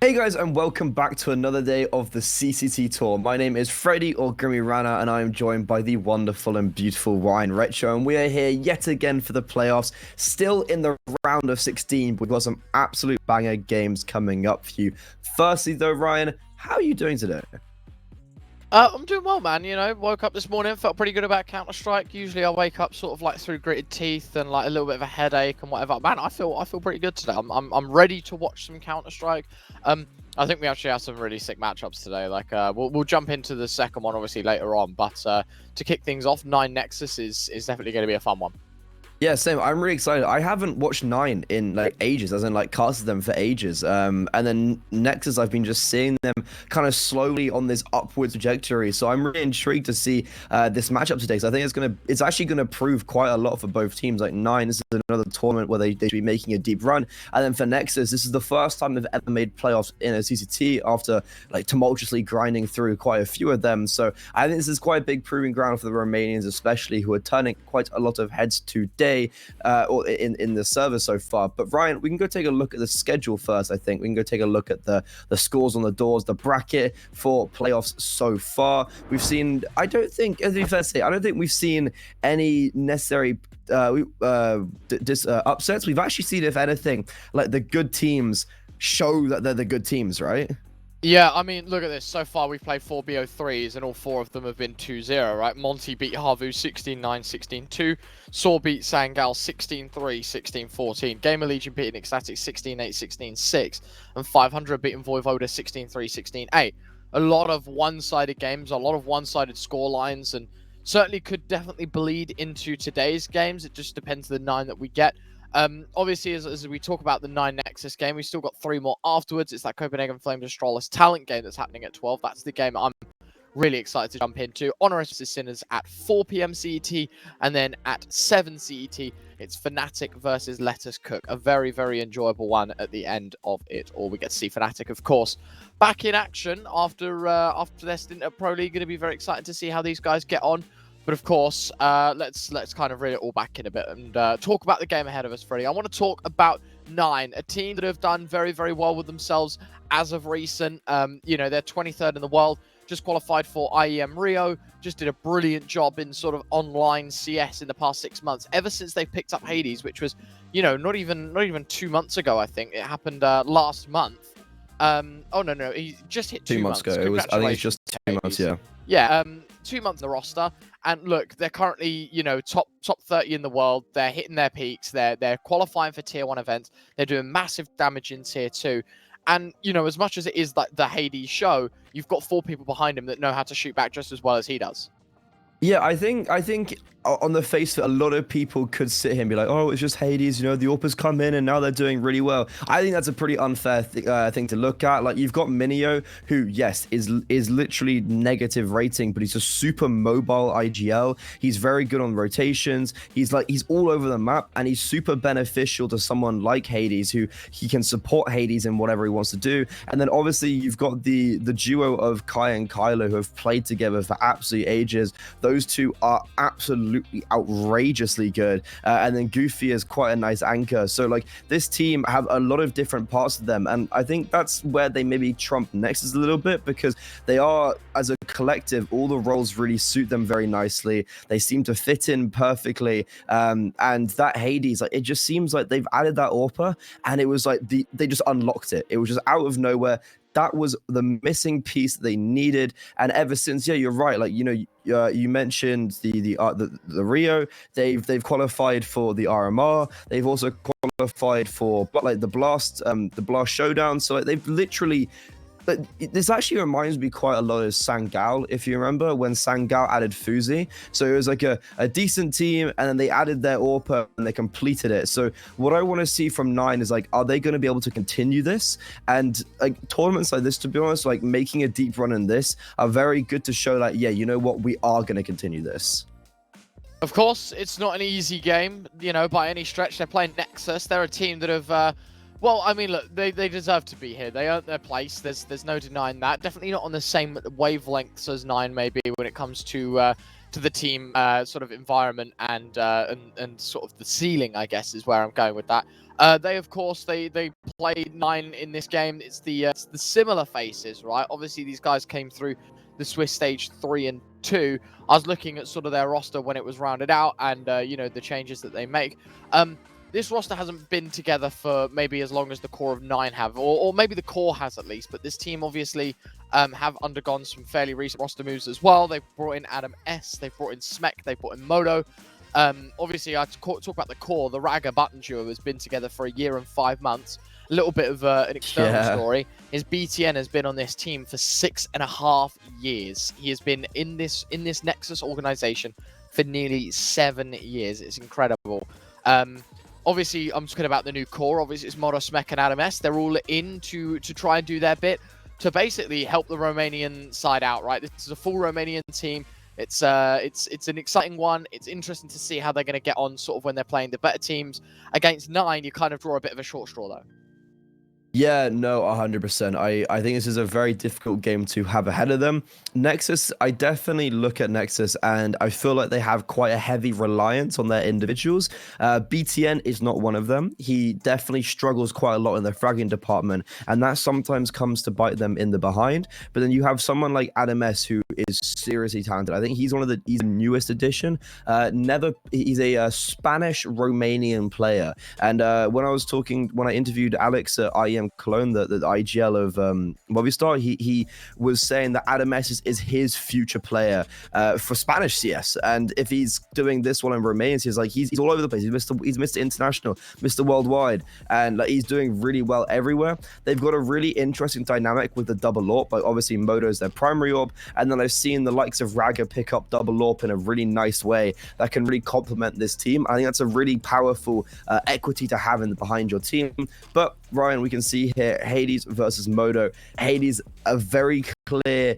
Hey guys, and welcome back to another day of the CCT tour. My name is Freddy or Grimmy Rana, and I am joined by the wonderful and beautiful Ryan Retro, and we are here yet again for the playoffs, still in the round of 16. We've got some absolute banger games coming up for you. Firstly, though, Ryan, how are you doing today? I'm doing well, man. Woke up this morning, felt pretty good about Counter-Strike. Usually I wake up sort of like through gritted teeth and like a little bit of a headache and whatever. Man, I feel pretty good today. I'm ready to watch some Counter-Strike. I think we actually have some really sick matchups today. Like we'll jump into the second one obviously later on, but to kick things off, 9 Nexus is definitely going to be a fun one. Yeah, same. I'm really excited. I haven't watched 9 in like ages, as in like casted them for ages. And then Nexus, I've been just seeing them kind of slowly on this upward trajectory. So I'm really intrigued to see this matchup today. So I think it's actually gonna prove quite a lot for both teams. Like 9, this is another tournament where they should be making a deep run. And then for Nexus, this is the first time they've ever made playoffs in a CCT after like tumultuously grinding through quite a few of them. So I think this is quite a big proving ground for the Romanians, especially, who are turning quite a lot of heads today. Or in the server so far. But Ryan, we can go take a look at the schedule first. I think we can go take a look at the scores on the doors, the bracket for playoffs so far. We've seen, I don't think, as we first say, I don't think we've seen any necessary upsets. We've actually seen, if anything, like the good teams show that they're the good teams, right? Yeah, I mean, look at this. So far, we've played 4 BO3s, and all 4 of them have been 2-0, right? Monty beat Havu 16-9, 16-2. Saw beat Sangal 16-3, 16-14. Gamer Legion beating Ecstatic 16-8, 16-6. And 500 beating Voivoda 16-3, 16-8. A lot of one-sided games, a lot of one-sided score lines, and certainly could definitely bleed into today's games. It just depends on the 9 that we get. Obviously, as we talk about the 9 Nexus game, we've still got 3 more afterwards. It's that Copenhagen Flames Astralis talent game that's happening at 12. That's the game I'm really excited to jump into. Honoris Sinners at 4 p.m. CET, and then at 7 CET, it's Fnatic versus Let Us Cook. A very, very enjoyable one at the end of it all. We get to see Fnatic, of course, back in action after their stint at Pro League. Going to be very excited to see how these guys get on. But of course, let's kind of reel it all back in a bit and talk about the game ahead of us, Freddie. I want to talk about 9, a team that have done very, very well with themselves as of recent. They're 23rd in the world, just qualified for IEM Rio, just did a brilliant job in sort of online CS in the past 6 months, ever since they picked up Hades, which was, not even 2 months ago, I think. It happened last month. No, he just hit 2 months ago. I think it's just 2 months, yeah. Yeah, 2 months in the roster, and look, they're currently, top 30 in the world. They're hitting their peaks. They're qualifying for tier 1 events. They're doing massive damage in tier 2. And, as much as it is like the Hades show, you've got 4 people behind him that know how to shoot back just as well as he does. Yeah, I think on the face of it, a lot of people could sit here and be like, oh, it's just Hades, the AWPers come in and now they're doing really well. I think that's a pretty unfair thing to look at. Like, you've got Minio, who, yes, is literally negative rating, but he's a super mobile IGL. He's very good on rotations. He's all over the map, and he's super beneficial to someone like Hades, who he can support Hades in whatever he wants to do. And then obviously you've got the duo of Kai and Kylo, who have played together for absolute ages. Those two are absolutely outrageously good, and then Goofy is quite a nice anchor. So like, this team have a lot of different parts of them, and I think that's where they maybe trump Nexus a little bit, because they are, as a collective, all the roles really suit them very nicely. They seem to fit in perfectly, and that Hades, like, it just seems like they've added that AWPer, and it was like they just unlocked it. It was just out of nowhere. That was the missing piece that they needed, and ever since, yeah, you're right. Like, you mentioned the Rio. They've qualified for the RMR. They've also qualified for like the Blast Showdown. So like, they've literally. But this actually reminds me quite a lot of Sangal, if you remember, when Sangal added Fuzi. So it was like a decent team, and then they added their AWPer and they completed it. So what I want to see from 9 is, like, are they going to be able to continue this? And like, tournaments like this, to be honest, like making a deep run in this, are very good to show, like, yeah, you know what, we are going to continue this. Of course, it's not an easy game, by any stretch. They're playing Nexus. They're a team that have... Well, I mean, look, they deserve to be here. They earned their place. There's no denying that. Definitely not on the same wavelengths as 9, maybe, when it comes to the team sort of environment and sort of the ceiling, I guess, is where I'm going with that. They, of course, they played 9 in this game. It's the similar faces, right? Obviously, these guys came through the Swiss stage 3 and 2. I was looking at sort of their roster when it was rounded out, and you know, the changes that they make. This roster hasn't been together for maybe as long as the core of 9 have, or maybe the core has at least. But this team obviously have undergone some fairly recent roster moves as well. They've brought in Adam S. They've brought in Smek. They've brought in Modo. Obviously, I talk about the core. The Raga Button duo has been together for 1 year and 5 months. A little bit of an external story is BTN has been on this team for 6.5 years. He has been in this NEXUS organization for nearly 7 years. It's incredible. Obviously, I'm talking about the new core. Obviously, it's Modo, Smek, and Adam S. They're all in to try and do their bit to basically help the Romanian side out. Right, this is a full Romanian team. It's an exciting one. It's interesting to see how they're going to get on sort of when they're playing the better teams. Against 9, you kind of draw a bit of a short straw, though. Yeah, no, 100%. I think this is a very difficult game to have ahead of them. NEXUS, I definitely look at NEXUS and I feel like they have quite a heavy reliance on their individuals. BTN is not one of them. He definitely struggles quite a lot in the fragging department, and that sometimes comes to bite them in the behind. But then you have someone like Adam S, who is seriously talented. I think he's he's the newest addition. He's a Spanish Romanian player. And when I interviewed Alex at IEM Cologne, the IGL of Movistar, he was saying that Adam S is his future player for Spanish CS, and if he's doing this one in Romanian, he's all over the place. He's Mr. International, Mr. Worldwide, and like, he's doing really well everywhere. They've got a really interesting dynamic with the double AWP. Like obviously Modo is their primary AWP, and then I've seen the likes of Raga pick up double AWP in a really nice way that can really complement this team. I think that's a really powerful equity to have behind your team. But Ryan, we can see here Hades versus Modo. Hades, a very clear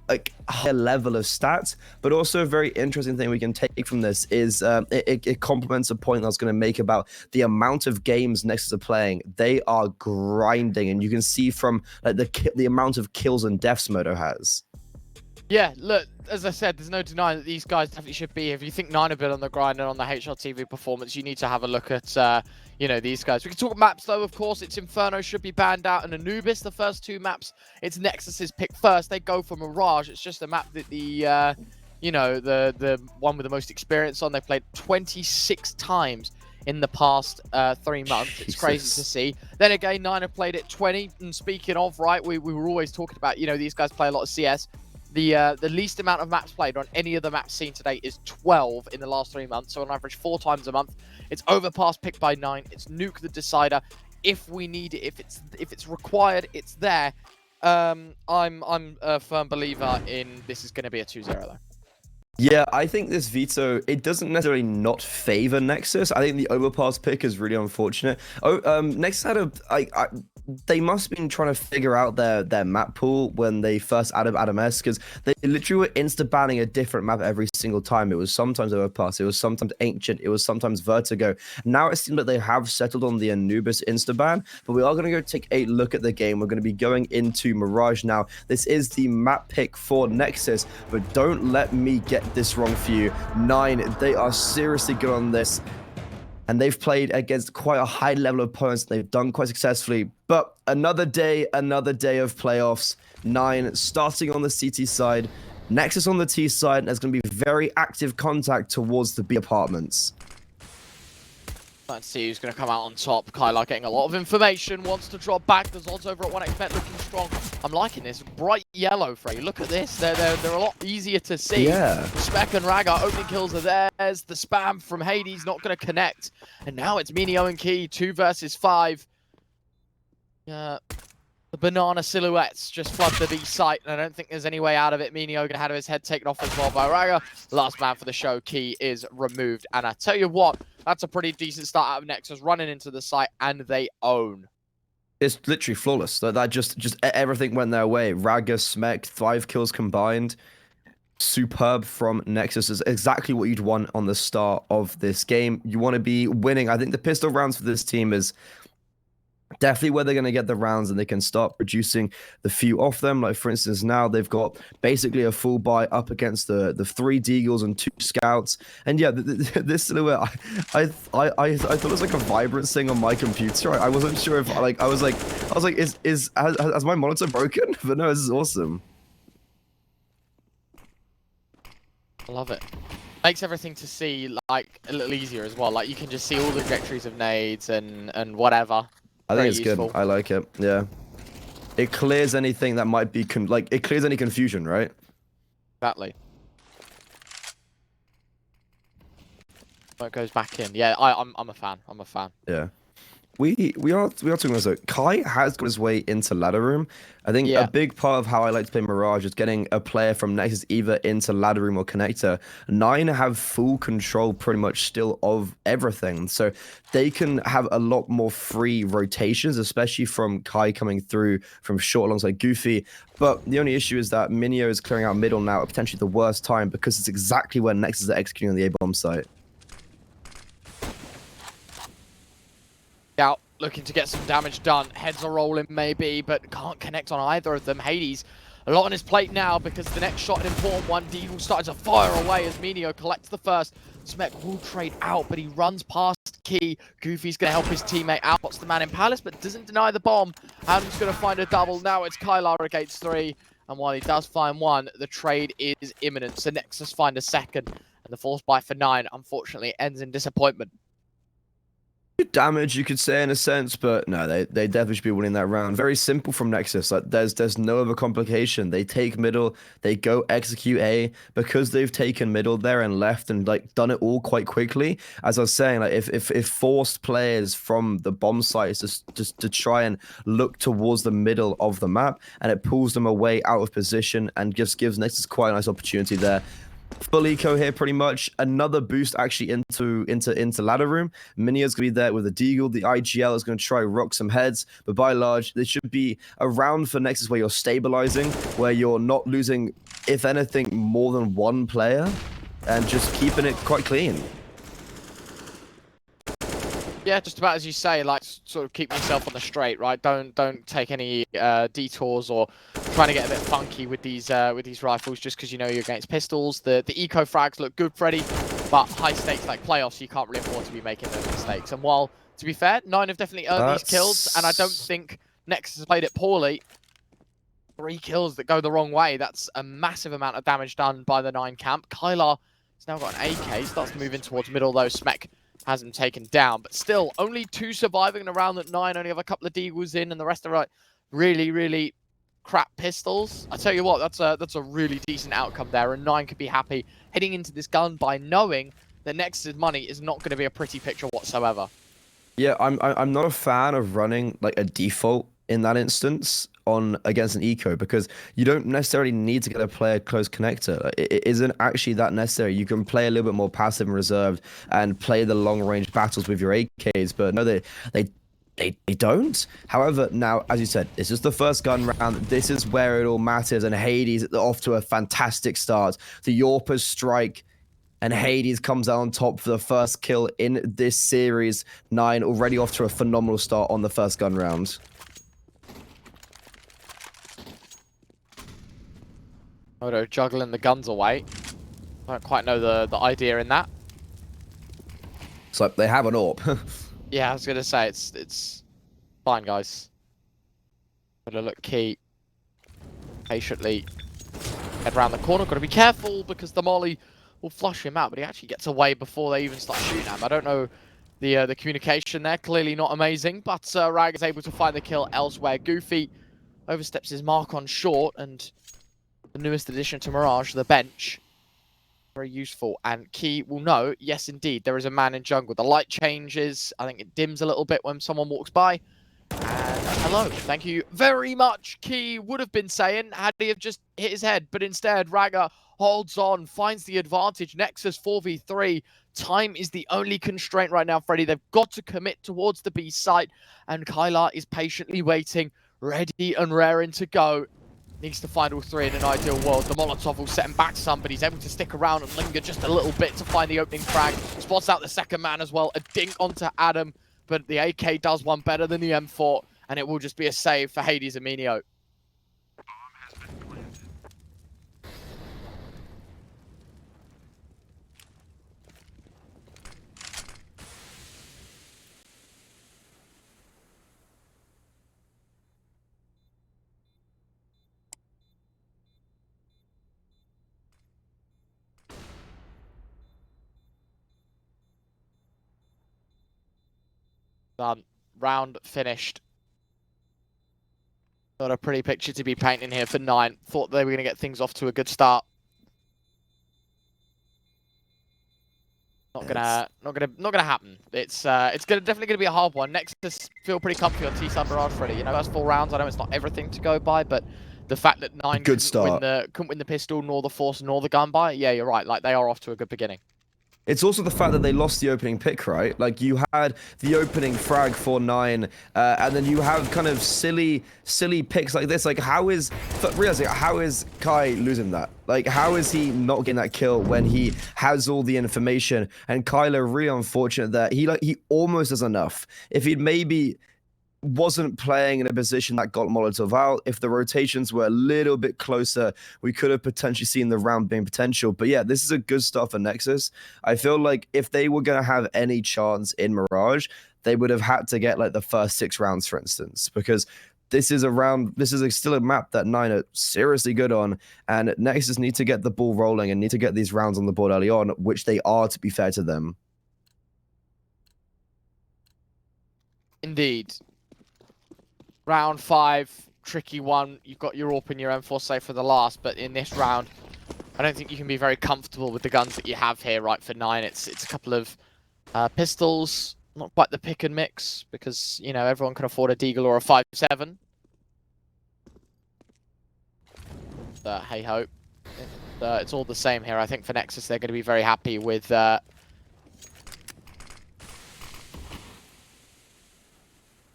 like higher level of stats, but also a very interesting thing we can take from this is it complements a point I was going to make about the amount of games NEXUS are playing. They are grinding, and you can see from like the amount of kills and deaths Modo has. Yeah, look, as I said, there's no denying that these guys definitely should be. If you think 9 have been on the grind and on the HLTV performance, you need to have a look at, you know, these guys. We can talk maps, though, of course. It's Inferno should be banned out, and Anubis, the first 2 maps, it's NEXUS's pick first. They go for Mirage. It's just a map that you know, the one with the most experience on. They played 26 times in the past 3 months. It's crazy to see. Then again, 9 have played it 20. And speaking of, right, we were always talking about, you know, these guys play a lot of CS. The least amount of maps played on any of the maps seen today is 12 in the last 3 months. So on average, 4 times a month. It's Overpass picked by 9. It's Nuke the Decider. If we need it, if it's required, it's there. I'm a firm believer in this is going to be a 2-0 though. Yeah, I think this veto, it doesn't necessarily not favor NEXUS. I think the Overpass pick is really unfortunate. NEXUS had they must have been trying to figure out their map pool when they first added Adam S, because they literally were insta-banning a different map every single time. It was sometimes Overpass, it was sometimes Ancient, it was sometimes Vertigo. Now it seems like they have settled on the Anubis insta-ban, but we are going to go take a look at the game. We're going to be going into Mirage now. This is the map pick for NEXUS, but don't let me get this wrong for you. 9, they are seriously good on this, and they've played against quite a high level of opponents. They've done quite successfully, but another day of playoffs. 9 starting on the CT side, NEXUS on the T side, and there's going to be very active contact towards the B apartments. Let's see who's going to come out on top. Kyla getting a lot of information, wants to drop back. There's odds over at 1xbet looking strong. I'm liking this. Bright yellow, Frey. Look at this. They're a lot easier to see. Yeah. Smek and Raga, opening kills are theirs. The spam from Hades not going to connect. And now it's Minio and Key, 2 versus 5. The banana silhouettes just flood the B site, and I don't think there's any way out of it. Minio going to have his head taken off as well by Raga. Last man for the show, Key, is removed. And I tell you what, that's a pretty decent start out of NEXUS, running into the site, and they own. It's literally flawless. That just everything went their way. Raga, Smek, 5 kills combined. Superb from NEXUS. Is exactly what you'd want on the start of this game. You want to be winning. I think the pistol rounds for this team is definitely where they're going to get the rounds and they can start producing the few off them. Like, for instance, now they've got basically a full buy up against the 3 Deagles and 2 Scouts. And yeah, this silhouette, I thought it was like a vibrance thing on my computer. I wasn't sure if, like, I was like, has my monitor broken? But no, this is awesome. I love it. Makes everything to see, like, a little easier as well. Like, you can just see all the trajectories of nades and whatever. I think it's useful. good. I like it. Yeah. It clears anything that might be, it clears any confusion, right? Exactly. So it goes back in. Yeah, I'm a fan. I'm a fan. Yeah. We are talking about so Kai has got his way into ladder room. I think a big part of how I like to play Mirage is getting a player from Nexus either into ladder room or connector. 9 have full control pretty much still of everything, so they can have a lot more free rotations, especially from Kai coming through from short alongside Goofy. But the only issue is that Minio is clearing out middle now at potentially the worst time because it's exactly when Nexus are executing on the A-bomb site. Out, looking to get some damage done. Heads are rolling maybe, but can't connect on either of them. Hades, a lot on his plate now because the next shot, an important one. Deagle starting to fire away as Minio collects the first. Smek will trade out, but he runs past Key. Goofy's going to help his teammate out. Spots the man in Palace, but doesn't deny the bomb. Adam's going to find a double. Now it's Kylar against 3. And while he does find 1, the trade is imminent. So Nexus find a second. And the force buy for 9, unfortunately, ends in disappointment. Damage, you could say, in a sense, but no, they definitely should be winning that round. Very simple from Nexus. Like, there's no other complication. They take middle, they go execute A because they've taken middle there and left and like done it all quite quickly. As I was saying, like if forced players from the bomb sites just to try and look towards the middle of the map, and it pulls them away out of position and just gives Nexus quite a nice opportunity there. Full eco here, pretty much. Another boost actually into ladder room. Minio's gonna be there with the Deagle. The IGL is gonna try rock some heads, but by and large, there should be a round for Nexus where you're stabilizing, where you're not losing, if anything, more than 1 player, and just keeping it quite clean. Yeah, just about as you say, like, sort of keep yourself on the straight, right? Don't take any detours or trying to get a bit funky with these rifles just because you know you're against pistols. The eco frags look good, Freddy, but high stakes like playoffs, you can't really afford to be making those mistakes. And while, to be fair, 9 have definitely earned these kills, and I don't think Nexus has played it poorly. 3 kills that go the wrong way. That's a massive amount of damage done by the 9 camp. Kylar has now got an AK, starts moving towards middle though. Smek has him taken down, but still only 2 surviving in a round that 9 only have a couple of Deagles in, and the rest are like really crap pistols. I tell you what, that's a really decent outcome there, and 9 could be happy heading into this gun by knowing that Nexus's money is not going to be a pretty picture whatsoever. Yeah, I'm not a fan of running like a default in that instance on against an eco because you don't necessarily need to get a player close connector. It isn't actually that necessary. You can play a little bit more passive and reserved and play the long range battles with your AKs, but no, they don't. However, now, as you said, it's just the first gun round. This is where it all matters, and Hades off to a fantastic start. The Yorpers strike, and Hades comes out on top for the first kill in this series. 9 already off to a phenomenal start on the first gun round. Odo juggling the guns away. I don't quite know the idea in that. It's like they have an AWP. Yeah, I was gonna say it's fine, guys. Gotta look Key patiently head around the corner. Gotta be careful because the molly will flush him out, but he actually gets away before they even start shooting at him. I don't know the communication there. Clearly not amazing, but Rag is able to find the kill elsewhere. Goofy oversteps his mark on short, and the newest addition to Mirage, the bench. Very useful, and Key will know, yes indeed, there is a man in jungle. The light changes, I think it dims a little bit when someone walks by. And hello, thank you very much, Key would have been saying, had he have just hit his head, but instead, Ragga holds on, finds the advantage. Nexus 4v3, time is the only constraint right now, Freddy. They've got to commit towards the B site, and Kylar is patiently waiting, ready and raring to go. Needs to find all 3 in an ideal world. The Molotov will set him back some, but he's able to stick around and linger just a little bit to find the opening frag. Spots out the second man as well. A dink onto Adam. but the AK does one better than the M4, and it will just be a save for Hades and Minio. Done. Round finished. Got a pretty picture to be painting here for 9. Thought they were going to get things off to a good start. Not gonna happen. It's definitely gonna be a hard one. Nexus feel pretty comfy on T-Side Mirage, Freddy. You know, first 4 rounds. I know it's not everything to go by, but the fact that 9 couldn't win the pistol, nor the force, nor the gun by, yeah, you're right. Like, they are off to a good beginning. It's also the fact that they lost the opening pick, right? Like, you had the opening frag for 9, and then you have kind of silly picks like this. Like, how is Kai losing that? Like, how is he not getting that kill when he has all the information? And Kyler, really unfortunate that he almost does enough. If he'd maybe wasn't playing in a position that got Molotov out, if the rotations were a little bit closer, we could have potentially seen the round being potential. But yeah, this is a good start for Nexus. I feel like if they were going to have any chance in Mirage, they would have had to get like the first 6 rounds, for instance, because this is still a map that 9 are seriously good on, and Nexus need to get the ball rolling and need to get these rounds on the board early on, which they are, to be fair to them. Indeed. Round 5, tricky one. You've got your AWP and your M4 safe for the last, but in this round, I don't think you can be very comfortable with the guns that you have here, right, for 9. It's a couple of pistols, not quite the pick and mix, because, you know, everyone can afford a Deagle or a 5.7. Hey-ho. It's all the same here. I think for Nexus, they're going to be very happy with...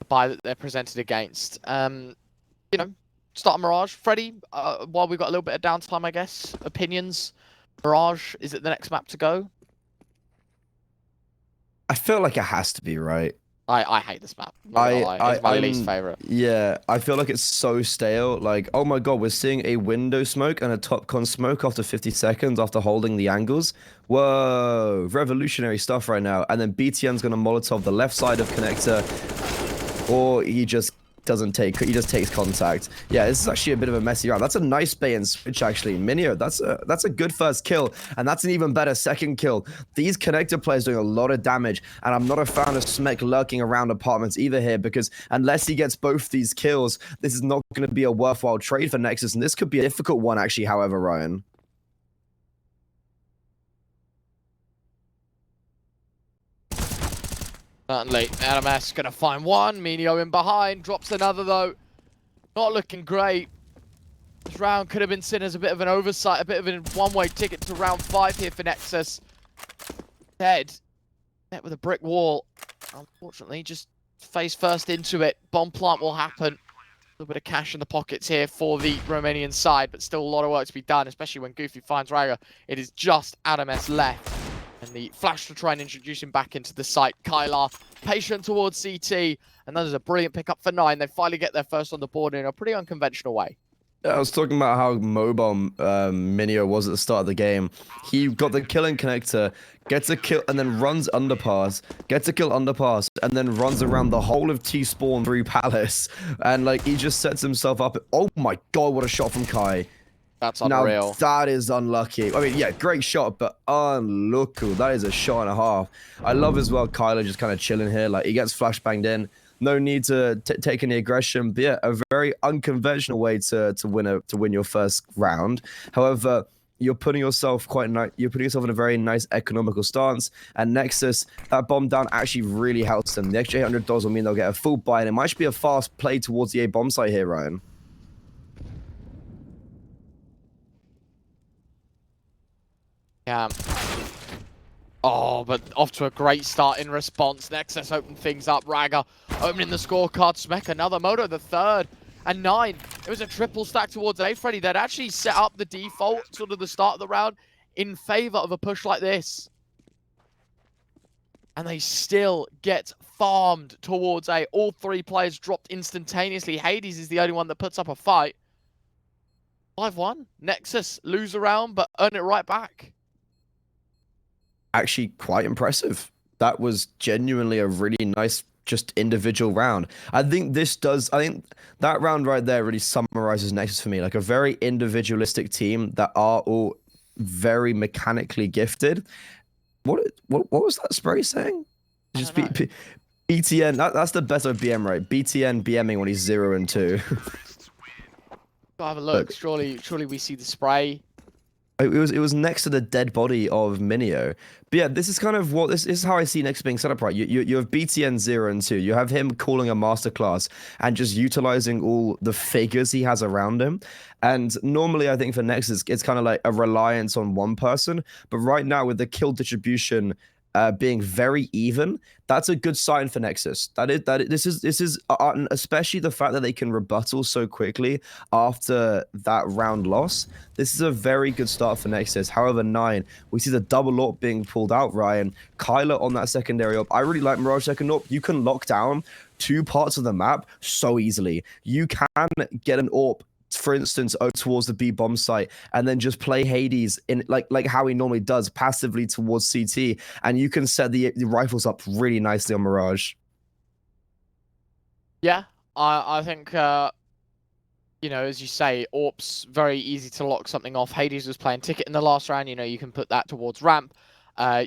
buy that they're presented against. You know, start Mirage. Freddy, while we've got a little bit of downtime, I guess, opinions. Mirage, is it the next map to go? I feel like it has to be, right? I hate this map. It's my least favorite. Yeah, I feel like it's so stale. Like, oh my god, we're seeing a window smoke and a top con smoke after 50 seconds after holding the angles. Whoa, revolutionary stuff right now. And then BTN's gonna Molotov the left side of connector, or he just takes contact. Yeah, this is actually a bit of a messy round. That's a nice bait and switch, actually. Minio, that's a good first kill, and that's an even better second kill. These connector players doing a lot of damage, and I'm not a fan of Smek lurking around apartments either here, because unless he gets both these kills, this is not going to be a worthwhile trade for Nexus, and this could be a difficult one, actually, however, Ryan. Certainly. NMS going to find one. Minio in behind. Drops another, though. Not looking great. This round could have been seen as a bit of an oversight, a bit of a one-way ticket to round 5 here for Nexus. Dead. Met with a brick wall. Unfortunately, just face first into it. Bomb plant will happen. A little bit of cash in the pockets here for the Romanian side, but still a lot of work to be done, especially when Goofy finds Raga. It is just NMS left. And the flash to try and introduce him back into the site. Kylar, patient towards CT. And that is a brilliant pickup for 9. They finally get their first on the board in a pretty unconventional way. Yeah, I was talking about how mobile Minio was at the start of the game. He got the killing connector, gets a kill, and then runs underpass, gets a kill underpass, and then runs around the whole of T-Spawn through Palace. And, like, he just sets himself up. Oh my god, what a shot from Kai. That's unreal. Now, that is unlucky. I mean, yeah, great shot, but unlucky. That is a shot and a half. I love as well Kyler just kind of chilling here. Like, he gets flashbanged in. No need to take any aggression. But yeah, a very unconventional way to win your first round. However, you're putting yourself in a very nice economical stance. And Nexus, that bomb down actually really helps them. The extra $800 will mean they'll get a full buy, and it might be a fast play towards the A bomb site here, Ryan. Yeah. Oh, but off to a great start in response. Nexus open things up. Raga opening the scorecard. Smek another moto, the third. And 9. It was a triple stack towards A. Freddy. They'd actually set up the default, sort of the start of the round, in favor of a push like this. and they still get farmed towards A. All three players dropped instantaneously. Hades is the only one that puts up a fight. 5-1. Nexus lose a round, but earn it right back. Actually, quite impressive. That was genuinely a really nice, just individual round. I think that round right there really summarizes Nexus for me. Like a very individualistic team that are all very mechanically gifted. What was that spray saying? Just BTN. That's the best of BM, right? BTN BMing when he's 0 and 2. Go have a look. Surely we see the spray. It was next to the dead body of Minio. But yeah, this is kind of what this is how I see Nexus being set up, right? You have BTN 0 and 2. You have him calling a masterclass and just utilizing all the figures he has around him. And normally I think for Nexus, it's kind of like a reliance on one person. But right now with the kill distribution being very even, that's a good sign for Nexus. This is especially the fact that they can rebuttal so quickly after that round loss. This is a very good start for Nexus. However, 9, we see the double AWP being pulled out, Ryan. Kyler on that secondary AWP. I really like Mirage second AWP. You can lock down 2 parts of the map so easily. You can get an AWP, for instance, towards the B bomb site, and then just play Hades in like how he normally does, passively towards CT, and you can set the rifles up really nicely on Mirage. Yeah, I think you know, as you say, AWP's very easy to lock something off. Hades was playing Ticket in the last round. You know, you can put that towards ramp.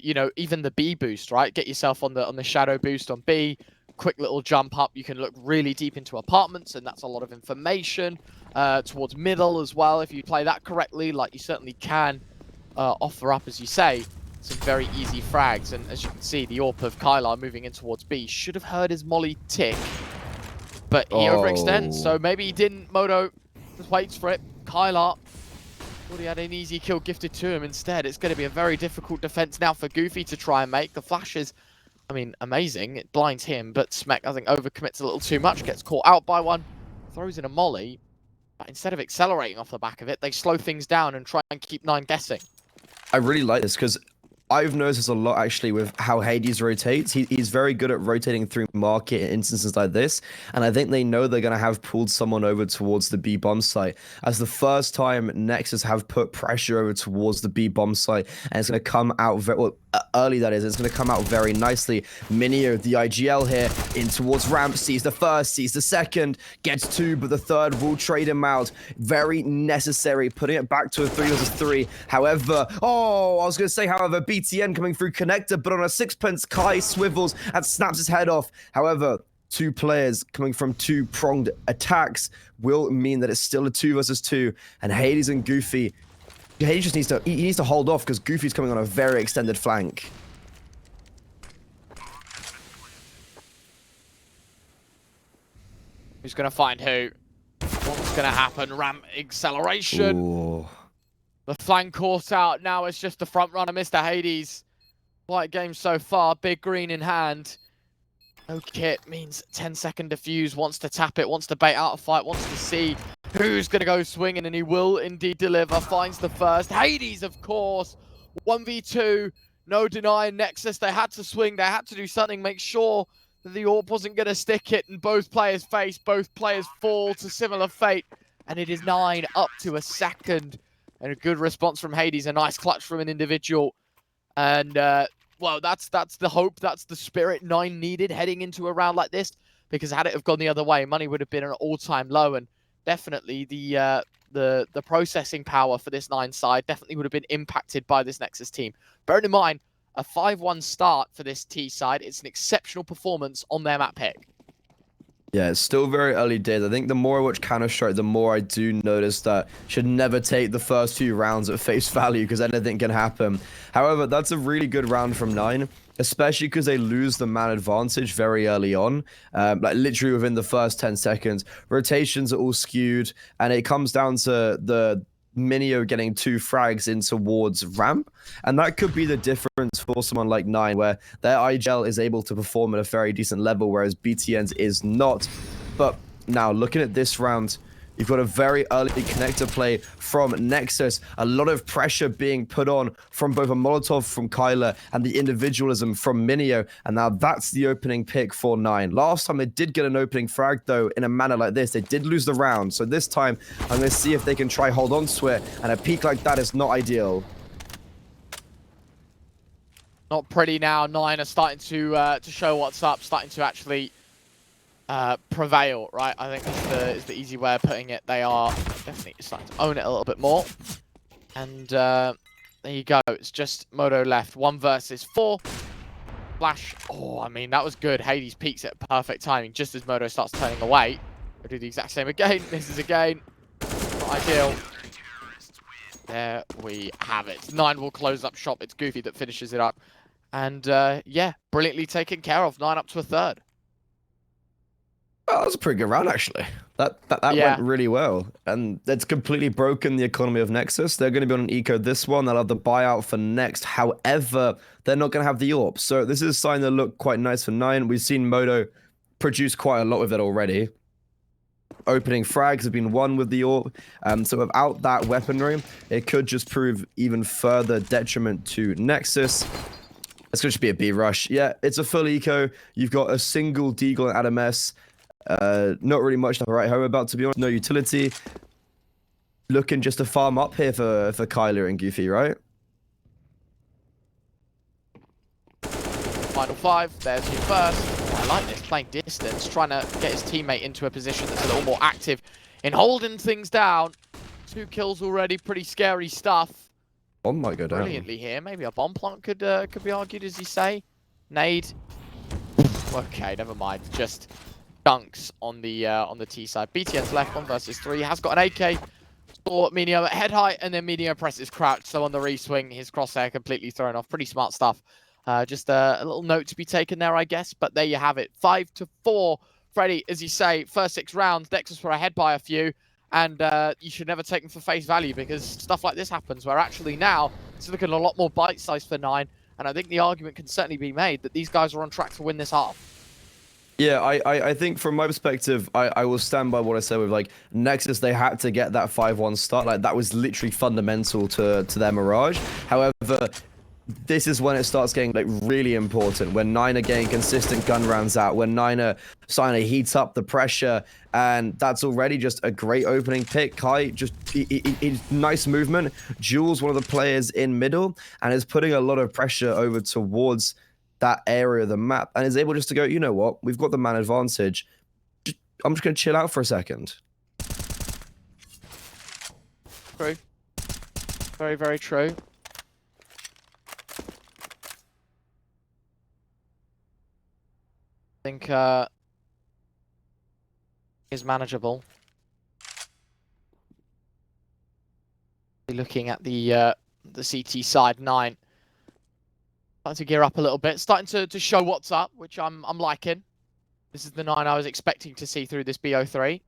You know, even the B boost, right? Get yourself on the shadow boost on B. Quick little jump up. You can look really deep into apartments, and that's a lot of information. Towards middle as well, if you play that correctly, like you certainly can offer up, as you say, some very easy frags. And as you can see, the AWP of Kylar moving in towards B should have heard his molly tick, but he overextends, so maybe he didn't. Moto just waits for it. Kylar thought he had an easy kill gifted to him. Instead, it's going to be a very difficult defense now for Goofy to try and make. The flashes, I mean, amazing. It blinds him, but Smek, I think, overcommits a little too much, gets caught out by one, throws in a molly. But instead of accelerating off the back of it, they slow things down and try and keep 9 guessing. I really like this because I've noticed a lot actually with how Hades rotates. He's very good at rotating through market in instances like this, and I think they know they're going to have pulled someone over towards the B bomb site. As the first time Nexus have put pressure over towards the B bomb site, and it's going to come out very well, early, that is. It's going to come out very nicely. Minio, the IGL here, in towards ramp, sees the first, sees the second, gets 2, but the third will trade him out. Very necessary, putting it back to a 3 versus 3. However, however, BTN coming through connector, but on a 6pence, Kai swivels and snaps his head off. However, 2 players coming from 2-pronged attacks will mean that it's still a 2 versus 2, and Hades and Goofy, Hades just needs to hold off because Goofy's coming on a very extended flank. Who's going to find who? What's going to happen? Ramp acceleration. Ooh. The flank caught out. Now it's just the front runner, Mr. Hades. Quite a game so far. Big green in hand. No kit means 10-second defuse. Wants to tap it. Wants to bait out a fight. Wants to see who's going to go swinging. And he will indeed deliver. Finds the first. Hades, of course. 1v2. No denying Nexus. They had to swing. They had to do something. Make sure that the AWP wasn't going to stick it. And both players face. Both players fall to similar fate. And it is 9 up to a second. And a good response from Hades, a nice clutch from an individual. And, well, that's the hope, that's the spirit 9 needed heading into a round like this. Because had it have gone the other way, money would have been an all-time low. And definitely the processing power for this 9 side definitely would have been impacted by this Nexus team. Bearing in mind, a 5-1 start for this T side. It's an exceptional performance on their map pick. Yeah, it's still very early days. I think the more I watch Counter-Strike, the more I do notice that should never take the first few rounds at face value because anything can happen. However, that's a really good round from 9, especially because they lose the man advantage very early on, like literally within the first 10 seconds. Rotations are all skewed, and it comes down to the Minio getting 2 frags in towards ramp, and that could be the difference for someone like 9, where their IGL is able to perform at a very decent level, whereas BTN's is not. But now, looking at this round, You've got a very early connector play from NEXUS. A lot of pressure being put on from both a Molotov from Kyler and the individualism from Minio. And now that's the opening pick for 9. Last time they did get an opening frag, though, in a manner like this. They did lose the round. So this time, I'm going to see if they can try hold on to it. And a peak like that is not ideal. Not pretty now. 9 are starting to show what's up, starting to actually prevail, right? I think is the easy way of putting it. They are definitely starting to own it a little bit more. And there you go. It's just Moto left. 1 versus 4. Flash. Oh, I mean, that was good. Hades peaks at perfect timing just as Moto starts turning away. We'll do the exact same again. Misses again. Not ideal. There we have it. 9 will close up shop. It's Goofy that finishes it up. And yeah, brilliantly taken care of. 9 up to a 3rd. Oh, that was a pretty good round, actually. That went really well. And that's completely broken the economy of NEXUS. They're going to be on an eco this one. They'll have the buyout for next. However, they're not going to have the AWP. So this is a sign that look quite nice for 9. We've seen Moto produce quite a lot with it already. Opening frags have been won with the AWP. So without that weaponry, it could just prove even further detriment to NEXUS. It's going to be a B rush. Yeah, it's a full eco. You've got a single Deagle and Adam S. Not really much to write home about, to be honest. No utility. Looking just to farm up here for Kyler and Goofy, right? Final 5. There's your first. I like this, playing distance, trying to get his teammate into a position that's a little more active in holding things down. 2 kills already, pretty scary stuff. Bomb might go down. Brilliantly here. Maybe a bomb plant could be argued, as you say. Nade. Okay, never mind. Just dunks on the T side. BTN's left, 1 versus 3. Has got an AK. Saw Minio at head height, and then Minio presses crouch. So on the reswing, his crosshair completely thrown off. Pretty smart stuff. Just a little note to be taken there, I guess. But there you have it. 5-4. Freddy, as you say, first 6 rounds. NEXUS were ahead by a few. And you should never take them for face value, because stuff like this happens where actually now it's looking a lot more bite-sized for 9. And I think the argument can certainly be made that these guys are on track to win this half. Yeah, I think from my perspective, I will stand by what I said with, like, NEXUS, they had to get that 5-1 start. Like, that was literally fundamental to their Mirage. However, this is when it starts getting, like, really important, when 9 are getting consistent gun rounds out, when 9 are starting to heat up the pressure, and that's already just a great opening pick. Kai, just nice movement. Jules, one of the players in middle, and is putting a lot of pressure over towards that area of the map, and is able just to go, you know what, we've got the man advantage. I'm just going to chill out for a second. True. Very, very true. I think is manageable. Looking at the CT side, 9 starting to gear up a little bit, starting to show what's up, which I'm liking. This is the 9 I was expecting to see through this BO3.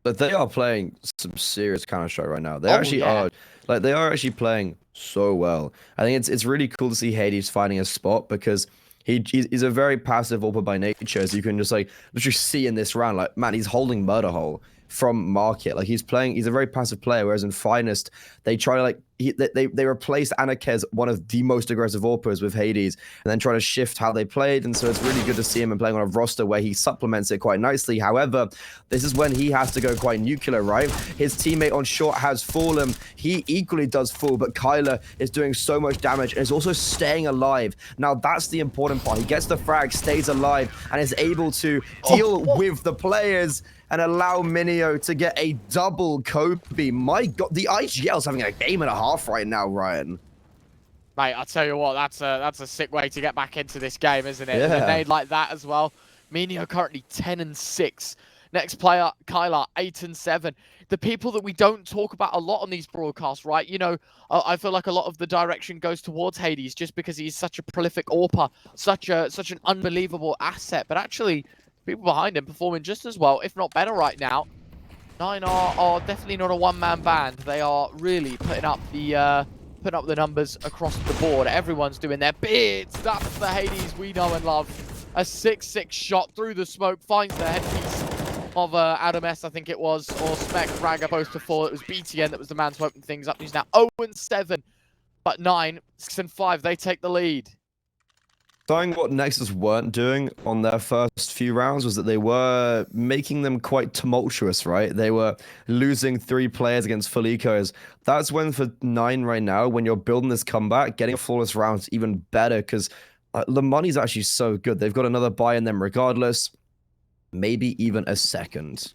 But they are playing some serious Counter-Strike right now. They actually are, like, they are actually playing so well. I think it's really cool to see Hades finding a spot, because he's a very passive AWPer by nature, as you can just, like, literally see in this round. Like, man, he's holding Murder Hole from Market. Like, he's a very passive player, whereas in Finest, they try to, like, they replaced Anakez, one of the most aggressive AWPers, with Hades, and then try to shift how they played. And so it's really good to see him playing on a roster where he supplements it quite nicely. However, this is when he has to go quite nuclear, right? His teammate on short has fallen. He equally does fall, but Kyler is doing so much damage and is also staying alive. Now, that's the important part. He gets the frag, stays alive, and is able to deal with the players and allow Minio to get a double Kobe. My God, the IGL's having a game and a half right now, Ryan. Mate, I'll tell you what, that's a sick way to get back into this game, isn't it? Yeah. A nade like that as well. Minio currently 10-6. Next player, Kyler, 8-7. The people that we don't talk about a lot on these broadcasts, right? You know, I feel like a lot of the direction goes towards Hades just because he's such a prolific AWPer, such an unbelievable asset. But actually, people behind him performing just as well, if not better right now. 9 are definitely not a one-man band. They are really putting up the numbers across the board. Everyone's doing their bits. That's the Hades we know and love. A 6-6 shot through the smoke, finds the headpiece. of Adam S, I think it was, or Spec Raga both before. It was BTN that was the man to open things up. He's now 0-7, but 9, 6 and 5, they take the lead. Saying what Nexus weren't doing on their first few rounds was that they were making them quite tumultuous, right? They were losing 3 players against full ecos. That's when for 9 right now, when you're building this comeback, getting a flawless round is even better because the money's actually so good. They've got another buy in them regardless. Maybe even a second.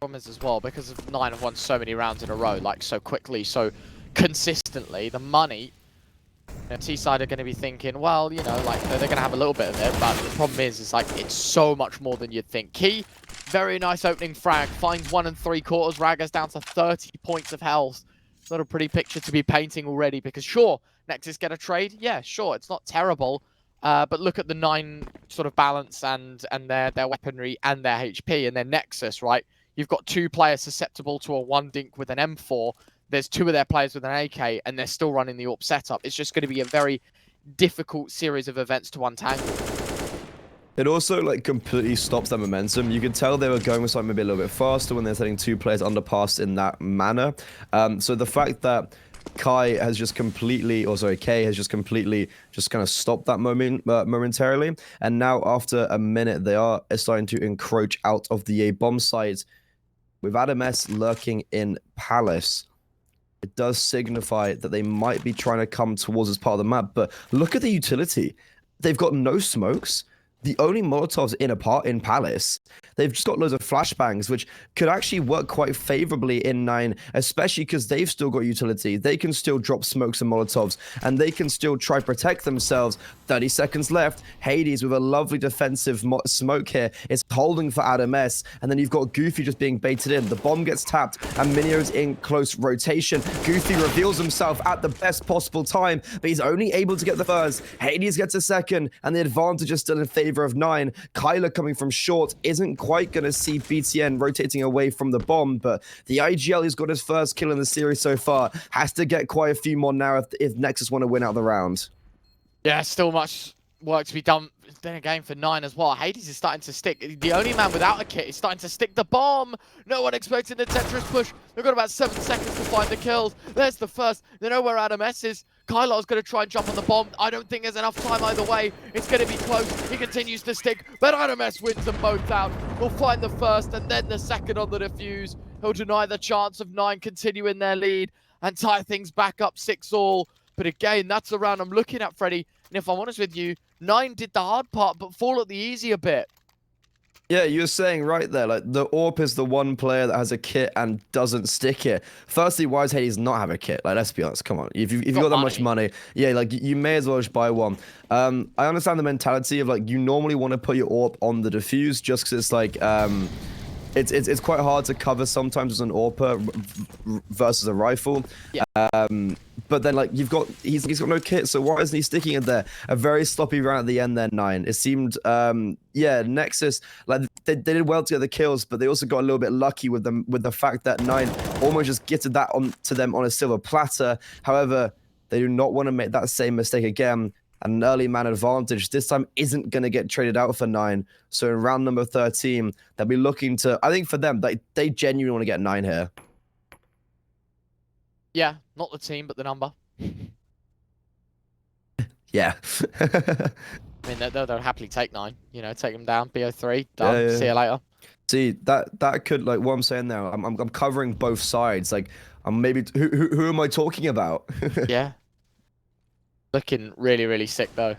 Problem is as well, because of 9 have won so many rounds in a row, like so quickly, so consistently, the money, T-side are going to be thinking, well, you know, like, they're going to have a little bit of it, but the problem is like, it's so much more than you'd think. Key, very nice opening frag, finds 1 3/4, Raga's down to 30 points of health. Not a pretty picture to be painting already, because sure, Nexus get a trade, yeah, sure, it's not terrible, but look at the 9 sort of balance and their weaponry and their HP, and their Nexus, right? You've got 2 players susceptible to a 1 dink with an M4, there's 2 of their players with an AK, and they're still running the AWP setup. It's just going to be a very difficult series of events to untangle. It also like completely stops their momentum. You could tell they were going with something maybe a little bit faster when they're setting 2 players underpass in that manner. So the fact that Kay has just completely just kind of stopped that moment momentarily. And now after a minute, they are starting to encroach out of the A bomb site with Adam S lurking in Palace. It does signify that they might be trying to come towards this part of the map, but look at the utility. They've got no smokes. The only Molotovs in Palace. They've just got loads of flashbangs, which could actually work quite favorably in 9, especially because they've still got utility. They can still drop smokes and Molotovs, and they can still try protect themselves. 30 seconds left. Hades with a lovely defensive smoke here is holding for Adam S, and then you've got Goofy just being baited in. The bomb gets tapped, and Minio's in close rotation. Goofy reveals himself at the best possible time, but he's only able to get the first. Hades gets a second, and the advantage is still in favor of 9. Kyler coming from short isn't quite going to see BTN rotating away from the bomb, but the IGL who's got his first kill in the series so far has to get quite a few more now if Nexus want to win out the round. Yeah, still much work to be done. Then again for 9 as well. Hades is starting to stick. The only man without a kit is starting to stick the bomb. No one expecting the Tetris push. They've got about 7 seconds to find the kills. There's the first. They know where Adam S is. Kylar's going to try and jump on the bomb. I don't think there's enough time either way. It's going to be close. He continues to stick, but Adam S wins them both out. We'll find the first and then the second on the defuse. He'll deny the chance of 9 continuing their lead and tie things back up 6-all. But again, that's the round I'm looking at, Freddie. And if I'm honest with you, 9 did the hard part, but fall at the easier bit. Yeah, you're saying right there, like, the AWP is the one player that has a kit and doesn't stick it. Firstly, why does Hades not have a kit? Like, let's be honest, come on. If you've got that much money, yeah, like, you may as well just buy one. I understand the mentality of, like, you normally want to put your AWP on the defuse just because it's, like, it's quite hard to cover sometimes as an AWPer versus a rifle. Yeah. But then, like, he's got no kit, so why isn't he sticking it there? A very sloppy round at the end there, 9. It seemed, yeah, Nexus, like, they did well to get the kills, but they also got a little bit lucky with the fact that 9 almost just gifted that to them on a silver platter. However, they do not want to make that same mistake again. An early man advantage this time isn't going to get traded out for 9. So in round number 13, they'll be looking to, I think for them, they genuinely want to get 9 here. Yeah, not the team, but the number. Yeah. I mean, they'll happily take 9. You know, take them down. BO3, done. Yeah. See you later. See, that could, like, what I'm saying now, I'm covering both sides. Like, I'm maybe, who am I talking about? Yeah. Looking really, really sick, though.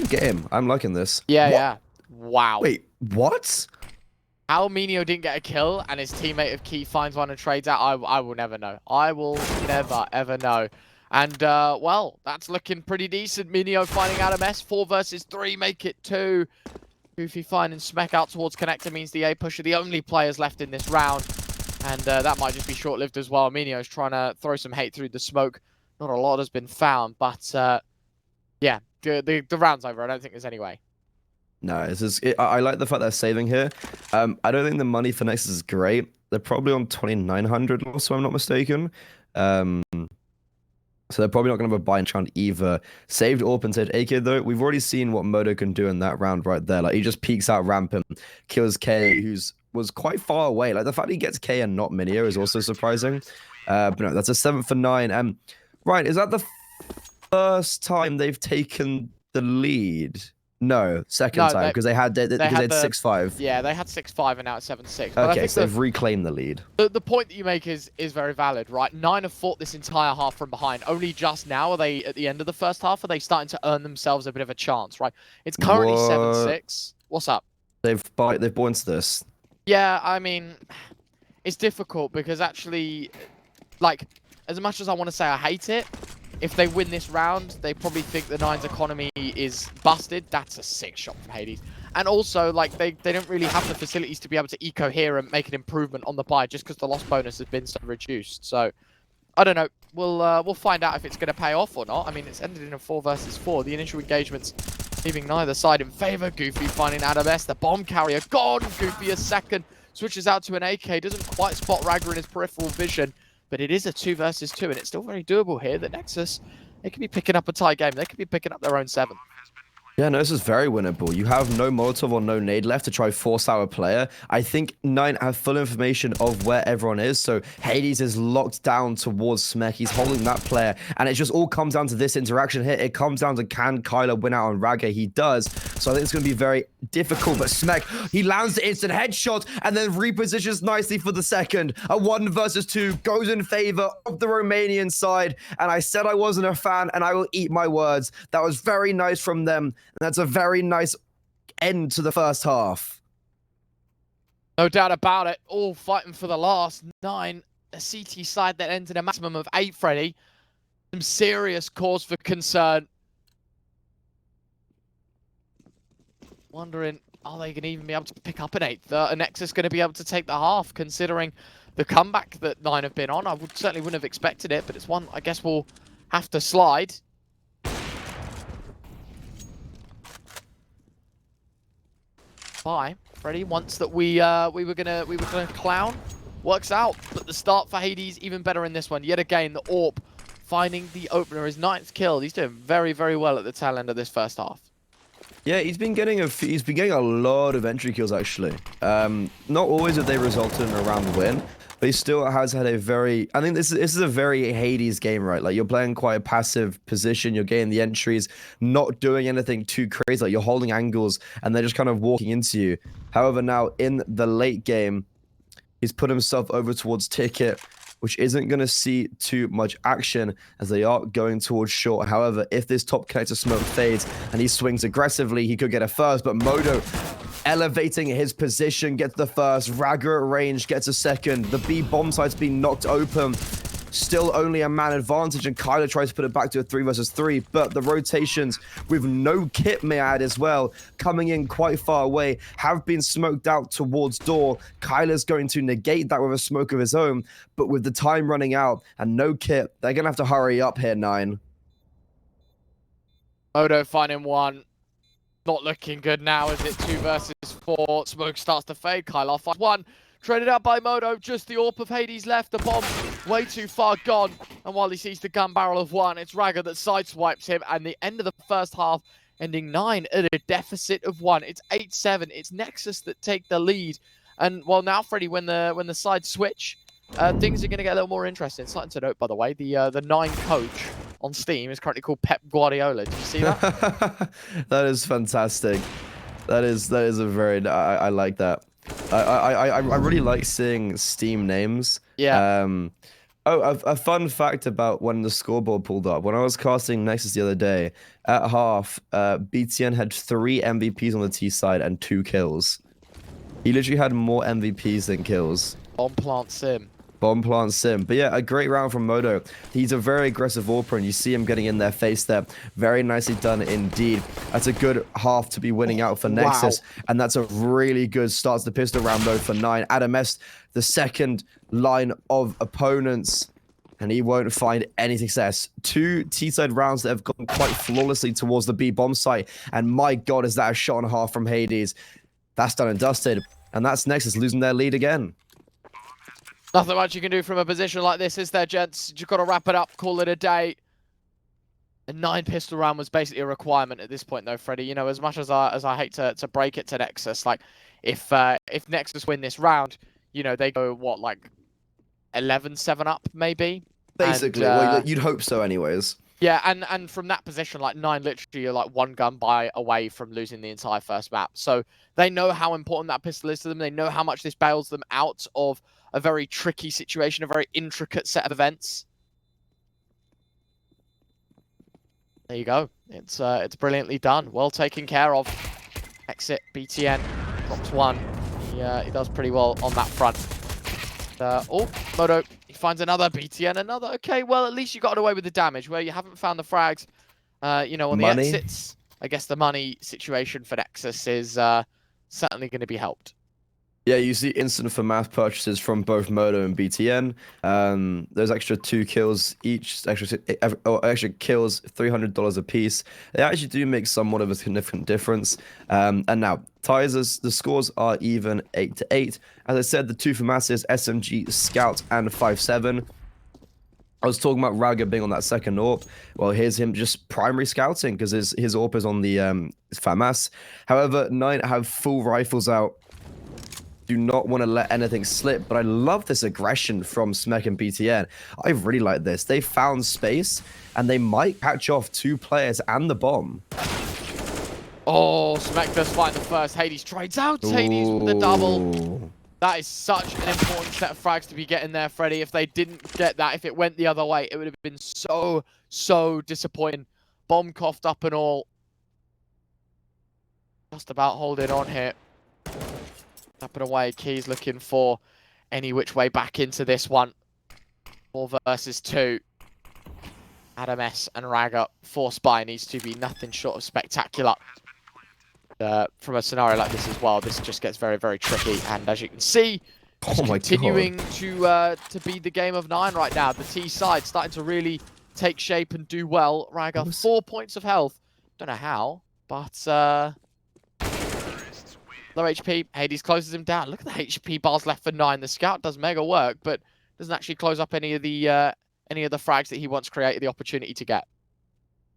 Get him. I'm liking this. Yeah, what? yeah. Wow. Wait, what? How Minio didn't get a kill and his teammate of Key finds one and trades out, I will never know. I will never, ever know. And, well, that's looking pretty decent. Minio finding Adam S. 4 versus 3, make it 2. Goofy finding Smek out towards Connector means the A push are the only players left in this round. And that might just be short-lived as well. Minio's trying to throw some hate through the smoke. Not a lot has been found, but, yeah, the round's over. I don't think there's any way. No, I like the fact they're saving here. I don't think the money for Nexus is great. They're probably on 2,900 or so, I'm not mistaken. So they're probably not going to have a buy in round either. Saved AWP and saved AK though. We've already seen what Modo can do in that round right there. Like he just peeks out rampant, kills K, who's was quite far away. Like the fact he gets K and not Minio is also surprising. But no, that's a 7 for 9. Right, is that the first time they've taken the lead? No, second No, time because they had 6-5. Yeah, they had 6-5 and now it's 7-6. But I Okay, think so they've reclaimed the lead. the point that you make is very valid, right? 9 have fought this entire half from behind. Only just now are they at the end of the first half. Are they starting to earn themselves a bit of a chance, right? It's currently 7-6. What's up? They've bought into this. Yeah, I mean, it's difficult because actually, like, as much as I want to say I hate it, if they win this round, they probably think the Nine's economy is busted. That's a sick shot from Hades. And also, like, they don't really have the facilities to be able to eco here and make an improvement on the buy just because the loss bonus has been so reduced. So, I don't know. We'll find out if it's going to pay off or not. I mean, it's ended in a 4 versus 4. The initial engagements leaving neither side in favor. Goofy finding Adam S. The bomb carrier gone. Goofy a second. Switches out to an AK. Doesn't quite spot Ragger in his peripheral vision. But it is a 2 versus 2, and it's still very doable here. The Nexus, they could be picking up a tie game. They could be picking up their own 7. Yeah, no, this is very winnable. You have no Molotov or no nade left to try force out a player. I think 9 have full information of where everyone is, so Hades is locked down towards Smek. He's holding that player, and it just all comes down to this interaction here. It comes down to can Kyler win out on Ragga? He does, so I think it's going to be very difficult, but Smek, he lands the instant headshot and then repositions nicely for the second. A 1 versus 2 goes in favor of the Romanian side, and I said I wasn't a fan, and I will eat my words. That was very nice from them. And that's a very nice end to the first half. No doubt about it. All fighting for the last 9. A CT side that ends in a maximum of 8, Freddy. Some serious cause for concern. Wondering, are they going to even be able to pick up an 8th? Are Nexus going to be able to take the half, considering the comeback that 9 have been on? I certainly wouldn't have expected it, but it's one I guess we'll have to slide. By Freddy once that we were gonna clown works out, but the start for Hades even better in this one. Yet again, the AWP finding the opener, his 9th kill. He's doing very, very well at the tail end of this first half. Yeah, he's been getting a lot of entry kills actually. Not always have they resulted in a round win, but he still has had a very, I think this is a very Hades game, right? Like you're playing quite a passive position, you're getting the entries, not doing anything too crazy. Like you're holding angles and they're just kind of walking into you. However, now in the late game, he's put himself over towards Ticket, which isn't going to see too much action as they are going towards short. However, if this top connector smoke fades and he swings aggressively, he could get a first, but Modo elevating his position, gets the first. Ragger at range gets a second. The B bomb site's been knocked open. Still only a man advantage, and Kyler tries to put it back to a 3 versus 3, but the rotations with no kit, may I add as well, coming in quite far away, have been smoked out towards door. Kyler's going to negate that with a smoke of his own, but with the time running out and no kit, they're going to have to hurry up here, 9. Modo finding 1. Not looking good now, is it? 2 versus 4. Smoke starts to fade. Kyler finds 1. Traded out by Modo. Just the AWP of Hades left. The bomb way too far gone. And while he sees the gun barrel of 1, it's Ragger that sideswipes him. And the end of the first half, ending 9 at a deficit of 1. It's 8-7. It's Nexus that take the lead. And well, now, Freddy, when the sides switch, things are going to get a little more interesting. Something to note, by the way, the 9 coach on Steam is currently called Pep Guardiola. Did you see that? That is fantastic. That is a very, I like that. I really like seeing Steam names. Yeah. A fun fact about when the scoreboard pulled up. When I was casting Nexus the other day, at half, BTN had 3 MVPs on the T side and 2 kills. He literally had more MVPs than kills. Bomb plant sim. Bomb plant sim. But yeah, a great round from Modo. He's a very aggressive AWPer, and you see him getting in their face there. Very nicely done indeed. That's a good half to be winning out for Nexus. Wow. And that's a really good start to the pistol round though for 9. Adam S, the second line of opponents, and he won't find any success. 2 T-side rounds that have gone quite flawlessly towards the B bomb site. And my God, is that a shot and a half from Hades. That's done and dusted. And that's Nexus losing their lead again. Nothing much you can do from a position like this, is there, gents? You've got to wrap it up, call it a day. A 9 pistol round was basically a requirement at this point, though, Freddie. You know, as much as I hate to break it to Nexus, like if Nexus win this round, you know, they go what, like 11-7 up maybe. Basically, And, well, you'd hope so, anyways. yeah, and from that position, like 9 literally are like one gun by away from losing the entire first map. So they know how important that pistol is to them. They know how much this bails them out of a very tricky situation, a very intricate set of events. There you go. It's brilliantly done. Well taken care of. Exit BTN drops 1. He does pretty well on that front. Oh, Moto, he finds another BTN, another. Okay, well, at least you got away with the damage where you haven't found the frags. You know, on the exits, I guess the money situation for Nexus is certainly going to be helped. Yeah, you see instant for mass purchases from both Moto and BTN. There's extra 2 kills each, extra kills, $300 a piece. They actually do make somewhat of a significant difference. And now, the scores are even 8-8. As I said, the 2 for masses, SMG, Scout, and 5-7. I was talking about Raga being on that second AWP. Well, here's him just primary scouting because his AWP is on the FAMAS. However, 9 have full rifles out. Do not want to let anything slip, but I love this aggression from Smek and BTN. I really like this. They found space, and they might catch off 2 players and the bomb. Oh, Smek does find the first. Hades trades out. Hades with the double. That is such an important set of frags to be getting there, Freddie. If they didn't get that, if it went the other way, it would have been so disappointing. Bomb coughed up and all. Just about holding on here. Up and away. Key's looking for any which way back into this one. 4 versus 2. Adam S and Raga. 4 spy needs to be nothing short of spectacular. From a scenario like this as well, this just gets very tricky. And as you can see, continuing to be the game of 9 right now. The T side starting to really take shape and do well. Raga, 4 points of health. Don't know how, but low HP. Hades closes him down. Look at the HP bars left for 9. The Scout does mega work, but doesn't actually close up any of the frags that he once created the opportunity to get.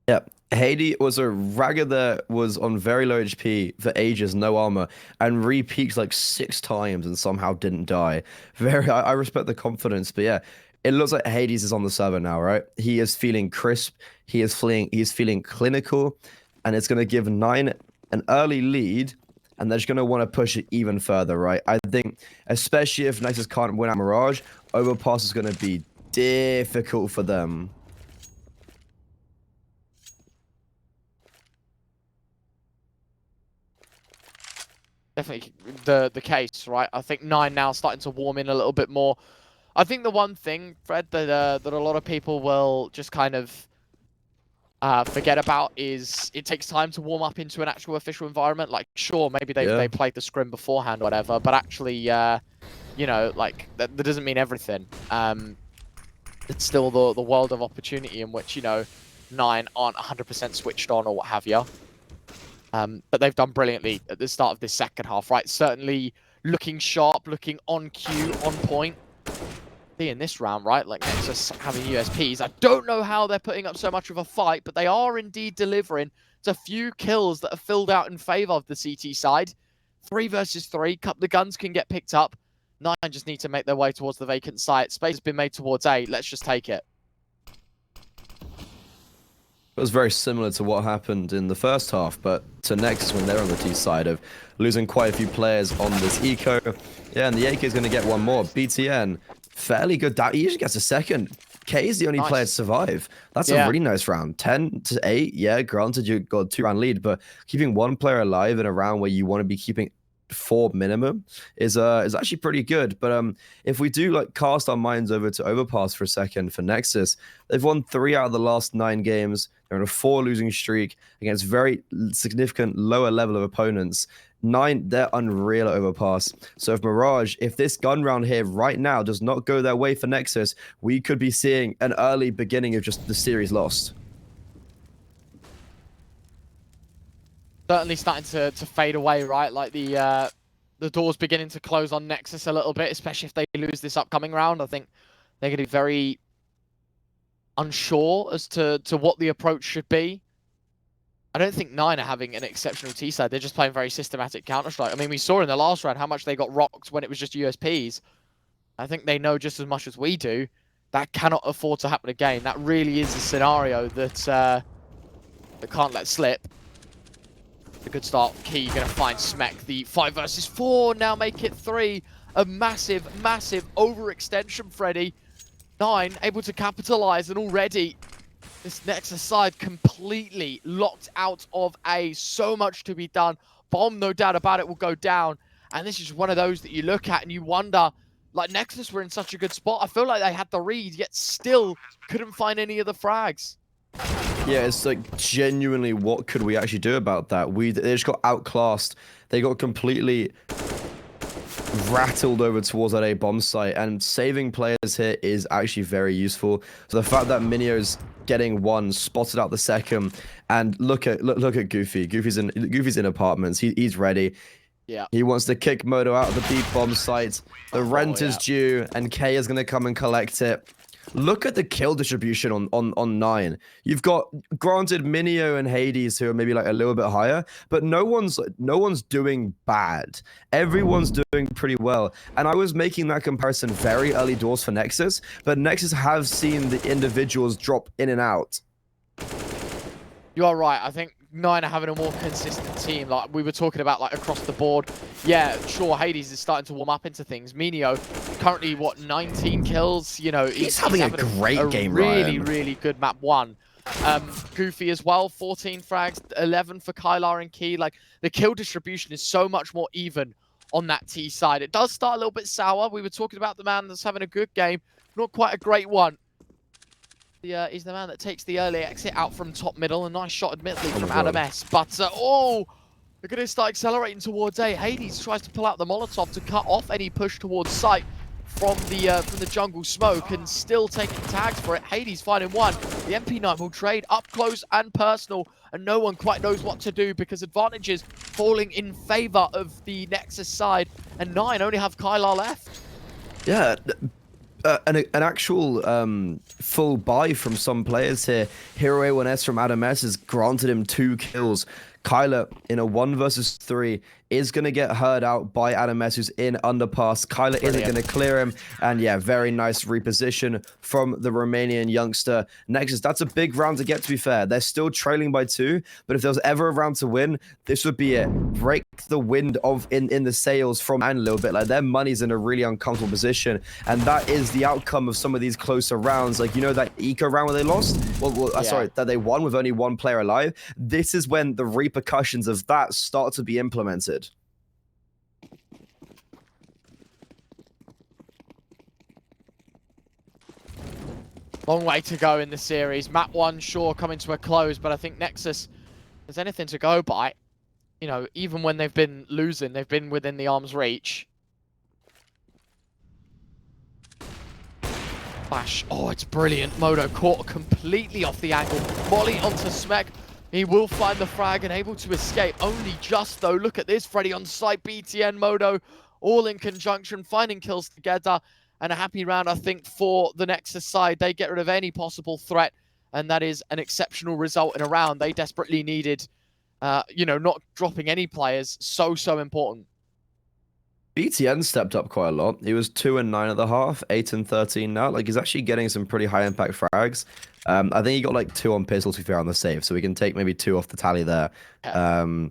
Yeah, Hades was a Raga that was on very low HP for ages, no armor, and re-peaked like 6 times and somehow didn't die. I respect the confidence, but yeah, it looks like Hades is on the server now, right? He is feeling crisp. He is feeling clinical, and it's gonna give 9 an early lead. And they're just going to want to push it even further, right? I think, especially if Nexus can't win at Mirage, Overpass is going to be difficult for them. Definitely the case, right? I think 9 now starting to warm in a little bit more. I think the one thing, Fred, that a lot of people will just kind of forget about is it takes time to warm up into an actual official environment. Like, sure, maybe they played the scrim beforehand or whatever, but actually, you know, like, that doesn't mean everything. It's still the world of opportunity in which, you know, 9 aren't 100% switched on or what have you. But they've done brilliantly at the start of this second half, right? Certainly looking sharp, looking on cue, on point. In this round, right? Like Nexus having USPs. I don't know how they're putting up so much of a fight, but they are indeed delivering. It's a few kills that are filled out in favor of the CT side. 3 versus 3. Couple the guns can get picked up. 9 just need to make their way towards the vacant site. Space has been made towards A. Let's just take it. It was very similar to what happened in the first half, but to Nexus when they're on the T side of losing quite a few players on this eco. Yeah, and the AK is going to get one more. BTN, fairly good. He usually gets a second. K is the only player to survive. That's a really nice round. 10-8. Yeah, granted you got a 2-round lead, but keeping 1 player alive in a round where you want to be keeping 4 minimum is actually pretty good. But if we do like cast our minds over to Overpass for a second for Nexus, they've won 3 out of the last 9 games. They're on a 4 losing streak against very significant lower level of opponents. 9, they're unreal at Overpass. So if this gun round here right now does not go their way for Nexus, we could be seeing an early beginning of just the series lost. Certainly starting to fade away, right? Like the door's beginning to close on Nexus a little bit, especially if they lose this upcoming round. I think they're going to be very unsure as to what the approach should be. I don't think Nine are having an exceptional T side. They're just playing very systematic Counter-Strike. I mean, we saw in the last round how much they got rocked when it was just USPs. I think they know just as much as we do. That cannot afford to happen again. That really is a scenario that can't let slip. A good start. Key going to find Smek. The 5 versus 4 now make it 3. A massive, massive overextension, Freddy. Nine able to capitalize, and already this Nexus side completely locked out of A. So much to be done. Bomb, no doubt about it, will go down. And this is one of those that you look at and you wonder, like, Nexus were in such a good spot. I feel like they had the read, yet still couldn't find any of the frags. Yeah, it's like, genuinely, what could we actually do about that? They just got outclassed. They got completely rattled over towards that A bomb site, and saving players here is actually very useful. So the fact that Minio's getting one, spotted out the second, and look at Goofy. Goofy's in apartments. He's ready. Yeah. He wants to kick Moto out of the deep bomb site. The rent is due, and K is going to come and collect it. Look at the kill distribution on 9. You've got, granted, Minio and Hades, who are maybe like a little bit higher, but no one's doing bad. Everyone's doing pretty well. And I was making that comparison very early doors for Nexus, but Nexus have seen the individuals drop in and out. You are right. I think Nine are having a more consistent team. Like we were talking about, like across the board. Yeah, sure, Hades is starting to warm up into things. Minio, currently, what, 19 kills? You know, he's having a great game, really, Ryan. really good map 1. Goofy as well, 14 frags, 11 for Kylar and Key. Like, the kill distribution is so much more even on that T side. It does start a little bit sour. We were talking about the man that's having a good game. Not quite a great one. He's the man that takes the early exit out from top middle. A nice shot, admittedly, from Adam S. But, oh, they're going to start accelerating towards A. Hades tries to pull out the Molotov to cut off any push towards site from the jungle smoke, and still taking tags for it. Hades finding one. The MP9 will trade up close and personal, and no one quite knows what to do because advantages falling in favor of the Nexus side, and Nine only have Kylar left. Yeah. An actual full buy from some players here. Hero A1S from Adam S has granted him 2 kills. Kyler, in a 1 versus 3, is going to get heard out by Adam S, who's in underpass. Kyler isn't going to clear him. And yeah, very nice reposition from the Romanian youngster. Nexus, that's a big round to get, to be fair. They're still trailing by 2, but if there was ever a round to win, this would be it. Break the wind in the sails from Nine a little bit. Like, their money's in a really uncomfortable position, and that is the outcome of some of these closer rounds. Like, you know that eco round where they lost? Sorry, that they won with only 1 player alive? This is when the repercussions of that start to be implemented. Long way to go in the series. Map 1, sure, coming to a close, but I think Nexus, there's anything to go by. You know, even when they've been losing, they've been within the arm's reach. Flash. Oh, it's brilliant. Moto caught completely off the angle. Molly onto Smek. He will find the frag and able to escape. Only just, though. Look at this. Freddy on site. BTN, Moto, all in conjunction, finding kills together. And a happy round, I think, for the Nexus side. They get rid of any possible threat, and that is an exceptional result in a round they desperately needed. You know, not dropping any players, so important. BTN stepped up quite a lot. He was 2 and 9 at the half, 8 and 13 now. Like, he's actually getting some pretty high impact frags. I think he got like 2 on pistol, to be fair, on the save, so we can take maybe 2 off the tally there. Yeah.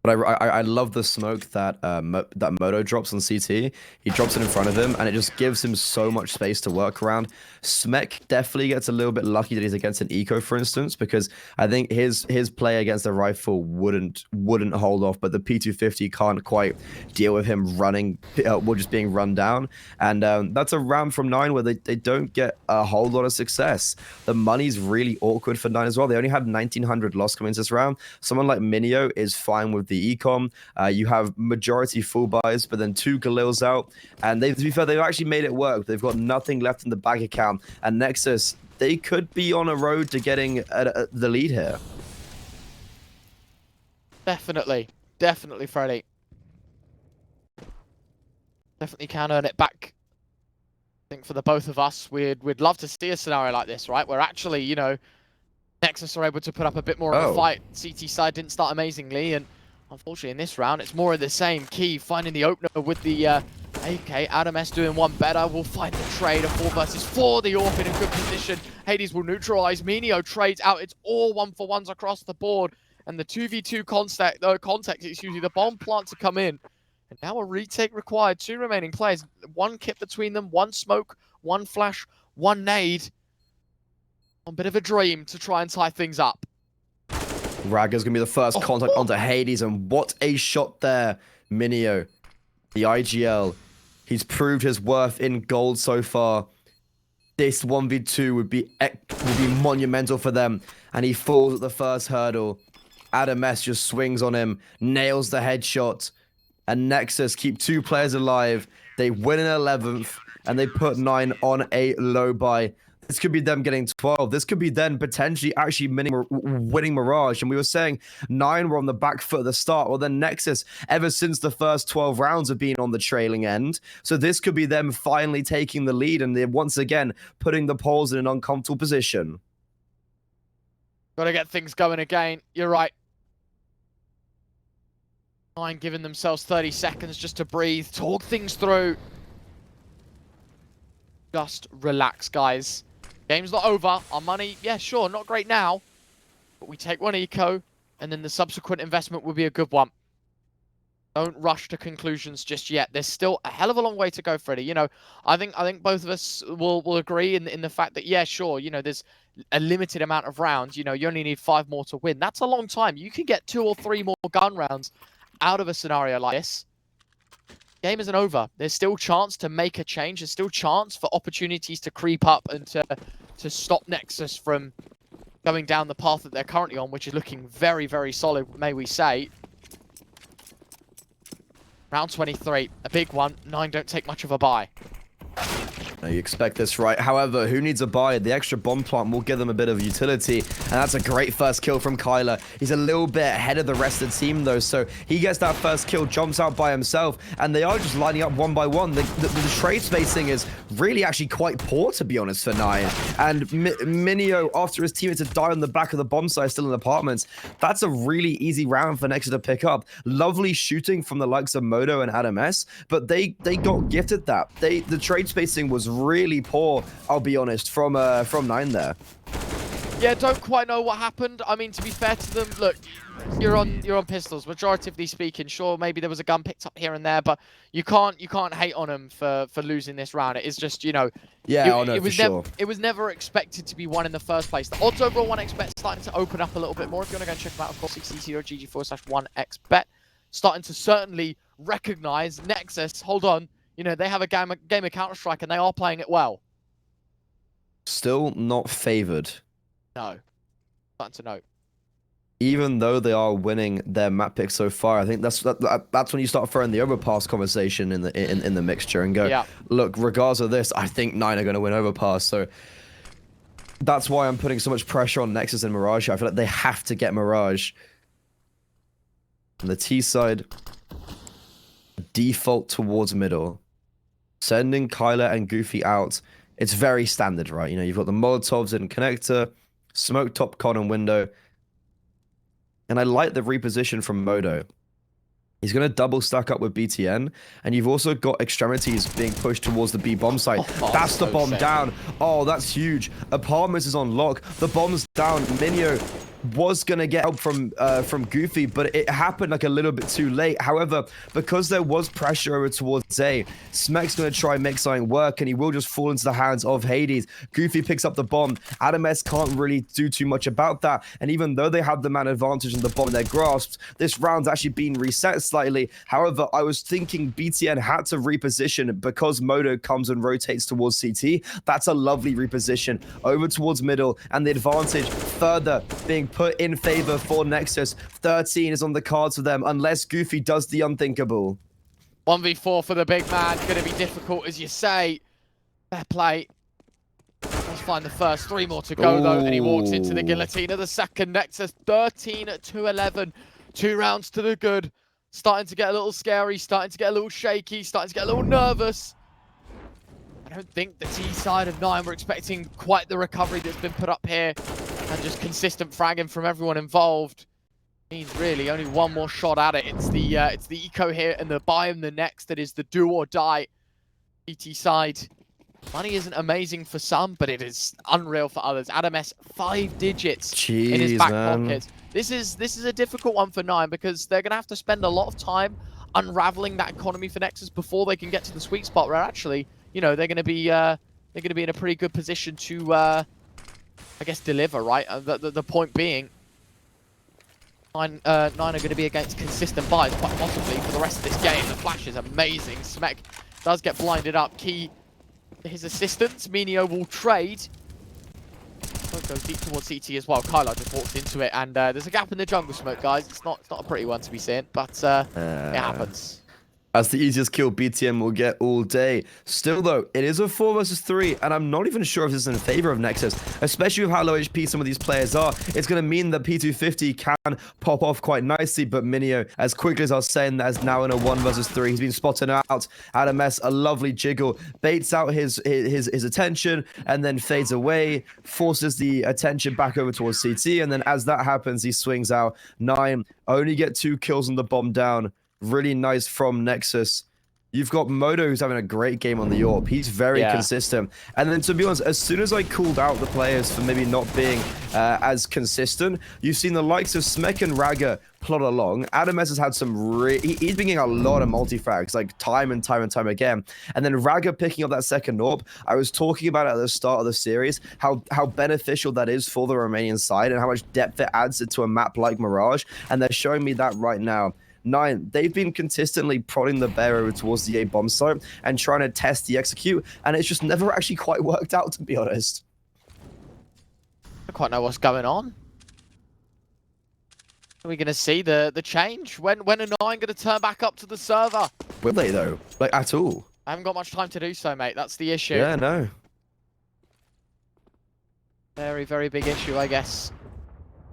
But I love the smoke that that Moto drops on CT. He drops it in front of him, and it just gives him so much space to work around. Smek definitely gets a little bit lucky that he's against an eco, for instance, because I think his play against a rifle wouldn't hold off, but the P250 can't quite deal with him running, or just being run down. And that's a round from 9 where they don't get a whole lot of success. The money's really awkward for 9 as well. They only had 1,900 loss coming into this round. Someone like Minio is fine with the ecom. You have majority full buys, but then 2 Galils out, and to be fair, they've actually made it work. They've got nothing left in the bank account, and Nexus, they could be on a road to getting the lead here. Definitely, Freddy. Definitely can earn it back. think for the both of us, we'd love to see a scenario like this, right? Where actually, you know, NEXUS are able to put up a bit more of a fight. CT side didn't start amazingly, and unfortunately in this round, it's more of the same. Key finding the opener with the AK. Adam S doing one better. We'll find the trade. A 4 versus 4. The AWP in a good position. Hades will neutralize. Minio trades out. It's all 1-for-1s across the board. And the 2v2 context, excuse me, the bomb plant to come in. And now a retake required. 2 remaining players. 1 kit between them. 1 smoke. 1 flash. 1 nade. A bit of a dream to try and tie things up. Ragger's going to be the first contact onto Hades, and what a shot there. Minio, the IGL. He's proved his worth in gold so far. This 1v2 would be monumental for them, and he falls at the first hurdle. Adam S just swings on him, nails the headshot, and NEXUS keep 2 players alive. They win in 11th, and they put 9 on a low buy. This could be them getting 12. This could be then potentially actually winning Mirage. And we were saying 9 were on the back foot at the start. Well, then NEXUS, ever since the first 12 rounds, have been on the trailing end. So this could be them finally taking the lead, and they're once again putting the polls in an uncomfortable position. Got to get things going again. You're right. 9 giving themselves 30 seconds just to breathe, talk things through. Just relax, guys. Game's not over. Our money, yeah, sure, not great now. But we take 1 eco, and then the subsequent investment will be a good one. Don't rush to conclusions just yet. There's still a hell of a long way to go, Freddie. You know, I think both of us will agree in the fact that, yeah, sure, you know, there's a limited amount of rounds. You know, you only need 5 more to win. That's a long time. You can get 2 or 3 more gun rounds out of a scenario like this. Game isn't over. There's still chance to make a change. There's still chance for opportunities to creep up and to stop NEXUS from going down the path that they're currently on, which is looking very, very solid, may we say. Round 23, a big one. 9 don't take much of a buy. You expect this, right? However, who needs a buy? The extra bomb plant will give them a bit of utility, and that's a great first kill from Kyler. He's a little bit ahead of the rest of the team, though, so he gets that first kill, jumps out by himself, and they are just lining up 1 by 1. The trade spacing is really actually quite poor, to be honest, for 9. And Minio, after his teammates had died on the back of the bomb site, still in apartments, that's a really easy round for NEXUS to pick up. Lovely shooting from the likes of Modo and Adam S, but they got gifted that. The trade spacing was really poor, I'll be honest, from 9 there. Yeah, don't quite know what happened. I mean, to be fair to them, look, you're on pistols, majoritatively speaking. Sure, maybe there was a gun picked up here and there, but you can't hate on them for losing this round. It is just, you know, yeah, it was never expected to be won in the first place. The odds overall 1xbet starting to open up a little bit more. If you want to go and check them out, of course, CCT.gg/1xbet, starting to certainly recognize NEXUS. Hold on. You know, they have a game of Counter-Strike, and they are playing it well. Still not favored. No. Starting to note. Even though they are winning their map picks so far, I think that's when you start throwing the overpass conversation in the mixture and go, yeah, look, regardless of this, I think 9 are going to win overpass. So that's why I'm putting so much pressure on NEXUS and Mirage. I feel like they have to get Mirage. On the T side, default towards middle. Sending Kyler and Goofy out, it's very standard, right? You know, you've got the Molotovs in connector, smoke top con and window. And I like the reposition from Modo. He's going to double stack up with BTN, and you've also got extremities being pushed towards the B bomb site. That's the bomb down. Oh, that's huge. Apartments is on lock. The bomb's down. Minio was going to get help from Goofy, but it happened like a little bit too late. However, because there was pressure over towards A, Smek's going to try and make something work, and he will just fall into the hands of Hades. Goofy picks up the bomb. Adam S can't really do too much about that, and even though they have the man advantage and the bomb in their grasps, this round's actually been reset slightly. However, I was thinking BTN had to reposition because Modo comes and rotates towards CT. That's a lovely reposition over towards middle, and the advantage further being put in favor for NEXUS. 13 is on the cards for them unless Goofy does the unthinkable. 1v4 for the big man. Going to be difficult, as you say. Fair play. Let's find the first. 3 more to go, though, and he walks into the guillotine of the second. NEXUS 13-11. 2 rounds to the good. Starting to get a little scary, starting to get a little shaky, starting to get a little nervous. I don't think the T side of 9 were expecting quite the recovery that's been put up here. And just consistent fragging from everyone involved. Means really only one more shot at it. It's the eco here and the biome the next that is the do or die. CT side. Money isn't amazing for some, but it is unreal for others. Adam S 5 digits in his back pocket. This is a difficult one for 9 because they're gonna have to spend a lot of time unraveling that economy for Nexus before they can get to the sweet spot where actually, you know, they're gonna be in a pretty good position to I guess deliver, right? The point being, 9 are going to be against consistent buys, quite possibly for the rest of this game. The flash is amazing. Smek does get blinded up. Key to his assistance. Minio will trade. Goes deep towards CT as well. Kylo just walks into it, and there's a gap in the jungle smoke, guys. It's not a pretty one to be seen, but it happens. That's the easiest kill BTM will get all day. Still, though, it is a 4 versus 3, and I'm not even sure if this is in favor of Nexus, especially with how low HP some of these players are. It's going to mean that P250 can pop off quite nicely, but Minio, as quickly as I was saying, that is now in a 1 versus 3. He's been spotted out. Adam S, a lovely jiggle, baits out his attention, and then fades away, forces the attention back over towards CT, and then as that happens, he swings out. 9 only get 2 kills on the bomb down. Really nice from Nexus. You've got Modo, who's having a great game on the AWP. He's very consistent. And then, to be honest, as soon as I called out the players for maybe not being as consistent, you've seen the likes of Smek and Raga plot along. Adam S has had some he's been getting a lot of multi-frags, like time and time again. And then Raga picking up that second AWP. I was talking about it at the start of the series, how beneficial that is for the Romanian side and how much depth it adds to a map like Mirage. And they're showing me that right now. 9, they've been consistently prodding the bear over towards the A bomb site and trying to test the execute, and it's just never actually quite worked out, to be honest. I don't quite know what's going on. Are we going to see the change? When are 9 going to turn back up to the server? Will they, though? Like, at all? I haven't got much time to do so, mate. That's the issue. Yeah, no. Very, very big issue, I guess.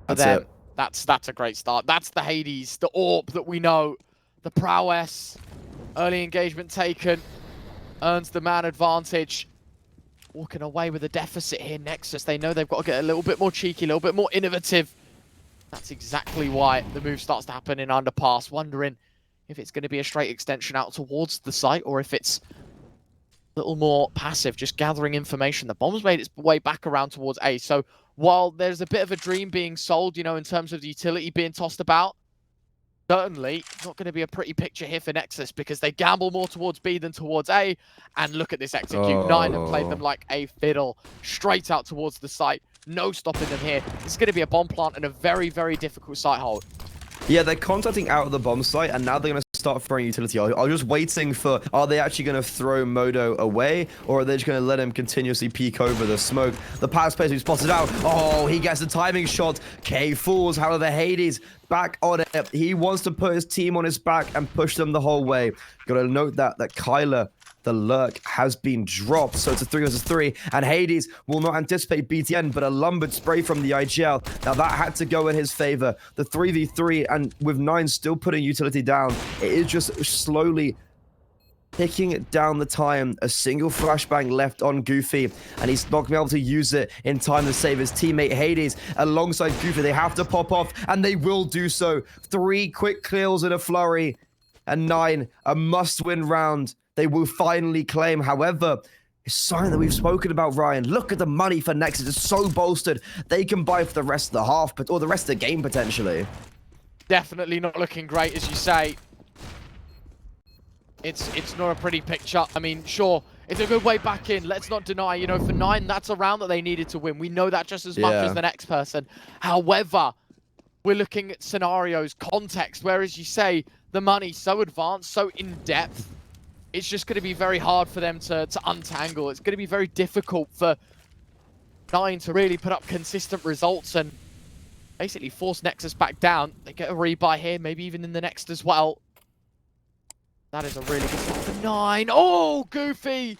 That's it. That's a great start. That's the Hades, the AWP that we know, the prowess, early engagement taken, earns the man advantage. Walking away with a deficit here, Nexus. They know they've got to get a little bit more cheeky, a little bit more innovative. That's exactly why the move starts to happen in underpass. Wondering if it's going to be a straight extension out towards the site or if it's a little more passive, just gathering information. The bomb's made its way back around towards A. So while there's a bit of a dream being sold, you know, in terms of the utility being tossed about, certainly not going to be a pretty picture here for Nexus because they gamble more towards B than towards A. And look at this execute. 9 have played them like a fiddle, straight out towards the site. No stopping them here. This is going to be a bomb plant and a very, very difficult site hold. Yeah, they're contacting out of the bomb site, and now they're going to start throwing utility. I was just waiting for, are they actually going to throw Modo away, or are they just going to let him continuously peek over the smoke? The pass player who spotted out. Oh, he gets the timing shot. K falls. However, Hades back on it. He wants to put his team on his back and push them the whole way. Got to note that Kyler, the lurk, has been dropped, so it's a 3 versus 3, and Hades will not anticipate BTN, but a lumbered spray from the IGL. Now that had to go in his favor. The 3v3, and with 9 still putting utility down, it is just slowly picking down the time. A single flashbang left on Goofy, and he's not going to be able to use it in time to save his teammate Hades alongside Goofy. They have to pop off, and they will do so. 3 quick kills in a flurry, and 9, a must-win round. They will finally claim. However, it's something that we've spoken about, Ryan. Look at the money for Nexus. It's so bolstered. They can buy for the rest of the half, or the rest of the game, potentially. Definitely not looking great, as you say. It's not a pretty picture. I mean, sure, it's a good way back in. Let's not deny, you know, for 9, that's a round that they needed to win. We know that just as much as the next person. However, we're looking at scenarios, context, where, as you say, the money's so advanced, so in-depth. It's just going to be very hard for them to untangle. It's going to be very difficult for 9 to really put up consistent results and basically force Nexus back down. They get a rebuy here, maybe even in the next as well. That is a really good start for 9. Oh, Goofy!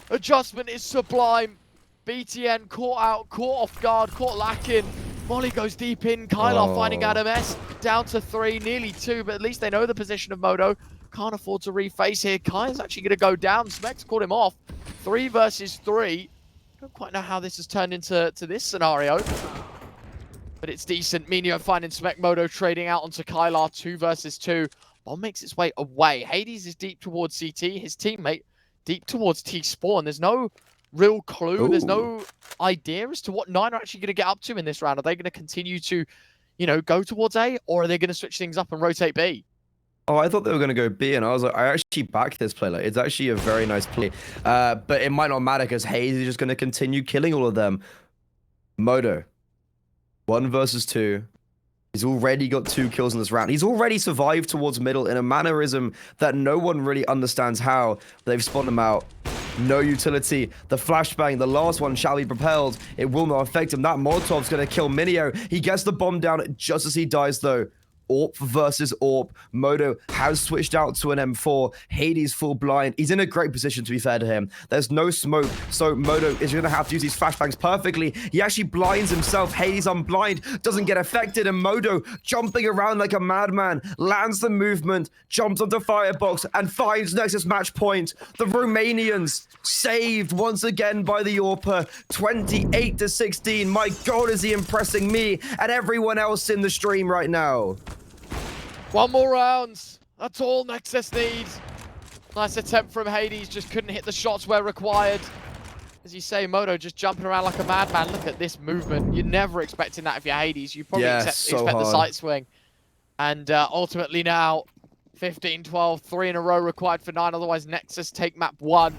Adjustment is sublime. BTN caught out, caught off guard, caught lacking. Molly goes deep in. Kylar finding Adam S. Down to 3, nearly 2, but at least they know the position of Modo. Can't afford to reface here. Kai's actually going to go down. Smek's caught him off. 3 versus 3. Don't quite know how this has turned into this scenario. But it's decent. Minio finding Smek, Modo trading out onto Kylar, 2 versus 2. Bomb makes its way away. Hades is deep towards CT. His teammate deep towards T-Spawn. There's no real clue. Ooh. There's no idea as to what Nine are actually going to get up to in this round. Are they going to continue to, you know, go towards A, or are they going to switch things up and rotate B? Oh, I thought they were going to go B, and I was like, I actually back this play. Like, it's actually a very nice play. But it might not matter because Hayes is just going to continue killing all of them. Modo, 1 versus 2. He's already got 2 kills in this round. He's already survived towards middle in a mannerism that no one really understands how. They've spotted him out. No utility. The flashbang, the last one shall be propelled. It will not affect him. That Molotov's going to kill Minio. He gets the bomb down just as he dies, though. AWP versus AWP. Modo has switched out to an M4. Hades full blind. He's in a great position, to be fair to him. There's no smoke, so Modo is going to have to use these flashbangs perfectly. He actually blinds himself. Hades unblind, doesn't get affected, and Modo, jumping around like a madman, lands the movement, jumps onto Firebox, and finds Nexus match point. The Romanians saved once again by the AWPer. 28-16. My God, is he impressing me and everyone else in the stream right now. 1 more round. That's all Nexus needs. Nice attempt from Hades. Just couldn't hit the shots where required. As you say, Modo just jumping around like a madman. Look at this movement. You're never expecting that if you're Hades. You probably expect the sight swing. And ultimately now, 15-12, 3 in a row required for 9. Otherwise, Nexus take map 1.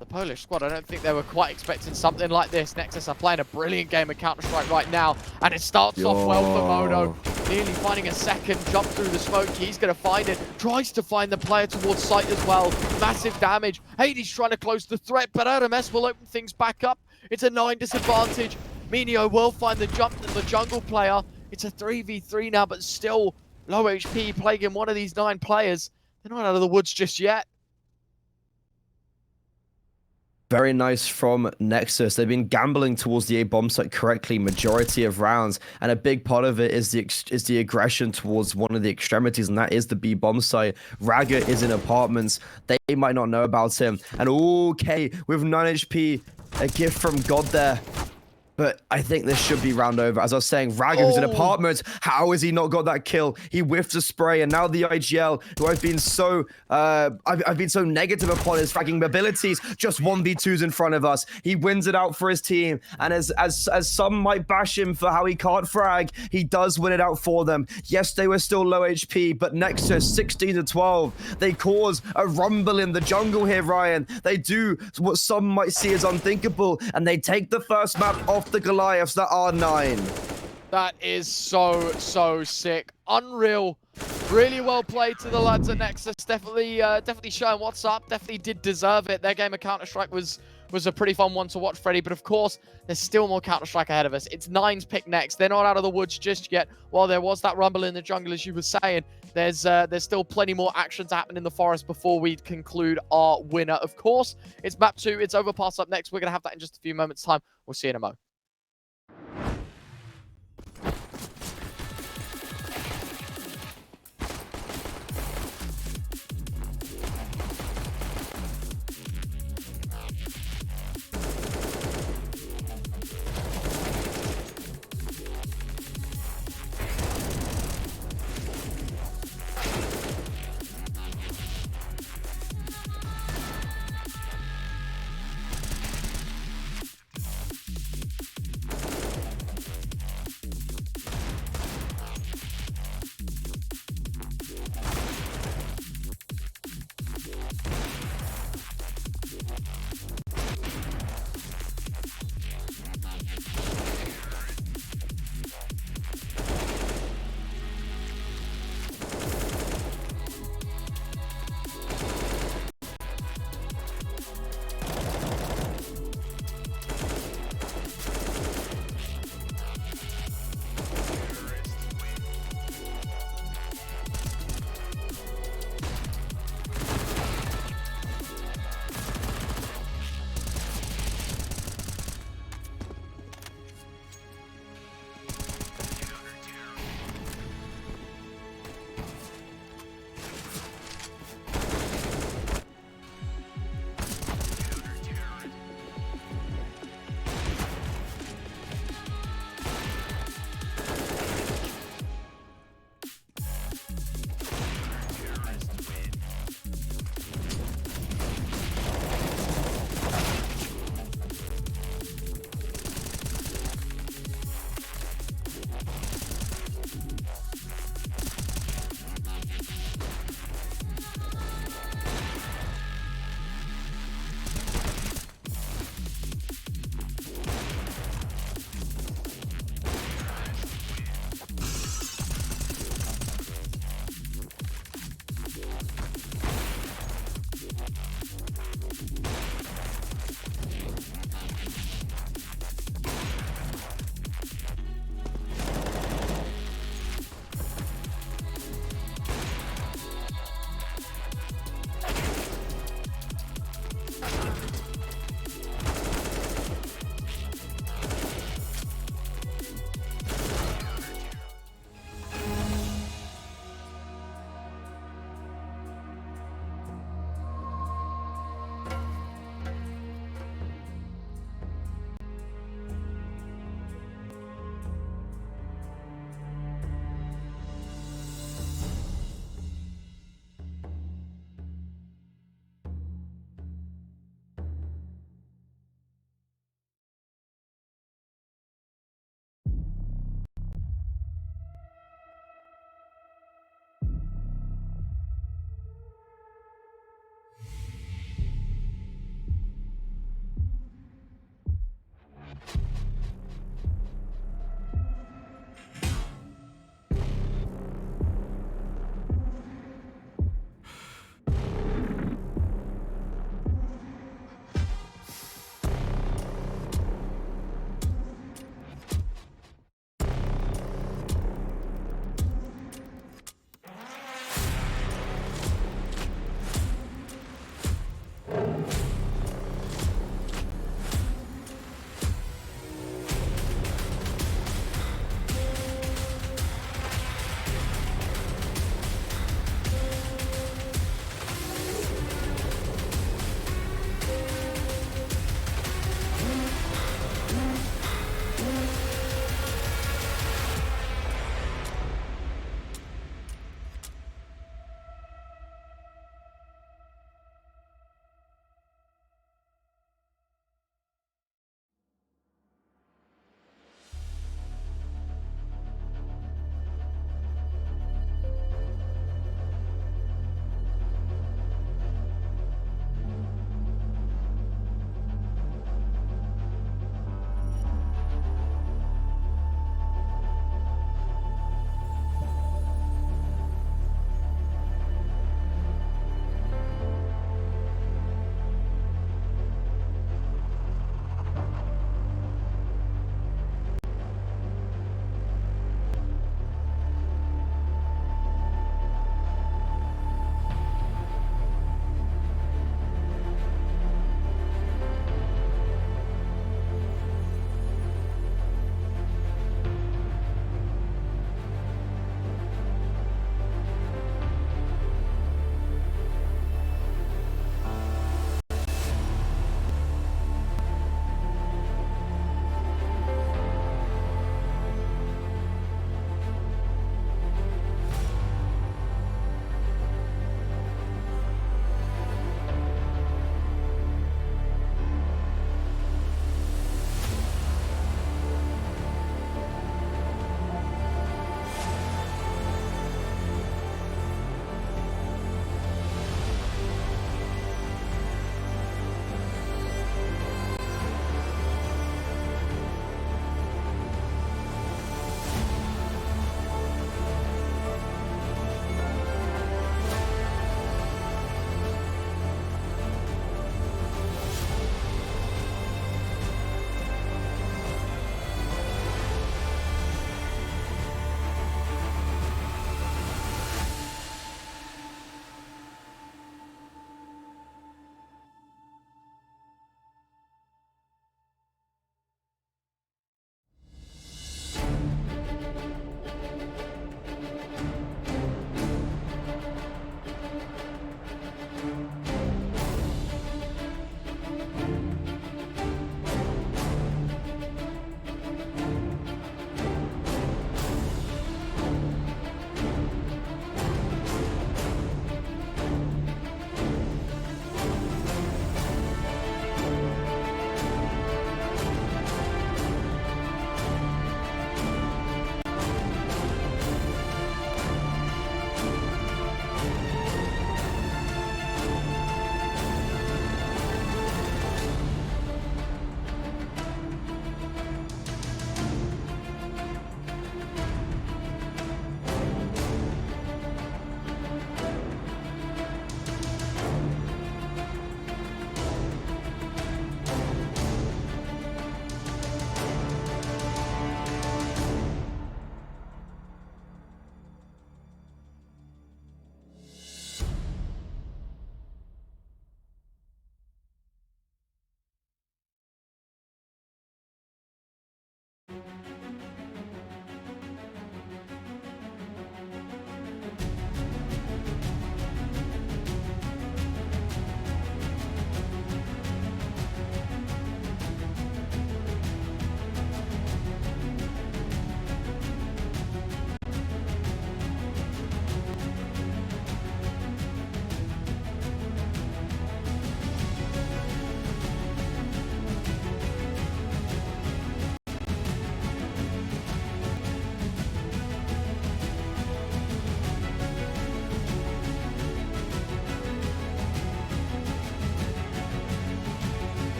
The Polish squad, I don't think they were quite expecting something like this. Nexus are playing a brilliant game of Counter-Strike right now, and it starts off well for Modo. Nearly finding a second, jump through the smoke. He's going to find it, tries to find the player towards site as well. Massive damage. Hades trying to close the threat, but RMS will open things back up. It's a 9 disadvantage. Minio will find the jump to the jungle player. It's a 3v3 now, but still low HP, plaguing one of these 9 players. They're not out of the woods just yet. Very nice from Nexus. They've been gambling towards the A bomb site correctly majority of rounds, and a big part of it is the aggression towards one of the extremities, and that is the B bomb site. Raga is in apartments. They might not know about him. And okay, with 9 HP, a gift from God there. But I think this should be round over. As I was saying, Raga, who's in apartments, how has he not got that kill? He whiffed a spray, and now the IGL, who I've been so I've been so negative upon his fragging abilities, just 1v2s in front of us. He wins it out for his team, and as some might bash him for how he can't frag, he does win it out for them. Yes, they were still low HP, but Nexus 16-12. They cause a rumble in the jungle here, Ryan. They do what some might see as unthinkable, and they take the first map off the Goliaths that are 9. That is so sick. Unreal. Really well played to the lads at Nexus. Definitely showing what's up. Definitely did deserve it. Their game of Counter-Strike was a pretty fun one to watch, Freddy. But of course, there's still more Counter-Strike ahead of us. It's 9's pick next. They're not out of the woods just yet. While there was that rumble in the jungle, as you were saying, there's still plenty more action to happen in the forest before we conclude our winner. Of course, it's map 2. It's Overpass up next. We're going to have that in just a few moments' time. We'll see you in a mo.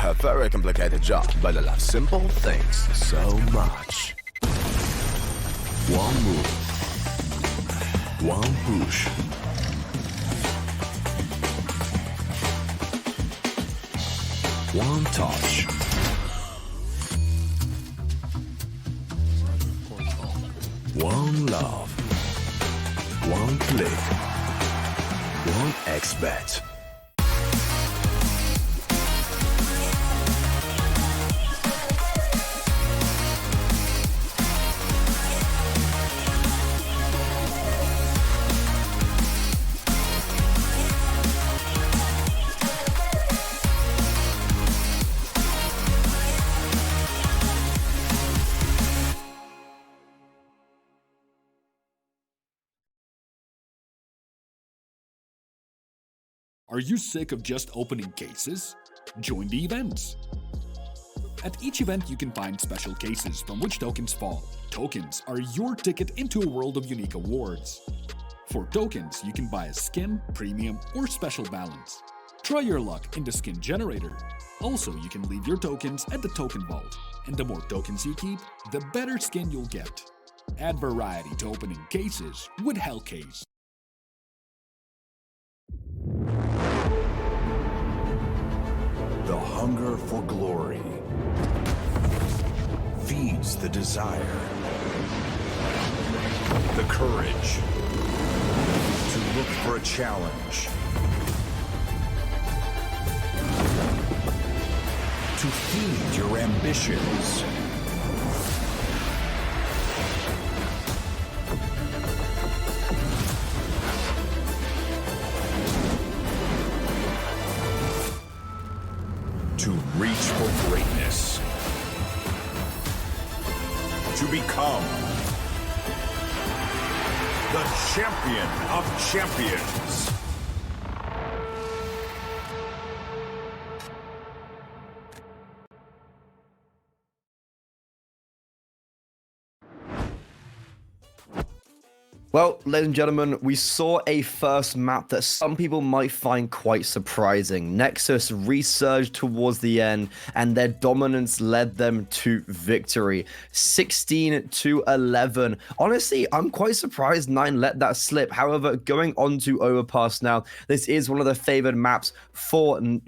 A very complicated job, but I love simple things so much. One move. One push. One touch. One love. One click. One expert. Are you sick of just opening cases? Join the events! At each event you can find special cases from which tokens fall. Tokens are your ticket into a world of unique awards. For tokens, you can buy a skin, premium, or special balance. Try your luck in the skin generator. Also, you can leave your tokens at the token vault, and the more tokens you keep, the better skin you'll get. Add variety to opening cases with Hellcase. The hunger for glory feeds the desire, the courage to look for a challenge, to feed your ambitions. To reach for greatness. To become the champion of champions. Well, ladies and gentlemen, we saw a first map that some people might find quite surprising. Nexus resurged towards the end, and their dominance led them to victory. 16-11. Honestly, I'm quite surprised 9 let that slip. However, going on to Overpass now, this is one of the favored maps for 9.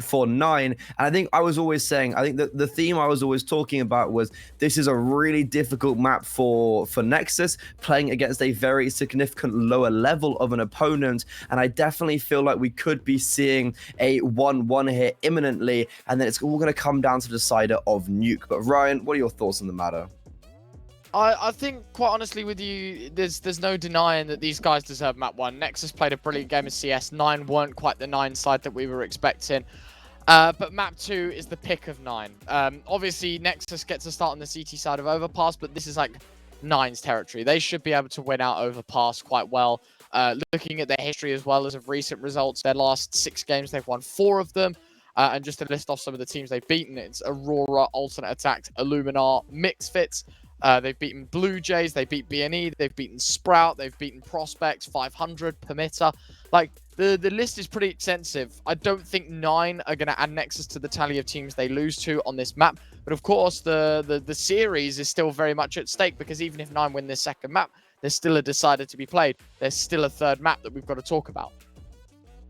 And I think I was always saying, I think that the theme I was always talking about was this is a really difficult map for Nexus, playing against a very significant lower level of an opponent, and I definitely feel like we could be seeing a 1-1 here imminently, and then it's all going to come down to the decider of Nuke. But Ryan, what are your thoughts on the matter? I think, quite honestly with you, there's no denying that these guys deserve map 1. Nexus played a brilliant game of CS. 9 weren't quite the 9 side that we were expecting. But map 2 is the pick of 9. Obviously, Nexus gets a start on the CT side of Overpass, but this is like 9's territory. They should be able to win out Overpass quite well. Looking at their history as well as of recent results, their last 6 games, they've won 4 of them. And just to list off some of the teams they've beaten, it's Aurora, Alternate Attack, Illuminar, Mixfits. They've beaten Blue Jays, they beat BNE, they've beaten Sprout, they've beaten Prospects, 500, Permitter. Like, the list is pretty extensive. I don't think 9 are going to add Nexus to the tally of teams they lose to on this map. But of course, the series is still very much at stake, because even if 9 win this second map, there's still a decider to be played. There's still a third map that we've got to talk about.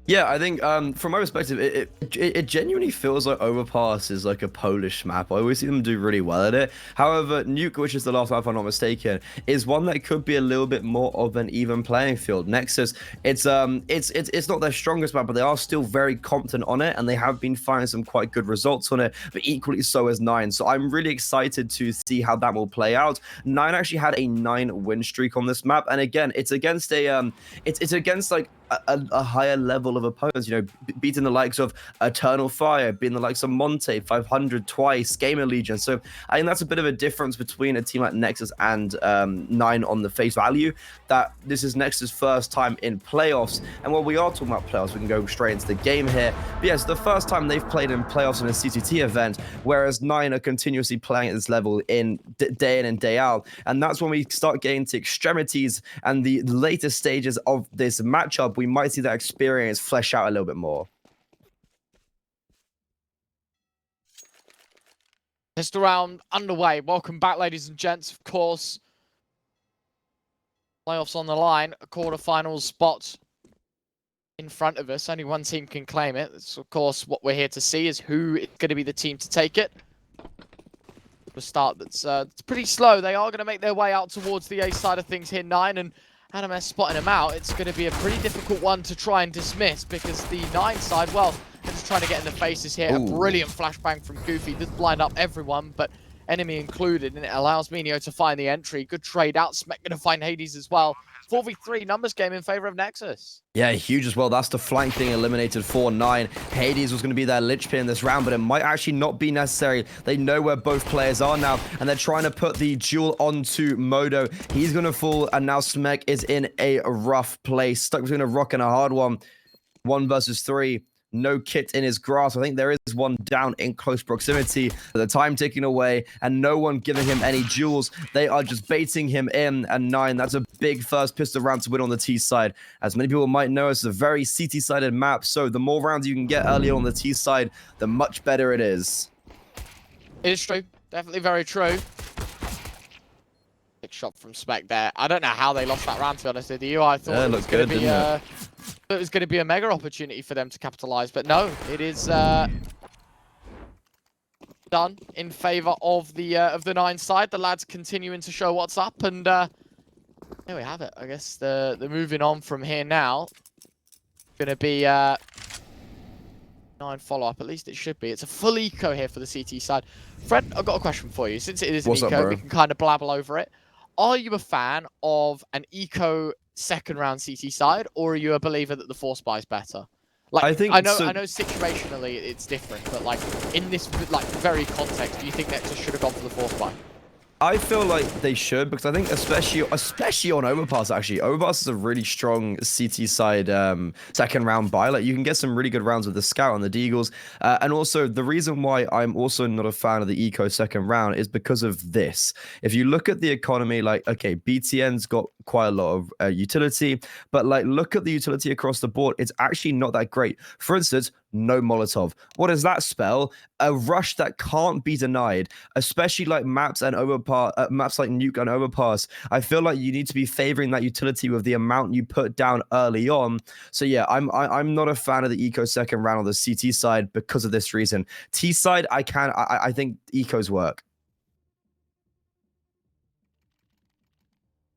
Yeah, I think from my perspective, it genuinely feels like Overpass is like a Polish map. I always see them do really well at it. However, Nuke, which is the last map, if I'm not mistaken, is one that could be a little bit more of an even playing field. Nexus, it's not their strongest map, but they are still very competent on it, and they have been finding some quite good results on it. But equally so as 9. So I'm really excited to see how that will play out. 9 actually had a 9 win streak on this map, and again, it's against a it's against like a higher level of opponents, you know, beating the likes of Eternal Fire, beating the likes of Monte, 500 twice, Gamer Legion. So I think that's a bit of a difference between a team like Nexus and 9 on the face value, that this is Nexus' first time in playoffs. And while we are talking about playoffs, we can go straight into the game here. But yes, the first time they've played in playoffs in a CCT event, whereas 9 are continuously playing at this level in day in and day out. And that's when we start getting to extremities and the later stages of this matchup. We might see that experience flesh out a little bit more. Pistol round underway. Welcome back, ladies and gents. Of course, playoffs on the line. A quarterfinals spot in front of us. Only one team can claim it. That's, of course, what we're here to see is who is going to be the team to take it. The start that's it's pretty slow. They are going to make their way out towards the A side of things here, 9, and Adam spotting them out. It's going to be a pretty difficult one to try and dismiss because the 9 side, well, they're just trying to get in the faces here. Ooh. A brilliant flashbang from Goofy. Does blind up everyone, but enemy included, and it allows Minio to find the entry. Good trade out. Smek going to find Hades as well. 4v3 numbers game in favor of Nexus. Yeah, huge as well. That's the flank being eliminated for 9. Hades was going to be their linchpin in this round, but it might actually not be necessary. They know where both players are now, and they're trying to put the duel onto Modo. He's going to fall, and now Smek is in a rough place. Stuck between a rock and a hard one. 1 versus 3. No kit in his grasp. I think there is one down in close proximity. The time ticking away and no one giving him any duels. They are just baiting him in, and 9. That's a big first pistol round to win on the T side. As many people might know, it's a very CT-sided map, so the more rounds you can get early on the T side, the much better it is. It is true. Definitely very true. Big shot from Smek there. I don't know how they lost that round, to be honest with you. I thought it was going to be it was going to be a mega opportunity for them to capitalize, but no, it is done in favor of the 9 side. The lads continuing to show what's up, and there we have it. I guess the moving on from here now going to be 9 follow-up. At least it should be. It's a full eco here for the CT side. Fred, I've got a question for you. Since it is an eco, we can kind of blabble over it. Are you a fan of an eco second round CT side, or are you a believer that the Force buy is better? Like, I know situationally it's different, but like in this very context, do you think Nexus should have gone for the Force buy? I feel like they should, because I think especially on Overpass, actually. Overpass is a really strong CT side second round buy. Like, you can get some really good rounds with the Scout and the Deagles. And also, the reason why I'm also not a fan of the Eco second round is because of this. If you look at the economy, like, okay, BTN's got quite a lot of utility, but like, look at the utility across the board. It's actually not that great. For instance, no Molotov. What does that spell? A rush that can't be denied, especially like maps and Overpass, maps like Nuke and Overpass. I feel like you need to be favoring that utility with the amount you put down early on. So yeah, I'm not a fan of the eco second round on the CT side because of this reason. T side, I think ecos work.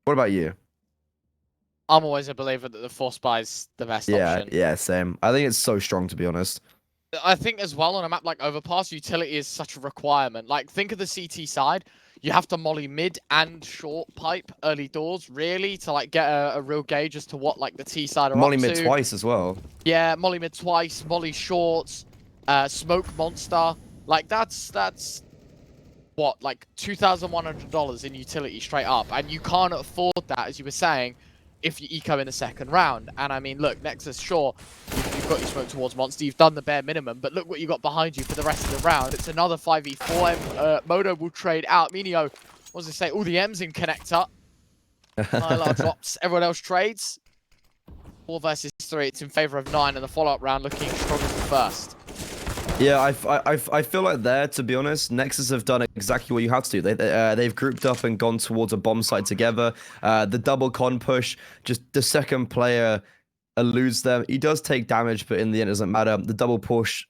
What about you? I'm always a believer that the Force buy is the best option. Yeah, same. I think it's so strong, to be honest. I think as well on a map like Overpass, utility is such a requirement. Like, think of the CT side. You have to molly mid and short pipe early doors, really, to like get a real gauge as to what like the T side are molly up to. Mid twice as well. Yeah, molly mid twice, molly shorts, smoke monster. Like that's what, like $2,100 in utility straight up, and you can't afford that, as you were saying, if you eco in the second round. And I mean, look, Nexus, sure, you've got your smoke towards Monster, you've done the bare minimum, but look what you got behind you for the rest of the round. It's another 5v4. Modo will trade out. Minio, what does it say? All the M's in connector. Nylar drops, everyone else trades. 4 versus 3, it's in favor of 9, and the follow-up round looking strong as the first. Yeah, I feel like there, to be honest, Nexus have done exactly what you had to do. They've grouped up and gone towards a bomb site together. The double con push, just the second player eludes them. He does take damage, but in the end, it doesn't matter. The double push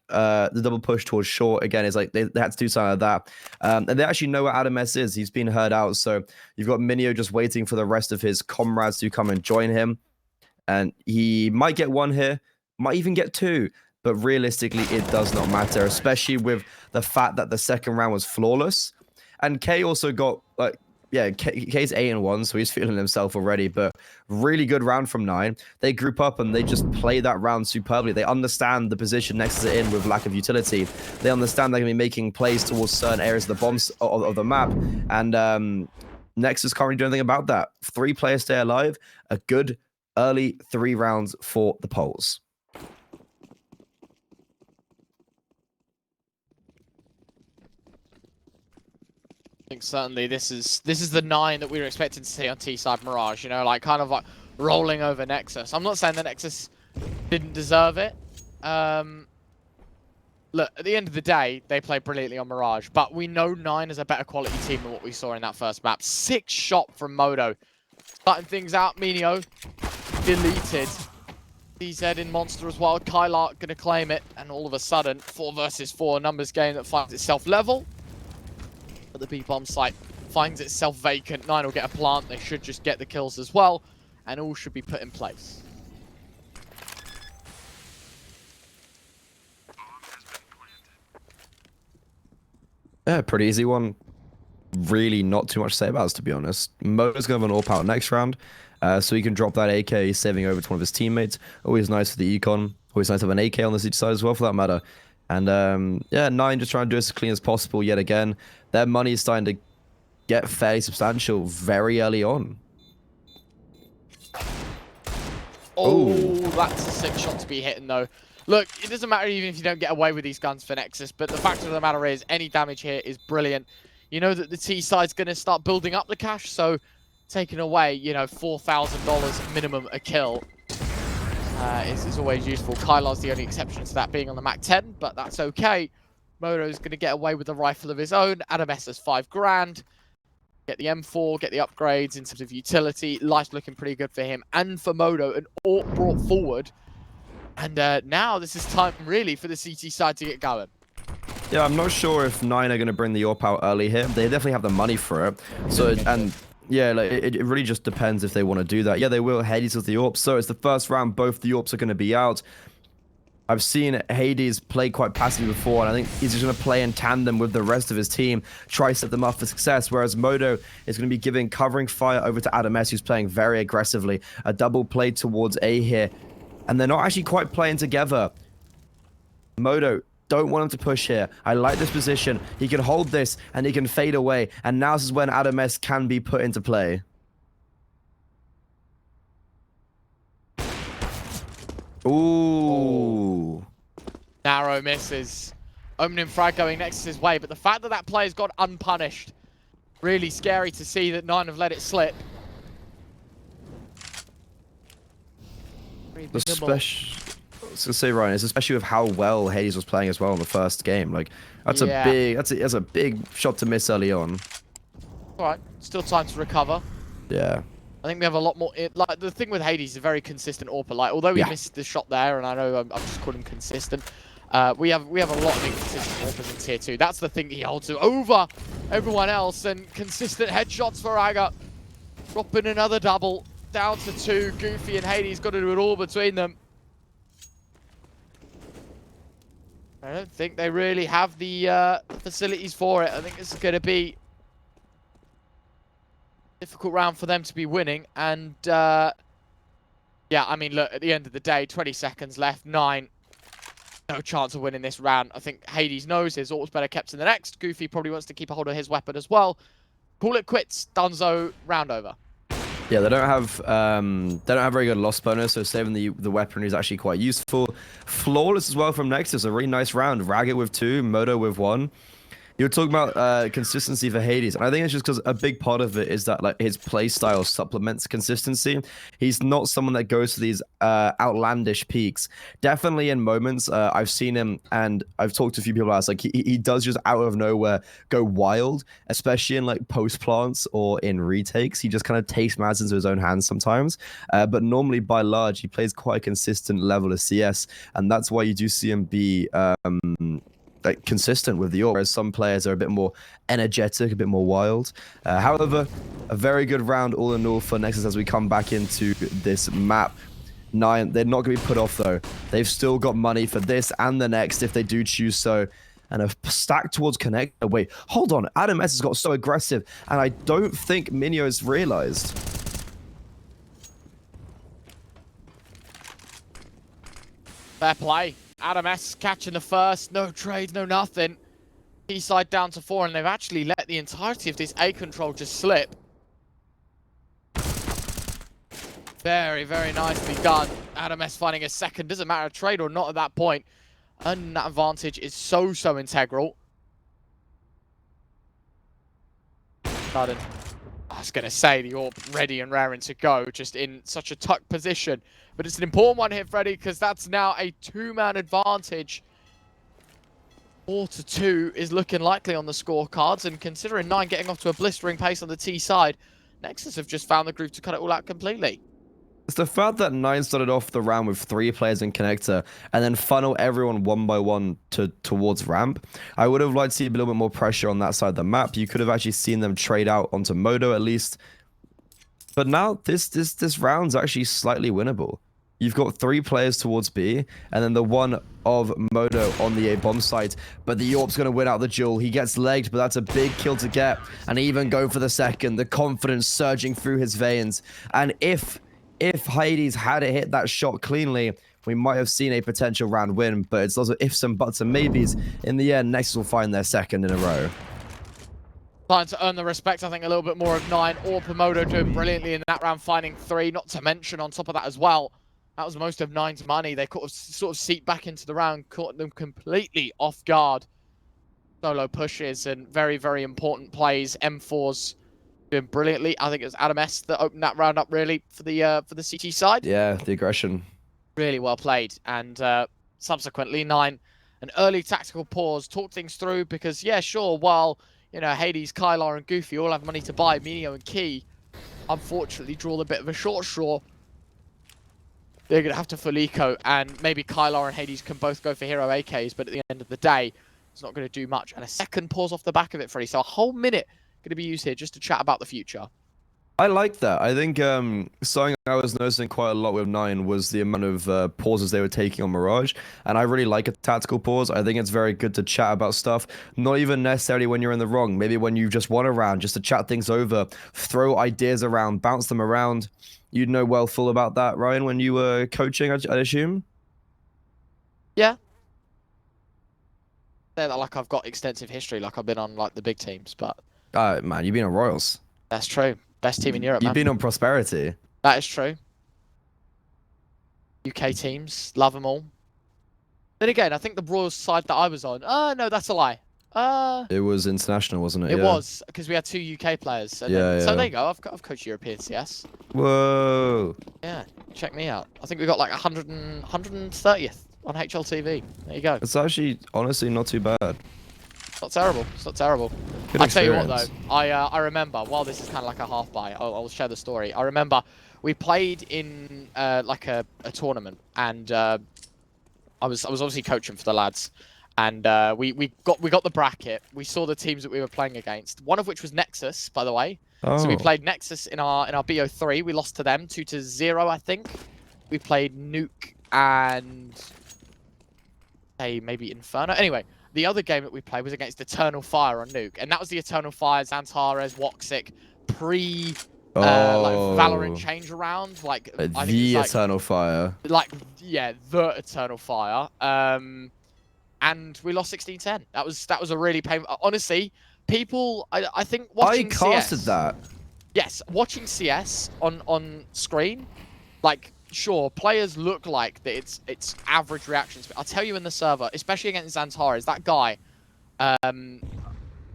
towards short again is like they had to do something like that. And they actually know where Adam S is. He's been heard out, so you've got Minio just waiting for the rest of his comrades to come and join him, and he might get 1 here, might even get 2. But realistically, it does not matter, especially with the fact that the second round was flawless. And K also got, like, yeah, K's 8-1, so he's feeling himself already. But really good round from 9. They group up and they just play that round superbly. They understand the position Nexus are in with lack of utility. They understand they're going to be making plays towards certain areas of the bombs of the map. And Nexus can't really do anything about that. 3 players stay alive. A good early 3 rounds for the Poles. I think certainly this is the 9 that we were expecting to see on T-side Mirage, you know, like kind of like rolling over Nexus. I'm not saying that Nexus didn't deserve it, look, at the end of the day, they play brilliantly on Mirage, but we know 9 is a better quality team than what we saw in that first map. 6 shot from Modo. Starting things out, Minio deleted. DZ in Monster as well. Kylark going to claim it, and all of a sudden, 4 versus 4 numbers game that finds itself level. But the B-bomb site finds itself vacant. 9 will get a plant. They should just get the kills as well, and all should be put in place. Yeah, pretty easy one. Really not too much to say about this, to be honest. Moto's going to have an AWP out next round, so he can drop that AK he's saving over to one of his teammates. Always nice for the econ. Always nice to have an AK on the CT side as well, for that matter. And yeah, 9 just trying to do it as clean as possible yet again. Their money is starting to get fairly substantial very early on. Oh, that's a sick shot to be hitting, though. Look, it doesn't matter even if you don't get away with these guns for Nexus, but the fact of the matter is, any damage here is brilliant. You know that the T side's going to start building up the cash, so taking away, you know, $4,000 minimum a kill is always useful. Kylar's the only exception to that, being on the Mac 10, but that's okay. Moto's going to get away with a rifle of his own. Adam S has 5 grand. Get the M4, get the upgrades in terms of utility. Life's looking pretty good for him and for Moto, and all brought forward. And now this is time, really, for the CT side to get going. Yeah, I'm not sure if 9 are going to bring the AWP out early here. They definitely have the money for it. So, and yeah, like, it really just depends if they want to do that. Yeah, they will. Hades with the AWP. So it's the first round. Both the AWPs are going to be out. I've seen Hades play quite passively before, and I think he's just going to play in tandem with the rest of his team, try to set them up for success, whereas Moto is going to be giving covering fire over to Adam S, who's playing very aggressively. A double play towards A here, and they're not actually quite playing together. Moto, don't want him to push here. I like this position. He can hold this, and he can fade away, and now this is when Adam S can be put into play. Ooh. Narrow misses. Opening frag going Nexus's way, but the fact that that player's gone unpunished, really scary to see that 9 have let it slip. I was gonna say, Ryan, it's especially with how well Hades was playing as well in the first game. Like, that's that's a big shot to miss early on. All right, still time to recover. Yeah. I think we have a lot more. Like, the thing with Hades is a very consistent AWPer. Like, although he missed the shot there, and I know I'm just calling him consistent. We have a lot of inconsistent AWPers in tier 2. That's the thing he holds over everyone else, and consistent headshots for Aga. Dropping another double down to 2. Goofy and Hades got to do it all between them. I don't think they really have the facilities for it. I think it's going to be difficult round for them to be winning, and yeah, I mean, look, at the end of the day, 20 seconds left, 9, no chance of winning this round. I think Hades knows his AWP's better kept in the next. Goofy probably wants to keep a hold of his weapon as well. Call it quits. Dunzo, round over. Yeah, they don't have very good loss bonus, so saving the weaponry is actually quite useful. Flawless as well from Nexus, a really nice round. Ragged with 2, Moto with 1. You were talking about consistency for Hades, and I think it's just because a big part of it is that, like, his play style supplements consistency. He's not someone that goes to these outlandish peaks. Definitely in moments, I've seen him, and I've talked to a few people about this, like, he does just out of nowhere go wild, especially in, like, post plants or in retakes. He just kind of takes matters into his own hands sometimes, but normally by large, he plays quite a consistent level of CS, and that's why you do see him be like consistent with the AWP, whereas some players are a bit more energetic, a bit more wild. However, a very good round all in all for Nexus as we come back into this map. 9, they're not going to be put off though. They've still got money for this and the next if they do choose so. And a stack towards Connect. Oh, wait, hold on. Adam S has got so aggressive, and I don't think Minio's realized. Fair play. Adam S catching the first. No trades, no nothing. T-side down to 4, and they've actually let the entirety of this A control just slip. Very, very nicely done. Adam S finding a second. Doesn't matter a trade or not at that point. And that advantage is so integral. Sudden. I was going to say the AWP ready and raring to go, just in such a tuck position. But it's an important one here, Freddy, because that's now a 2-man advantage 4-2 is looking likely on the scorecards, and considering 9 getting off to a blistering pace on the T side, NEXUS have just found the groove to cut it all out completely. It's the fact that 9 started off the round with 3 players in connector and then funnel everyone one by one towards ramp. I would have liked to see a little bit more pressure on that side of the map. You could have actually seen them trade out onto Modo at least. But now this round's actually slightly winnable. You've got 3 players towards B, and then the one of Modo on the A bomb site. But the Yorp's going to win out the duel. He gets legged, but that's a big kill to get. And even go for the second. The confidence surging through his veins. And if Hades had hit that shot cleanly, we might have seen a potential round win. But it's also ifs and buts and maybes. In the end, NEXUS will find their second in a row. Trying to earn the respect, I think, a little bit more of 9. Or Pomodo doing brilliantly in that round, finding 3. Not to mention, on top of that as well, that was most of 9's money. They could have sort of seeped back into the round, caught them completely off guard. Solo pushes and very, very important plays. M4's doing brilliantly. I think it was Adam S that opened that round up really for the CT side. Yeah, the aggression. Really well played. And subsequently, 9, an early tactical pause, talk things through because, yeah, sure, while, you know, Hades, Kylar, and Goofy all have money to buy, Minio and Key, unfortunately, draw a bit of a short straw. They're going to have to full eco, and maybe Kylar and Hades can both go for hero AKs, but at the end of the day, it's not going to do much. And a second pause off the back of it, Freddie. So a whole minute going to be used here just to chat about the future. I like that. I think something I was noticing quite a lot with 9 was the amount of pauses they were taking on Mirage, and I really like a tactical pause. I think it's very good to chat about stuff, not even necessarily when you're in the wrong. Maybe when you just won a round, just to chat things over, throw ideas around, bounce them around. You'd know well full about that, Ryan, when you were coaching, I'd assume? Yeah. Say that like I've got extensive history, like I've been on like the big teams, but... Man, you've been on Royals. That's true. Best team in Europe, You've man. been on Prosperity. That is true. UK teams, love them all. Then again, I think the Royals side that I was on... no, that's a lie. It was international, wasn't it? It Yeah. was, because we had 2 UK players. And Yeah, then, So yeah. there you go, I've coached European CS. Whoa. Yeah, check me out. I think we got like 130th on HLTV. There you go. It's actually, honestly, not too bad. It's not terrible. It's not terrible. Good I'll tell you what experience. though, I remember, while this is kind of like a half buy, I'll share the story. I remember we played in like a tournament, and I was obviously coaching for the lads, and we got the bracket. We saw the teams that we were playing against, one of which was NEXUS, by the way. Oh. So we played NEXUS in our BO3. We lost to them 2-0, I think. We played Nuke and maybe Inferno. Anyway, the other game that we played was against Eternal Fire on Nuke, and that was the Eternal Fire, Xantares, Woxic, like Valorant change around, like I think The it's Eternal Fire. like yeah, the Eternal Fire. And we lost 16-10. That was a really painful. Honestly, people, I think watching I casted CS, that. Yes, watching CS on screen, like, sure, players look like that it's average reactions, but I'll tell you in the server, especially against Xantares, that guy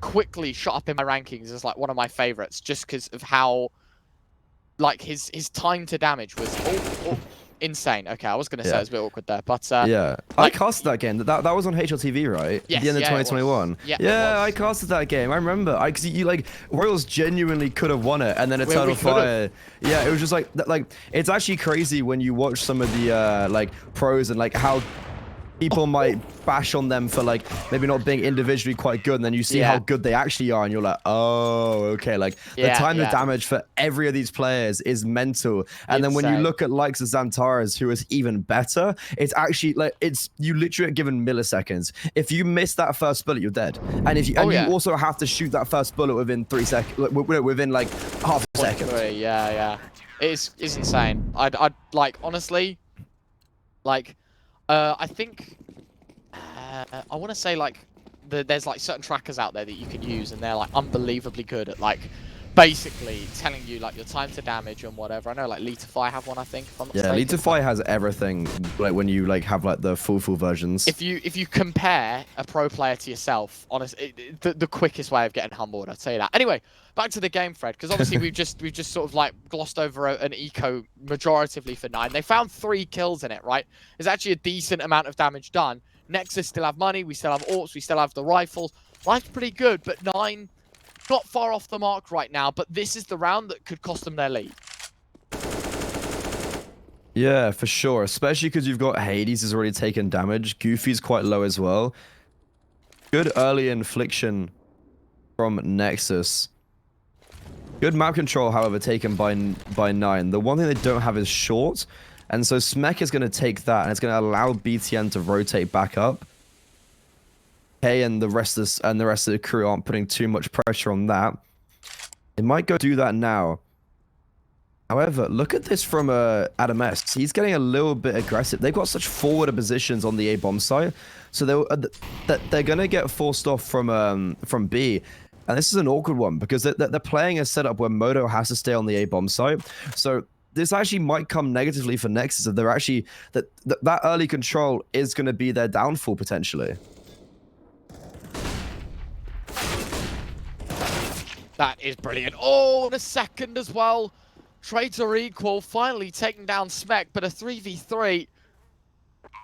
quickly shot up in my rankings as like one of my favorites, just because of how, like, his time to damage was insane. Okay, I was gonna say it was a bit awkward there, but yeah, like, I casted that game. That was on HLTV, right? Yes, At the end of yeah, it was. 2021. Yeah, it yeah, I was. casted that game. I remember. Because you like Royals genuinely could have won it, and then Eternal we could've. Fire. Yeah, it was just like it's actually crazy when you watch some of the like pros and like how people might bash on them for like maybe not being individually quite good, and then you see how good they actually are, and you're like, oh, okay, like the time to damage for every of these players is mental. And then when you look at likes of Xantares, who is even better, it's actually like you literally are given milliseconds. If you miss that first bullet, you're dead. And if you you also have to shoot that first bullet within 3 seconds, within like half a second. Yeah, it's insane. I'd like, honestly, like, I think I want to say like there's like certain trackers out there that you can use, and they're like unbelievably good at like basically telling you like your time to damage and whatever. I know like Letify have one, I think. If I'm not mistaken. Letify has everything. Like when you like have like the full versions. If you compare a pro player to yourself, honestly, the quickest way of getting humbled, I'd say that. Anyway, back to the game, Fred, because obviously we've just sort of like glossed over an eco majoritively for 9. They found 3 kills in it, right? There's actually a decent amount of damage done. Nexus still have money, we still have AWPs, we still have the rifles. Life's pretty good, but 9, not far off the mark right now, but this is the round that could cost them their lead. Yeah, for sure. Especially because you've got Hades has already taken damage. Goofy's quite low as well. Good early infliction from Nexus. Good map control, however, taken by 9. The one thing they don't have is short. And so Smek is going to take that, and it's going to allow BTN to rotate back up. K and the rest of the crew aren't putting too much pressure on that. They might go do that now. However, look at this from Adam S. He's getting a little bit aggressive. They've got such forward positions on the A bomb site, so they're gonna get forced off from B. And this is an awkward one because they're playing a setup where Moto has to stay on the A bomb site. So this actually might come negatively for Nexus. If they're actually that early control is going to be their downfall potentially. That is brilliant. Oh, and a second as well. Trades are equal, finally taking down Smek, but a 3v3.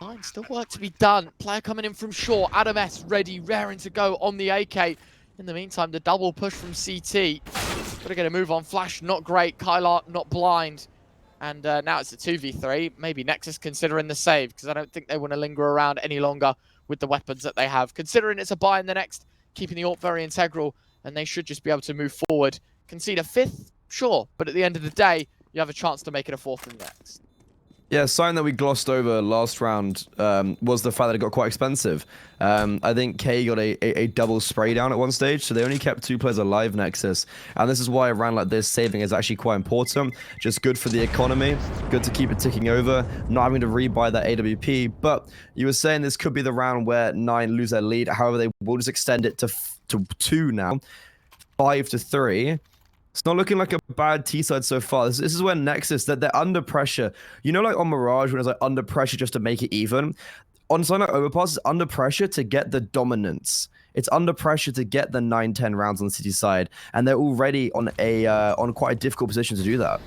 Nine, still work to be done. Player coming in from short. Adam S ready, raring to go on the AK. In the meantime, the double push from CT. Gotta get a move on Flash, not great. Kylar, not blind. And now it's a 2v3. Maybe Nexus considering the save, because I don't think they want to linger around any longer with the weapons that they have. Considering it's a buy in the next, keeping the AWP very integral, and they should just be able to move forward. Concede a 5th? Sure, but at the end of the day, you have a chance to make it a 4th and next. Yeah, something that we glossed over last round was the fact that it got quite expensive. I think K got a double spray down at one stage, so they only kept 2 players alive, Nexus. And this is why a round like this, saving is actually quite important. Just good for the economy, good to keep it ticking over, not having to rebuy that AWP. But you were saying this could be the round where 9 lose their lead. However, they will just extend it to 2 now, 5-3. It's not looking like a bad T-side so far. This is where Nexus, that they're under pressure. You know, like on Mirage, when it's like under pressure just to make it even. On something like Overpass, it's under pressure to get the dominance. It's under pressure to get the 9-10 rounds on the City side. And they're already on on quite a difficult position to do that.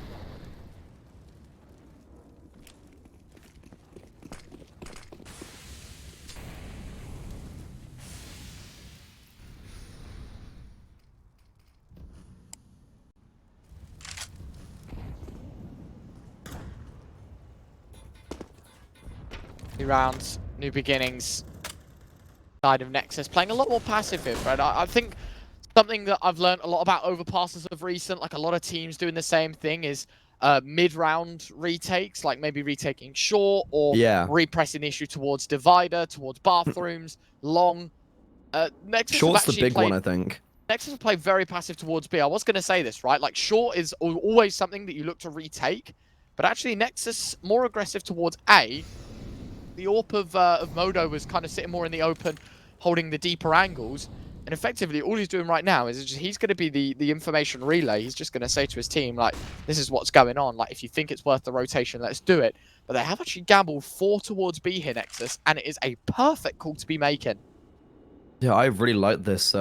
New rounds, new beginnings. Side of Nexus playing a lot more passive here, Fred. I think something that I've learned a lot about overpasses of recent, like a lot of teams doing the same thing, is mid-round retakes, like maybe retaking short or repressing the issue towards divider, towards bathrooms, long. Nexus Short's the big one, I think. Nexus will play very passive towards B. I was going to say this, right? Like short is always something that you look to retake, but actually Nexus more aggressive towards A. The AWP of Modo was kind of sitting more in the open, holding the deeper angles. And effectively, all he's doing right now is he's going to be the information relay. He's just going to say to his team, like, this is what's going on. Like, if you think it's worth the rotation, let's do it. But they have actually gambled 4 towards B here, Nexus, and it is a perfect call to be making. Yeah, I really like this.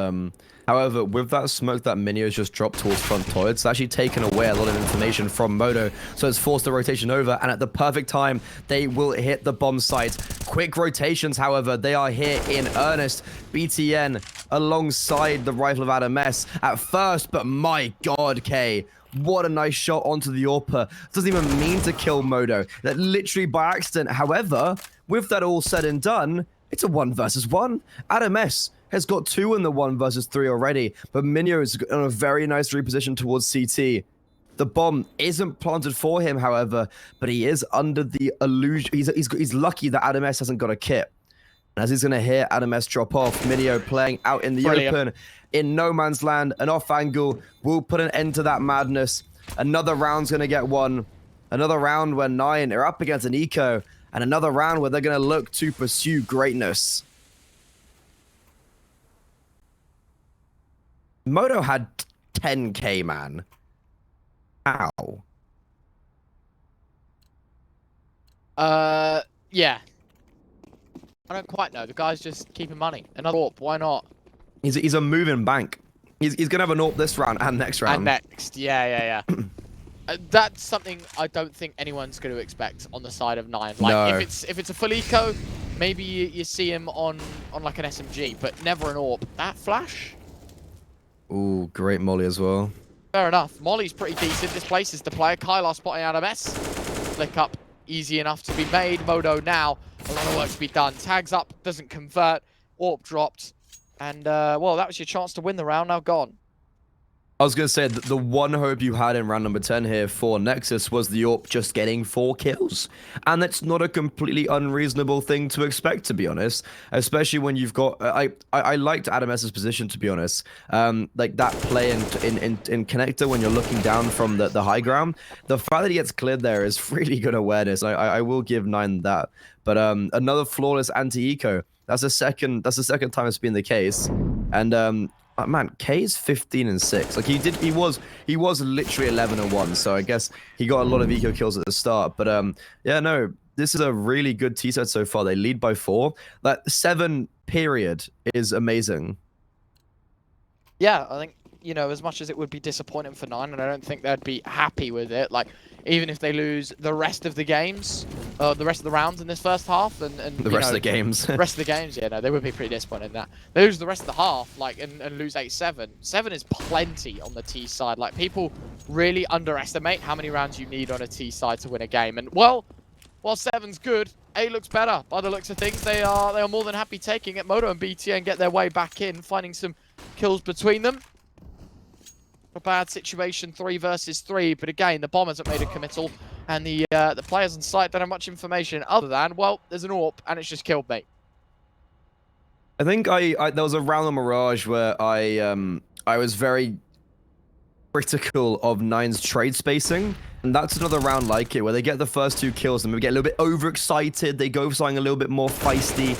However, with that smoke that Minio's just dropped towards front toilet, it's actually taken away a lot of information from Modo, so it's forced the rotation over, and at the perfect time, they will hit the bomb site. Quick rotations, however, they are here in earnest. BTN alongside the rifle of Adam S at first, but my god, K. What a nice shot onto the AWP. Doesn't even mean to kill Modo. That literally by accident. However, with that all said and done, it's a 1 versus 1. Adam S has got 2 in the 1 versus 3 already, but Minio is on a very nice reposition towards CT. The bomb isn't planted for him, however, but he is under the illusion. He's lucky that Adam S hasn't got a kit. And as he's going to hear Adam S drop off, Minio playing out in the open, in no man's land, an off angle will put an end to that madness. Another round's going to get won. Another round where 9 are up against an eco, and another round where they're going to look to pursue greatness. Modo had 10k, man. How? Yeah. I don't quite know. The guy's just keeping money. Another AWP, why not? He's a moving bank. He's going to have an AWP this round and next round. And next, yeah. That's something I don't think anyone's going to expect on the side of 9. Like, no. if it's a full eco, maybe you see him on like an SMG, but never an AWP. That flash? Ooh, great molly as well. Fair enough. Molly's pretty decent. This place is the player. Kylar spotting out of S. Flick up, easy enough to be made. Modo now, a lot of work to be done. Tags up, doesn't convert. AWP dropped. And, well, that was your chance to win the round, now gone. I was going to say, the one hope you had in round number 10 here for Nexus was the AWP just getting 4 kills. And that's not a completely unreasonable thing to expect, to be honest. Especially when you've got... I liked Adam S's position, to be honest. Like that play in Connector when you're looking down from the high ground. The fact that he gets cleared there is really good awareness. I will give 9 that. But another flawless anti-eco. That's the second time it's been the case. And... man, K's 15 and 6. Like he was literally 11 and 1. So I guess he got a lot of eco kills at the start. But yeah, no, this is a really good T set so far. They lead by 4. That 7 period is amazing. Yeah, I think, you know, as much as it would be disappointing for 9, and I don't think they'd be happy with it. Like, even if they lose the rest of the games, the rest of the rounds in this first half, and the rest of the games. The rest of the games, yeah, no, they would be pretty disappointed in that. They lose the rest of the half, like, and lose 8-7. 7 is plenty on the T side. Like, people really underestimate how many rounds you need on a T side to win a game. And, well, while 7's good, A looks better. By the looks of things, they are more than happy taking it. Moto and BTN get their way back in, finding some kills between them. A bad situation, 3 versus 3, but again, the bombers have made a committal, and the players on site don't have much information other than, well, there's an AWP, and it's just killed me. I think there was a round on Mirage where I was very critical of 9's trade spacing, and that's another round like it where they get the first 2 kills and maybe get a little bit overexcited. They go for something a little bit more feisty.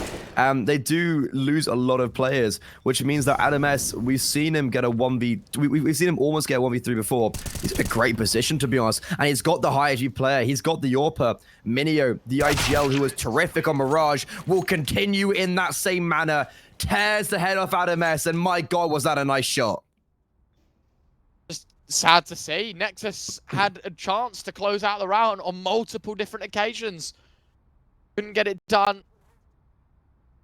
They do lose a lot of players, which means that Adam S, we've seen him get a 1v. We've seen him almost get a 1v3 before. He's in a great position, to be honest, and he's got the high IG player. He's got the AWPer. Minio, the IGL, who was terrific on Mirage, will continue in that same manner. Tears the head off Adam S, and my God, was that a nice shot. Sad to see. Nexus had a chance to close out the round on multiple different occasions. Couldn't get it done.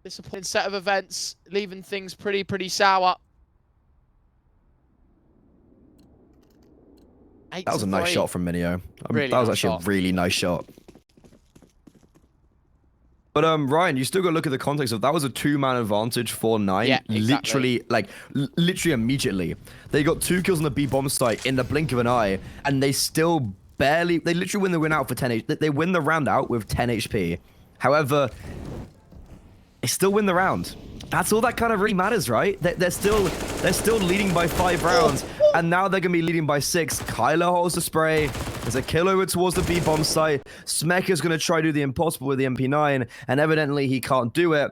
Disappointing set of events, leaving things pretty sour. That was a nice shot from Minio. Really that was nice actually shot. a really nice shot. But Ryan, you still got to look at the context of that was a 2-man advantage for 9. Yeah, exactly. Literally immediately. They got 2 kills on the B bomb site in the blink of an eye, and they still barely, they literally win the win out for 10 HP. They win the round out with 10 HP. However, they still win the round. That's all that kind of really matters, right? They're still leading by 5 rounds, and now they're gonna be leading by 6. Kyler holds the spray. There's a kill over towards the B bomb site. Smecker's gonna try to do the impossible with the MP9, and evidently he can't do it.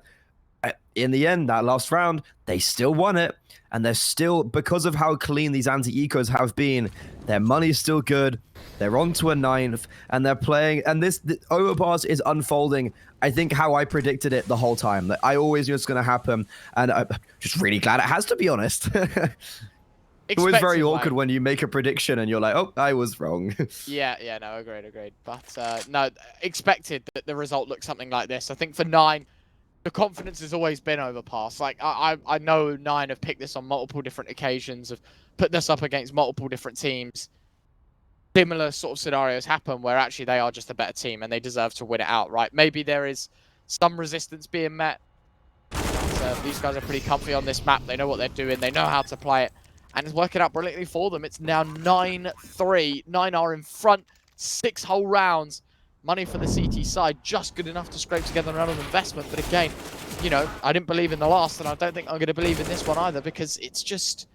In the end, that last round, they still won it, and they're still, because of how clean these anti-ecos have been, their money's still good. They're on to a 9th, and they're playing, and the overpass is unfolding, I think, how I predicted it the whole time. I always knew it's going to happen, and I'm just really glad it has, to be honest. It's always very awkward when you make a prediction and you're like, oh, I was wrong. Yeah, no, agreed. But, no, expected that the result looked something like this. I think for 9, the confidence has always been overpass. Like, I know 9 have picked this on multiple different occasions, have put this up against multiple different teams. Similar sort of scenarios happen where actually they are just a better team and they deserve to win it outright. Maybe there is some resistance being met. But, these guys are pretty comfy on this map. They know what they're doing. They know how to play it. And it's working out brilliantly for them. It's now 9-3. 9 are in front. 6 whole rounds. Money for the CT side. Just good enough to scrape together another investment. But again, you know, I didn't believe in the last. And I don't think I'm going to believe in this one either. Because it's just...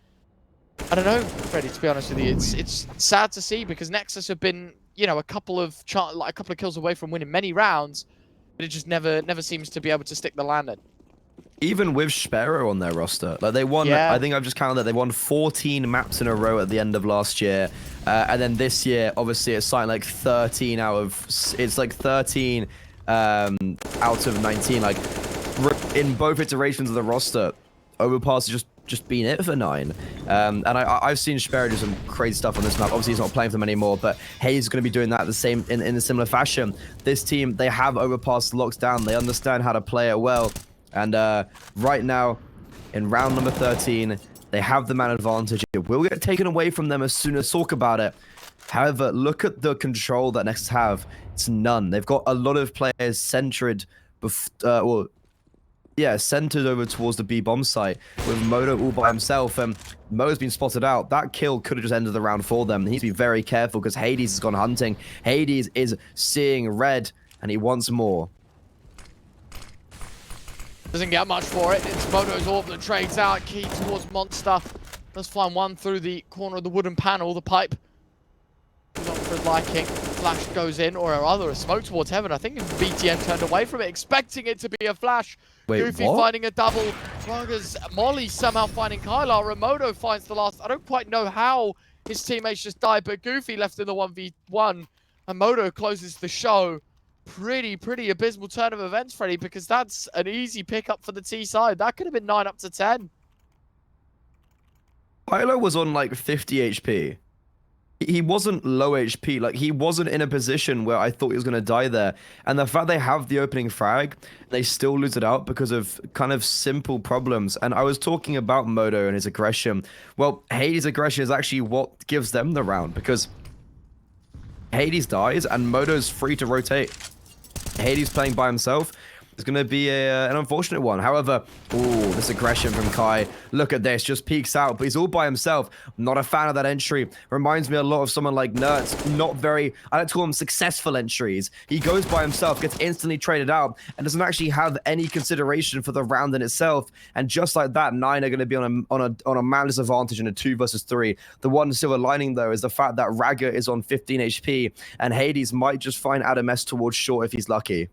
I don't know, Freddie, to be honest with you. It's sad to see because Nexus have been, you know, a couple of kills away from winning many rounds. But it just never seems to be able to stick the landing. Even with Sparrow on their roster, like they won, I think I've just counted that they won 14 maps in a row at the end of last year, and then this year, obviously, it's something like 13 out of 19. Like in both iterations of the roster, Overpass is just been it for 9. And I've seen Sperry do some crazy stuff on this map. Obviously, he's not playing for them anymore, but Hayes is going to be doing that the same in a similar fashion. This team, they have Overpass locked down. They understand how to play it well. And right now, in round number 13, they have the man advantage. It will get taken away from them as soon as talk about it. However, look at the control that Nexus have. It's none. They've got a lot of players centered, centered over towards the B bomb site with Moto all by himself. And Mo's been spotted out. That kill could have just ended the round for them. He needs to be very careful because Hades has gone hunting. Hades is seeing red and he wants more. Doesn't get much for it. It's Moto's orb that trades out. Key towards Monster. Does find one through the corner of the wooden panel, the pipe. Not for his liking. Flash goes in, or rather a smoke towards heaven. I think BTM turned away from it, expecting it to be a flash. Wait, Goofy what? finding a double. Rugger's Molly somehow finding Kylar. Ramoto finds the last. I don't quite know how his teammates just died, but Goofy left in the 1v1. And Moto closes the show. Pretty abysmal turn of events, Freddy, because that's an easy pickup for the T side. That could have been 9 up to 10. Kylo was on like 50 HP. He wasn't low HP. Like, he wasn't in a position where I thought he was going to die there. And the fact they have the opening frag, they still lose it out because of kind of simple problems. And I was talking about Moto and his aggression. Well, Hades' aggression is actually what gives them the round because Hades dies and Moto's free to rotate. Hades playing by himself. It's going to be an unfortunate one. However, this aggression from Kai. Look at this. Just peeks out, but he's all by himself. Not a fan of that entry. Reminds me a lot of someone like Nerds. Not very, I like to call them successful entries. He goes by himself, gets instantly traded out, and doesn't actually have any consideration for the round in itself. And just like that, 9 are going to be on a man disadvantage in a 2 versus 3. The one silver lining, though, is the fact that Ragger is on 15 HP, and Hades might just find Adam S towards short if he's lucky.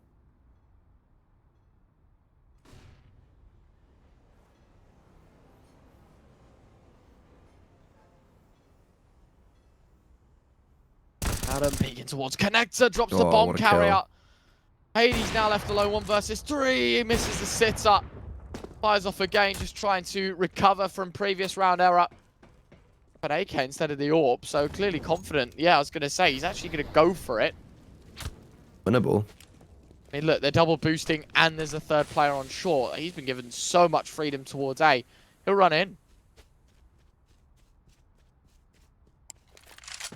Adam peeking towards connector, drops the Oh, bomb what a carrier. Hades now left alone, 1 versus 3. He misses the sit-up. Fires off again, just trying to recover from previous round error. But AK instead of the orb, so clearly confident. Yeah, I was going to say, he's actually going to go for it. Winnable. I mean, look, they're double boosting, and there's a third player on short. He's been given so much freedom towards A. He'll run in.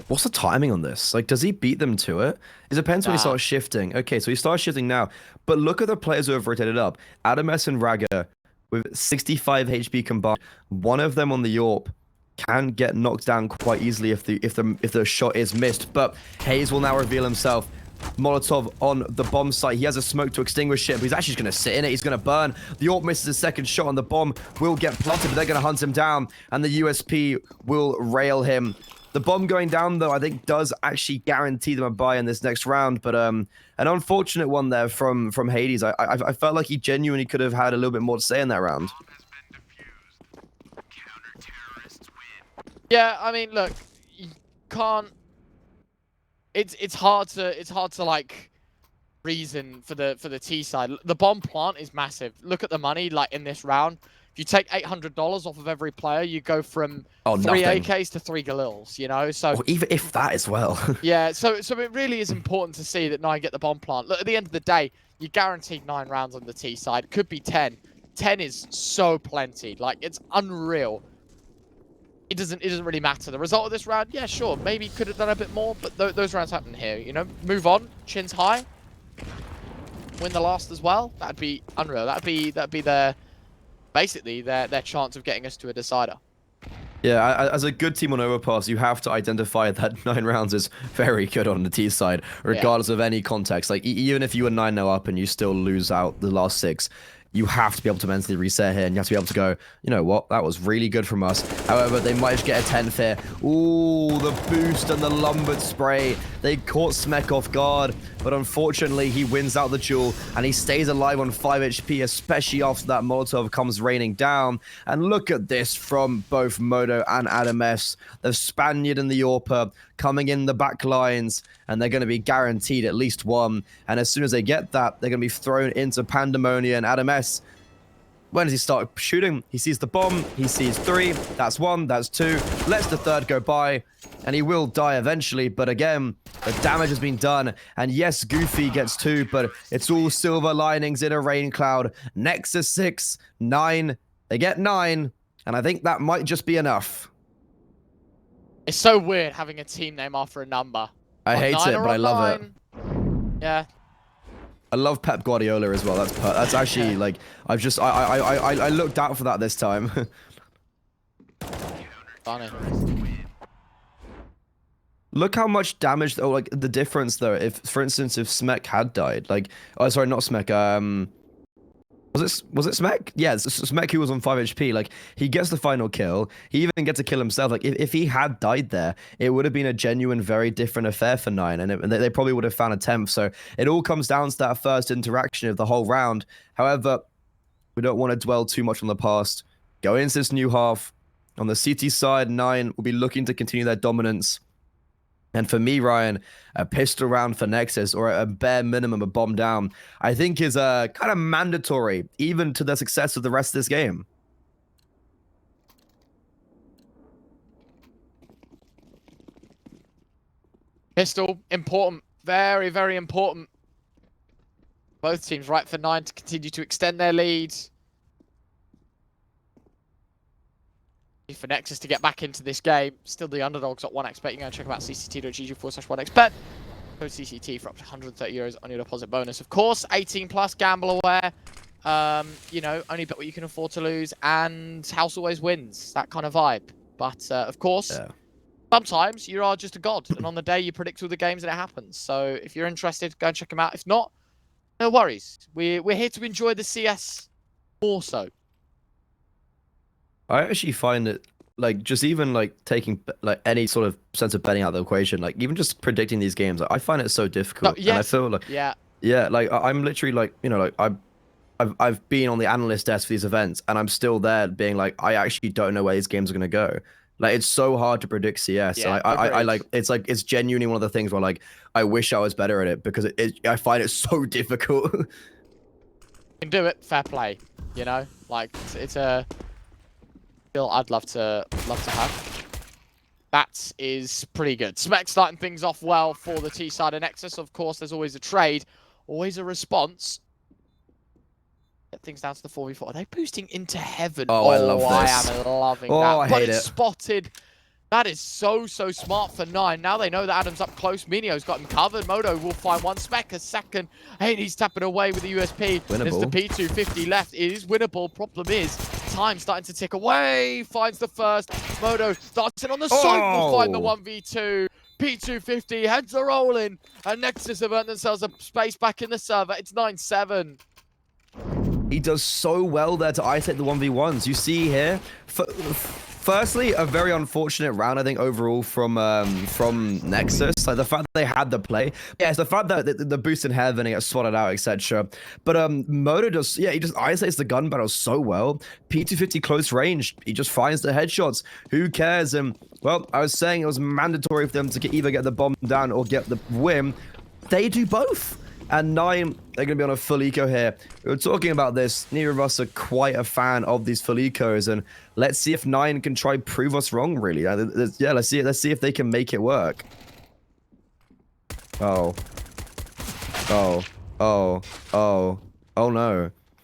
What's the timing on this? Like, does he beat them to it? It depends when he Nah. starts shifting. Okay, so he starts shifting now. But look at the players who have rotated up. Adam S and Ragger with 65 HP combined. One of them on the AWP can get knocked down quite easily if the shot is missed. But Hayes will now reveal himself. Molotov on the bomb site. He has a smoke to extinguish it, but he's actually just going to sit in it. He's going to burn. The AWP misses a second shot, and the bomb will get planted, but they're going to hunt him down, and the USP will rail him. The bomb going down, though, I think does actually guarantee them a bye in this next round. But an unfortunate one there from Hades. I felt like he genuinely could have had a little bit more to say in that round. Yeah, I mean, look, you can't. It's hard to like reason for the T side. The bomb plant is massive. Look at the money like in this round. If you take $800 off of every player, you go from 3 nothing. AKs to 3 Galils, you know? So Or even if that as well. yeah, so it really is important to see that 9 get the bomb plant. Look, at the end of the day, you guaranteed 9 rounds on the T side. Could be 10. 10 is so plenty. Like, it's unreal. It doesn't really matter. The result of this round, yeah, sure, maybe could have done a bit more, but those rounds happen here, you know? Move on, chins high. Win the last as well. That'd be unreal. That'd be their basically their chance of getting us to a decider. Yeah, as a good team on Overpass, you have to identify that 9 rounds is very good on the T side, regardless of any context. Like, even if you were 9-0 up and you still lose out the last 6, you have to be able to mentally reset here, and you have to be able to go, you know what, that was really good from us. However, they might just get a 10th here. Ooh, the boost and the lumbered spray. They caught Smek off guard, but unfortunately, he wins out the duel, and he stays alive on 5 HP, especially after that Molotov comes raining down. And look at this from both Moto and Adam S. The Spaniard and the Orpa coming in the back lines, and they're going to be guaranteed at least 1. And as soon as they get that, they're going to be thrown into Pandemonium. Adam S, when does he start shooting? He sees the bomb. He sees 3. That's 1. That's 2. Lets the 3rd go by. And he will die eventually. But again, the damage has been done. And yes, Goofy gets 2. But it's all silver linings in a rain cloud. Nexus 6, 9. They get 9. And I think that might just be enough. It's so weird having a team name after a number. I hate it, but I love it. Yeah. I love Pep Guardiola as well. That's actually like I looked out for that this time. Funny. Look how much damage, like the difference though. If, for instance, if Smek had died, like, oh sorry, not Smek. Was it Smek? Yeah, it's Smek who was on 5 HP. Like, he gets the final kill. He even gets to kill himself. Like, if he had died there, it would have been a genuine, very different affair for 9. And they probably would have found a 10th. So it all comes down to that first interaction of the whole round. However, we don't want to dwell too much on the past. Go into this new half. On the CT side, 9 will be looking to continue their dominance. And for me, Ryan, a pistol round for Nexus, or a bare minimum a bomb down, I think is kind of mandatory, even to the success of the rest of this game. Pistol, important. Very, very important. Both teams right for 9 to continue to extend their lead. For Nexus to get back into this game. Still the underdogs at 1xbet. You can go check them out cct.gg/1xbet. Code CCT for up to €130 on your deposit bonus. Of course, 18 plus, gamble aware. You know, only bet what you can afford to lose, and house always wins. That kind of vibe. But of course, sometimes you are just a god, and on the day you predict all the games and it happens. So if you're interested, go and check them out. If not, no worries. We're here to enjoy the CS more so. I actually find it, like, just even, like, taking, like, any sort of sense of betting out of the equation, like, even just predicting these games, like, I find it so difficult. Yes. And I feel like, yeah, like, I'm literally, like, you know, like, I've been on the analyst desk for these events, and I'm still there being like, I actually don't know where these games are going to go. Like, it's so hard to predict CS. Yeah, and I like, it's genuinely one of the things where, like, I wish I was better at it, because I find it so difficult. You can do it, fair play, you know? Like, it's a... I'd love to have. That is pretty good. Smek starting things off well for the T side of Nexus. Of course, there's always a trade, always a response. Get things down to the 4v4. Are they boosting into heaven? Oh, I love this. I am loving that. I hate it. Spotted. That is so smart for 9. Now they know that Adam's up close. Minio's got him covered. Moto will find one. Smek a second. Hey, he's tapping away with the USP. Winnable. There's the P250 left. It is winnable. Problem is, time starting to tick away. Finds the first. Moto starts it on the side. Will find the 1v2. P250 heads are rolling. And Nexus have earned themselves a space back in the server. It's 9-7. He does so well there to isolate the 1v1s. You see here, firstly, a very unfortunate round, I think, overall from Nexus. Like, the fact that they had the play. Yeah, it's the fact that the boost in heaven, he got swatted out, etc. But Moto just, yeah, he just isolates the gun battle so well. P250 close range, he just finds the headshots. Who cares? And, well, I was saying it was mandatory for them to either get the bomb down or get the win. They do both. And 9, they're going to be on a full eco here. We were talking about this. Neither of us are quite a fan of these full ecos. And let's see if 9 can try prove us wrong, really. Yeah, let's see if they can make it work. Oh no.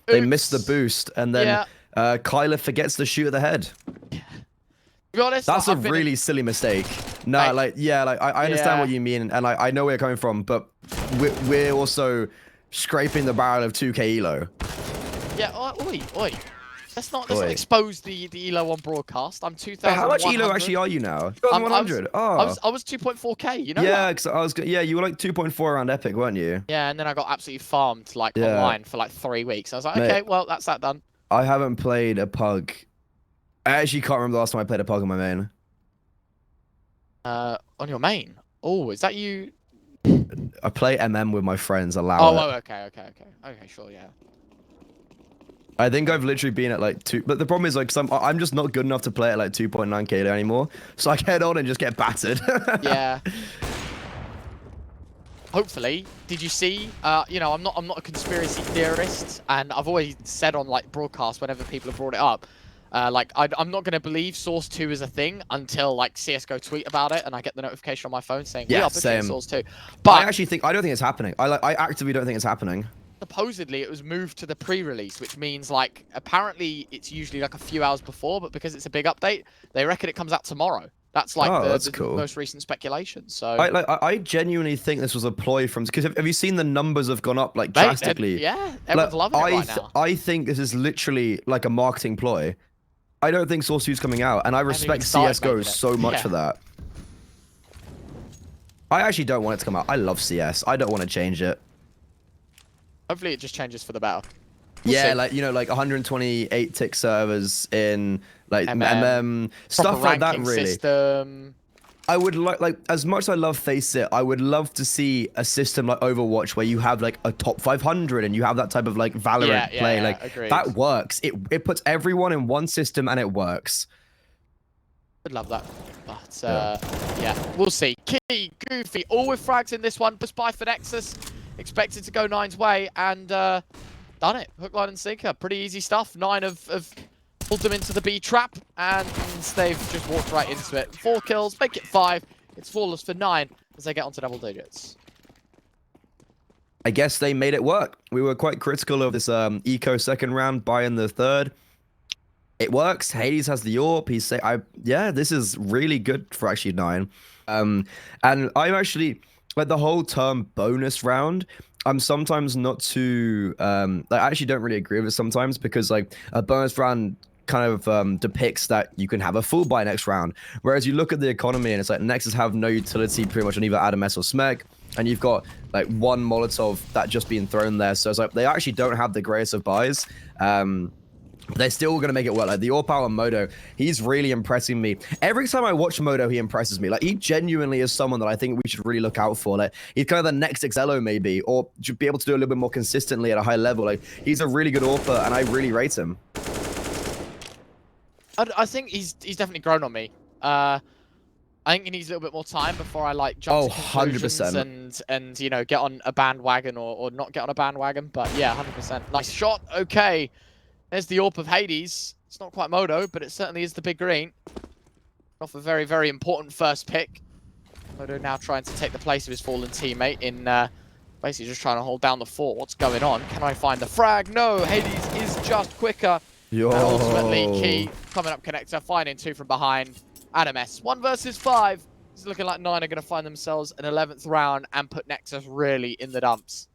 They missed the boost. And then Kyler forgets to shoot at the head. To be honest, that's a really silly mistake. No, I understand what you mean, and I know where you're coming from, but we're also scraping the barrel of 2k elo. Yeah, oi. Let's not expose the elo on broadcast. I'm 2,000. How much elo actually are you now? 2,100. I was 2.4k. You know. Yeah, because you were like 2.4 around Epic, weren't you? Yeah, and then I got absolutely farmed like online for like 3 weeks. I was like, okay, well that's that done. I haven't played a pug. I actually can't remember the last time I played a pug on my main. On your main? Oh, is that you? I play MM with my friends. Okay, sure, yeah. I think I've literally been at like 2, but the problem is like I'm just not good enough to play at like 2.9k anymore. So I get on and just get battered. Yeah. hopefully, did you see? You know, I'm not a conspiracy theorist, and I've always said on like broadcast whenever people have brought it up, like I'm not gonna believe Source 2 is a thing until like CS:GO tweet about it, and I get the notification on my phone saying we are pushing Source 2. But I don't think it's happening. I actively don't think it's happening. supposedly it was moved to the pre-release, which means like apparently it's usually like a few hours before, but because it's a big update, they reckon it comes out tomorrow. That's like the cool. most recent speculation. So I genuinely think this was a ploy from, because have you seen the numbers have gone up like drastically? Yeah, everyone's loving it right now. I think this is literally like a marketing ploy. I don't think Source 2 is coming out, and I respect CS:GO so much for that. I actually don't want it to come out. I love CS. I don't want to change it. Hopefully it just changes for the better. Yeah, like, you know, like 128 tick servers in like MM, stuff like that, really. System. I would like as much as I love Face It, I would love to see a system like Overwatch where you have like a top 500 and you have that type of like Valorant play. Like agreed. that works. It puts everyone in one system and it works. Would love that. But yeah, we'll see. Key, Goofy, all with frags in this one. Just by for NEXUS. Expected to go 9's way and done it. Hook, line, and sinker. Pretty easy stuff. 9 have pulled them into the B trap, and they've just walked right into it. 4 kills, make it 5. It's flawless for 9 as they get onto double digits. I guess they made it work. We were quite critical of this eco second round, buy in the third. It works. Hades has the AWP. He's saying, yeah, this is really good for actually 9. And I'm actually, like, the whole term bonus round, I'm sometimes not too, I actually don't really agree with it sometimes, because like a bonus round kind of depicts that you can have a full buy next round. Whereas you look at the economy and it's like NEXUS have no utility pretty much on either ADAMS or SMEC, and you've got like one Molotov that just being thrown there. So it's like they actually don't have the greatest of buys. They're still going to make it work. Like the Orpal and Modo, he's really impressing me. Every time I watch Modo, he impresses me. Like he genuinely is someone that I think we should really look out for. Like he's kind of the next XLO maybe, or be able to do a little bit more consistently at a high level. Like he's a really good Orpa, and I really rate him. I think he's definitely grown on me. I think he needs a little bit more time before I like jump to conclusions 100%. and you know, get on a bandwagon or not get on a bandwagon. But yeah, 100%. Nice shot. Okay. There's the AWP of Hades. It's not quite Modo, but it certainly is the big green. Off a very, very important first pick. Modo now trying to take the place of his fallen teammate in basically just trying to hold down the fort. What's going on? Can I find the frag? No, Hades is just quicker. Yo. And ultimately, Key coming up connector, finding 2 from behind. ADAMS, 1 versus 5. It's looking like 9 are going to find themselves an 11th round and put NEXUS really in the dumps.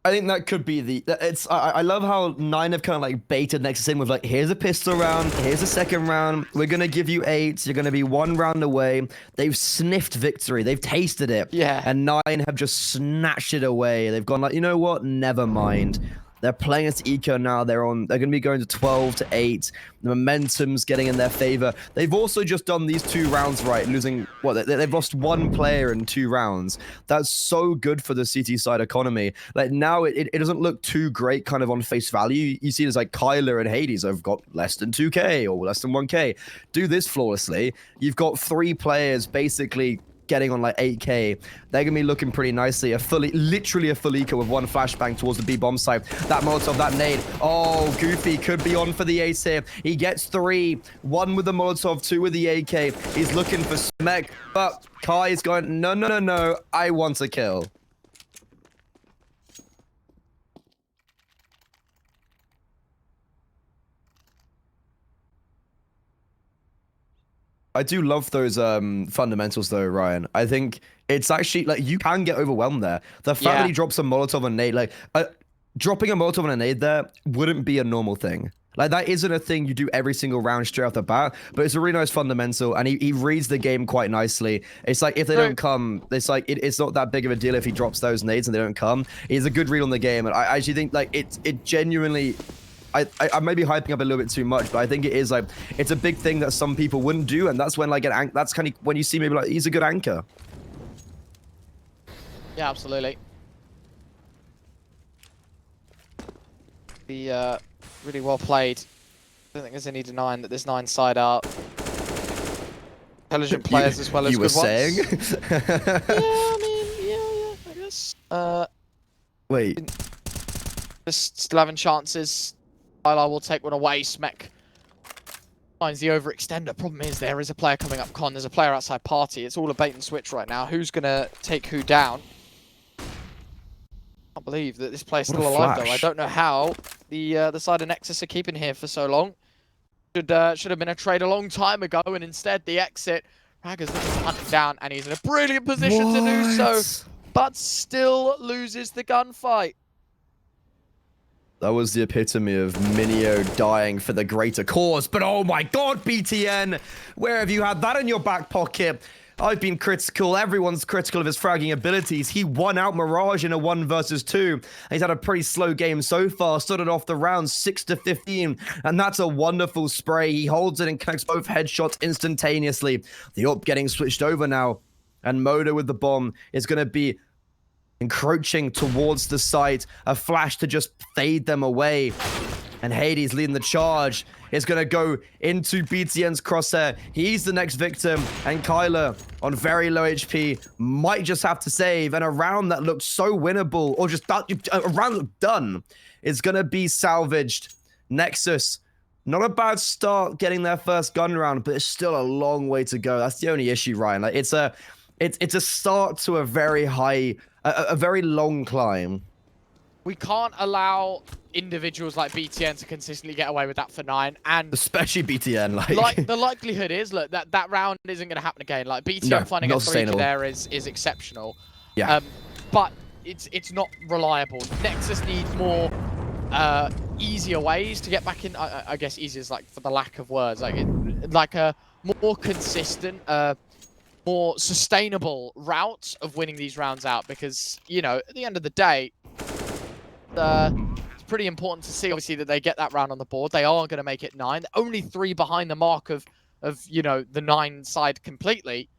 I think that could be the. I love how 9 have kind of like baited NEXUS in with like, here's a pistol round, here's a second round, we're gonna give you 8, you're gonna be 1 round away. They've sniffed victory, they've tasted it. Yeah. And 9 have just snatched it away. They've gone like, you know what? Never mind. They're playing as eco now. They're going to be going to 12 to 8. The momentum's getting in their favor. They've also just done these 2 rounds right, losing what? They've lost 1 player in 2 rounds. That's so good for the CT side economy. Like now, it doesn't look too great, kind of on face value. You see, there's like Kyler and Hades have got less than 2K or less than 1K. Do this flawlessly. You've got 3 players basically getting on like 8K. They're gonna be looking pretty nicely. Literally a full eco with 1 flashbang towards the B bomb site. That Molotov, that nade. Oh, Goofy could be on for the ace here. He gets 3, 1 with the Molotov, 2 with the AK. He's looking for SMEC, but Kai is going, no, no, no, no. I want a kill. I do love those fundamentals though, Ryan. I think it's actually like you can get overwhelmed there. The fact that he drops a Molotov and nade, like dropping a Molotov and a nade there wouldn't be a normal thing. Like that isn't a thing you do every single round straight off the bat, but it's a really nice fundamental, and he reads the game quite nicely. It's like if they don't come, it's like it's not that big of a deal if he drops those nades and they don't come. He's a good read on the game, and I actually think like it genuinely. I may be hyping up a little bit too much, but I think it is like it's a big thing that some people wouldn't do, and that's when like that's kind of when you see maybe like he's a good anchor. Yeah, absolutely. The really well played. I don't think there's any denying that this 9 side are intelligent players as well as good ones. You were saying? Yeah, I mean, yeah, I guess. Wait. Just still having chances. Tyler will take one away. Smek finds the overextender. Problem is, there is a player coming up con. There's a player outside party. It's all a bait and switch right now. Who's going to take who down? I can't believe that this player's still alive, though. I don't know how the side of Nexus are keeping here for so long. Should have been a trade a long time ago, and instead the exit. Raggar's looking to hunt him down, and he's in a brilliant position to do so, but still loses the gunfight. That was the epitome of Minio dying for the greater cause. But oh my god, BTN! Where have you had that in your back pocket? I've been critical. Everyone's critical of his fragging abilities. He won out Mirage in a 1 versus 2. He's had a pretty slow game so far. Started off the round 6-15, and that's a wonderful spray. He holds it and connects both headshots instantaneously. The AWP getting switched over now, and Modo with the bomb is going to be encroaching towards the site. A flash to just fade them away. And Hades leading the charge is going to go into BTN's crosshair. He's the next victim. And Kyler on very low HP might just have to save. And a round that looked so winnable, or just a round looked done, is going to be salvaged. Nexus, not a bad start getting their first gun round, but it's still a long way to go. That's the only issue, Ryan. Like, it's a start to a very high, a very long climb. We can't allow individuals like BTN to consistently get away with that for 9, and especially BTN. Like the likelihood is, look, that round isn't going to happen again. Like BTN finding a 3 there is exceptional. Yeah. But it's not reliable. Nexus needs more easier ways to get back in. I guess easy is like for the lack of words. Like a more consistent, more sustainable route of winning these rounds out, because you know at the end of the day. It's pretty important to see, obviously, that they get that round on the board. They are going to make it 9. They're only 3 behind the mark of you know, the 9 side completely.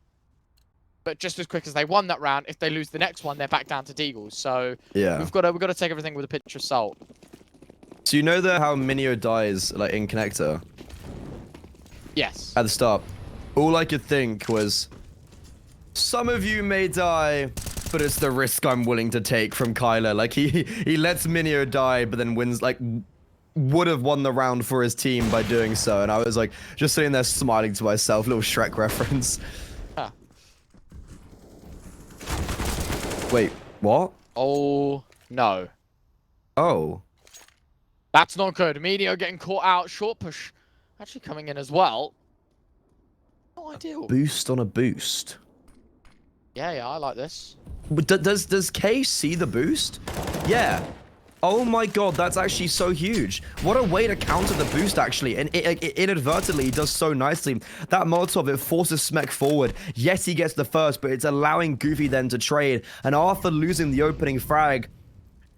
But just as quick as they won that round, if they lose the next one, they're back down to Deagles. So yeah, we've got to take everything with a pinch of salt. So you know how Minio dies like in Connector? Yes. At the start, all I could think was, some of you may die, but it's the risk I'm willing to take from Kyler. Like he lets Minio die, but then wins, like would have won the round for his team by doing so. And I was like just sitting there smiling to myself, little Shrek reference. Huh. Wait, what? Oh no. Oh. That's not good. Minio getting caught out. Short push actually coming in as well. Not ideal. Boost on a boost. Yeah, I like this. But does K see the boost? Yeah. Oh my god, that's actually so huge. What a way to counter the boost, actually. And it inadvertently does so nicely. That Molotov, it forces Smek forward. Yes, he gets the first, but it's allowing Goofy then to trade. And after losing the opening frag,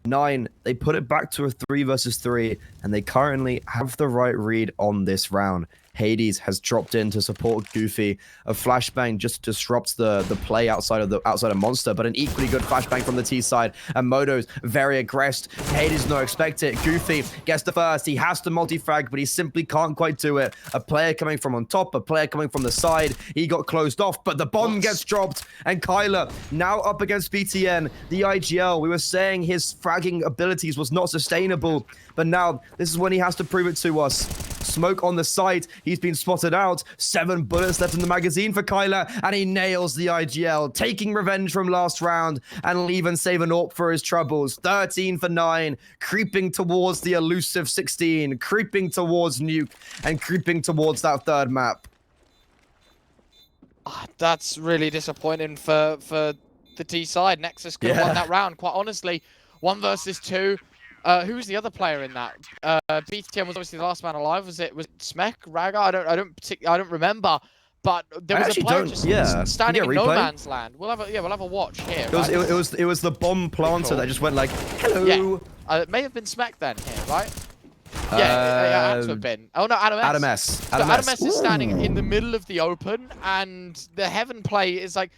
9, they put it back to a 3 versus 3, and they currently have the right read on this round. Hades has dropped in to support Goofy. A flashbang just disrupts the play outside of Monster, but an equally good flashbang from the T side. And Modo's very aggressed. Hades no expect it. Goofy gets the first. He has to multi-frag, but he simply can't quite do it. A player coming from on top, a player coming from the side. He got closed off, but the bomb gets dropped. And Kyler now up against BTN. The IGL, we were saying his fragging abilities was not sustainable, but now this is when he has to prove it to us. Smoke on the site. He's been spotted out. 7 bullets left in the magazine for Kyler, and he nails the IGL, taking revenge from last round and leaving save an AWP for his troubles. 13 for 9, creeping towards the elusive 16, creeping towards Nuke, and creeping towards that 3rd map. That's really disappointing for the T side. Nexus could have won that round, quite honestly. 1 versus 2. Who was the other player in that? BTM was obviously the last man alive. Was it Smek? Raggar? I don't remember. But there was a player just standing in no man's land. We'll have a watch here. It was the bomb planter that just went like, hello. Yeah. It may have been Smek then here, right? Yeah, it had to have been. Oh no, Adam S. Adam S is standing in the middle of the open, and the Heaven play is like.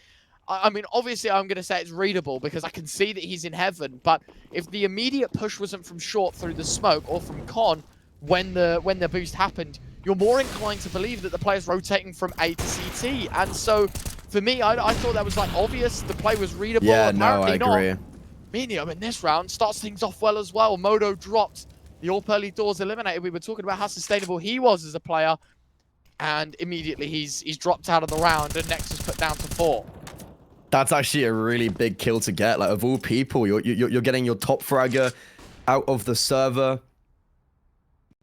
I mean, obviously, I'm going to say it's readable because I can see that he's in Heaven. But if the immediate push wasn't from short through the smoke or from con when the boost happened, you're more inclined to believe that the player's rotating from A to CT. And so, for me, I thought that was like obvious. The play was readable. Yeah, no, I agree. Minio in this round starts things off well as well. Modo dropped. The AWP early doors eliminated. We were talking about how sustainable he was as a player. And immediately he's dropped out of the round and NEXUS put down to 4. That's actually a really big kill to get. Like, of all people, you're getting your top fragger out of the server.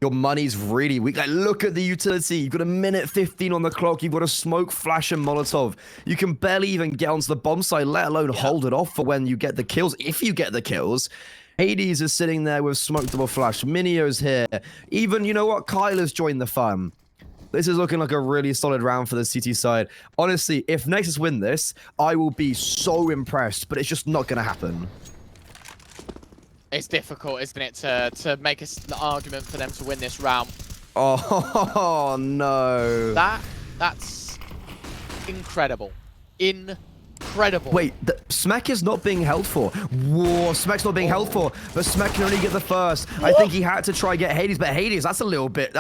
Your money's really weak. Like, look at the utility. You've got a minute 15 on the clock. You've got a smoke, flash, and Molotov. You can barely even get onto the bomb site, let alone hold it off for when you get the kills. If you get the kills, Hades is sitting there with smoke, double flash. Minio's here. Even, you know what? Kyler's joined the fun. This is looking like a really solid round for the CT side. Honestly, if NEXUS win this, I will be so impressed, but it's just not going to happen. It's difficult, isn't it, to make an argument for them to win this round. Oh, no. That's incredible. Incredible. Wait, Smek is not being held for. Whoa, Smek's not being held for, but Smek can only get the first. I think he had to try get Hades, but Hades, that's a little bit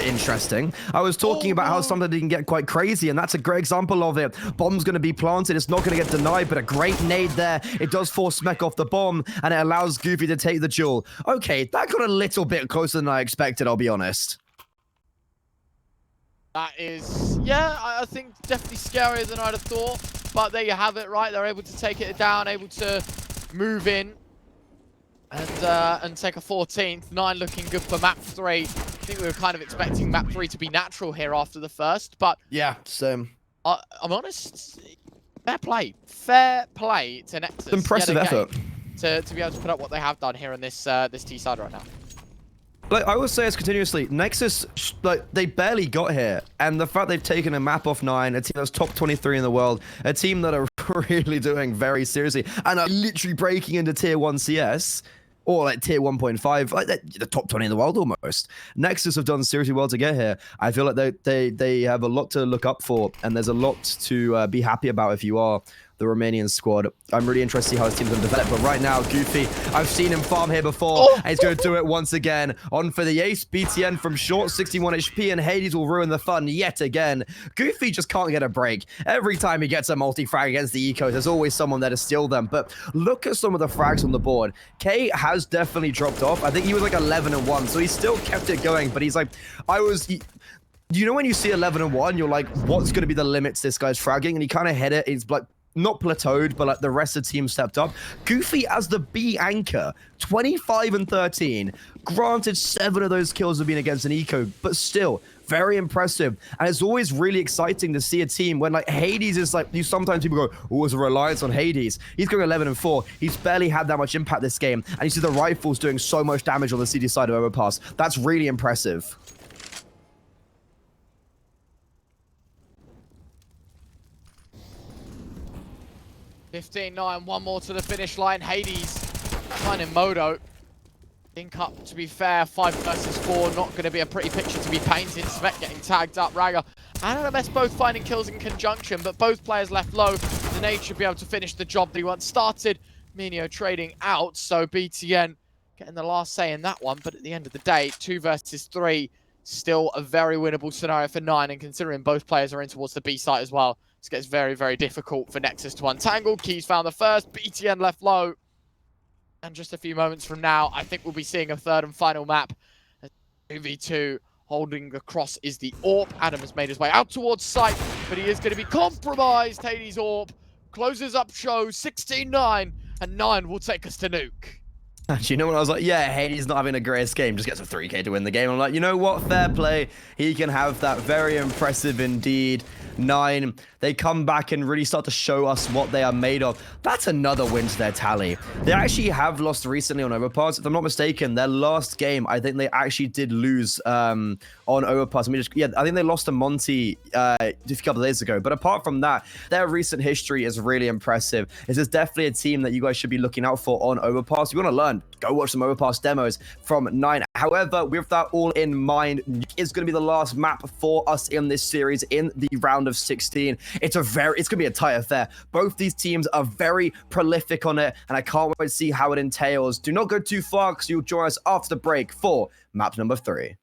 interesting. I was talking about how somebody can get quite crazy, and that's a great example of it. Bomb's going to be planted. It's not going to get denied, but a great nade there. It does force Smek off the bomb, and it allows Goofy to take the duel. Okay, that got a little bit closer than I expected, I'll be honest. That is, yeah, I think definitely scarier than I'd have thought. But there you have it, right? They're able to take it down, able to move in and take a 14th. 9 looking good for map 3. I think we were kind of expecting map 3 to be natural here after the first, but yeah, same. I'm honest, fair play to NEXUS. Impressive effort to be able to put up what they have done here on this this T side right now. Like, I will say this continuously, NEXUS, like, they barely got here, and the fact they've taken a map off 9, a team that's top 23 in the world, a team that are really doing very seriously, and are literally breaking into tier 1 CS, or like tier 1.5, like the top 20 in the world almost. NEXUS have done seriously well to get here. I feel like they have a lot to look up for, and there's a lot to be happy about if you are the Romanian squad. I'm really interested to see how this team's going to develop, but right now, Goofy, I've seen him farm here before, and he's going to do it once again. On for the ace, BTN from short, 61 HP, and Hades will ruin the fun yet again. Goofy just can't get a break. Every time he gets a multi-frag against the ecos, there's always someone there to steal them, but look at some of the frags on the board. K has definitely dropped off. I think he was like 11-1, so he still kept it going, but he's like, you know when you see 11-1, you're like, what's going to be the limits this guy's fragging? And he kind of hit it. He's like, not plateaued, but like the rest of the team stepped up. Goofy as the B anchor, 25-13. Granted, 7 of those kills have been against an eco, but still very impressive. And it's always really exciting to see a team when like Hades is like, sometimes people go, oh, it's a reliance on Hades. He's going 11-4. He's barely had that much impact this game. And you see the rifles doing so much damage on the CD side of Overpass. That's really impressive. 15-9, one more to the finish line. Hades finding Modo. Think up, to be fair, 5 versus 4, not going to be a pretty picture to be painted. Smek getting tagged up, Raga and RMS both finding kills in conjunction, but both players left low. The nade should be able to finish the job that he once started. Minio trading out, so BTN getting the last say in that one, but at the end of the day, 2 versus 3, still a very winnable scenario for 9, and considering both players are in towards the B site as well, this gets very, very difficult for NEXUS to untangle. Keys found the first, BTN left low. And just a few moments from now, I think we'll be seeing a third and final map. 2v2, holding the cross is the AWP. Adam has made his way out towards site, but he is going to be compromised. Hades AWP closes up show, 16-9, and 9 will take us to nuke. Actually, you know when I was like, yeah, Hades not having a greatest game, just gets a 3k to win the game. I'm like, you know what, fair play. He can have that. Very impressive indeed. 9, they come back and really start to show us what they are made of. That's another win to their tally. They actually have lost recently on Overpass. If I'm not mistaken, their last game, I think they actually did lose on Overpass. I think they lost to Monty a couple of days ago. But apart from that, their recent history is really impressive. This is definitely a team that you guys should be looking out for on Overpass. If you want to learn, go watch some Overpass demos from 9. However, with that all in mind, it's going to be the last map for us in this series in the round of 16. It's going to be a tight affair. Both these teams are very prolific on it, and I can't wait to see how it entails. Do not go too far, because you'll join us after the break for map number 3.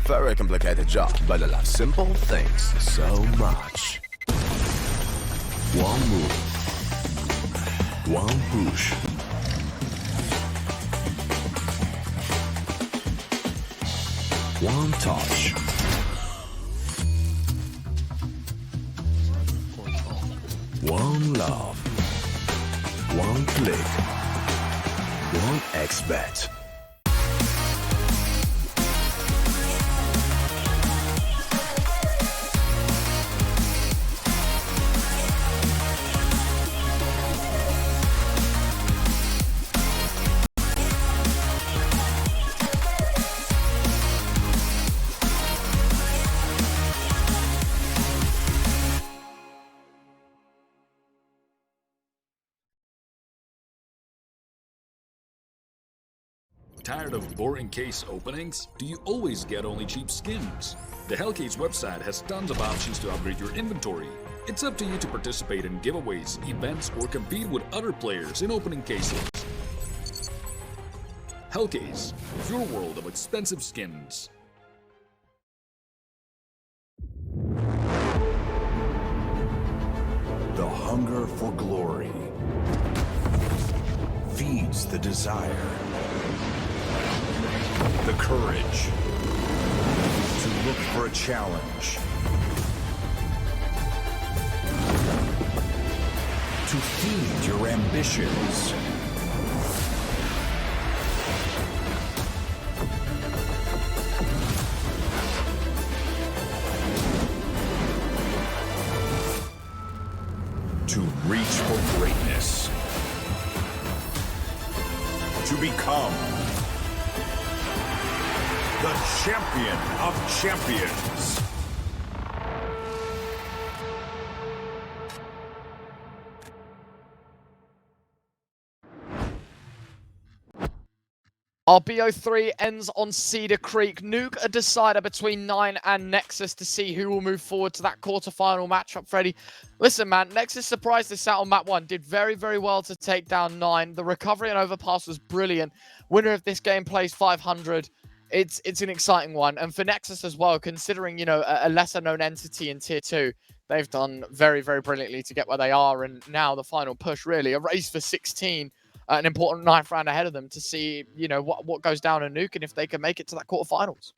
Very complicated job, but I love simple things so much. One move. One push. One touch. One love. One click. One X-bet. Tired of boring case openings? Do you always get only cheap skins? The Hellcase website has tons of options to upgrade your inventory. It's up to you to participate in giveaways, events, or compete with other players in opening cases. Hellcase, your world of expensive skins. The hunger for glory feeds the desire, the courage to look for a challenge, to feed your ambitions. To reach for greatness. To become the champion of champions. Our BO3 ends on Cedar Creek. Nuke a decider between 9 and Nexus to see who will move forward to that quarterfinal matchup, Freddy. Listen, man, Nexus surprised us out on map 1. Did very, very well to take down 9. The recovery and overpass was brilliant. Winner of this game plays 500. It's an exciting one. And for Nexus as well, considering, you know, a lesser-known entity in Tier 2, they've done very, very brilliantly to get where they are. And now the final push, really, a race for 16. An important 9th round ahead of them to see, you know, what goes down in Nuke and if they can make it to that quarterfinals.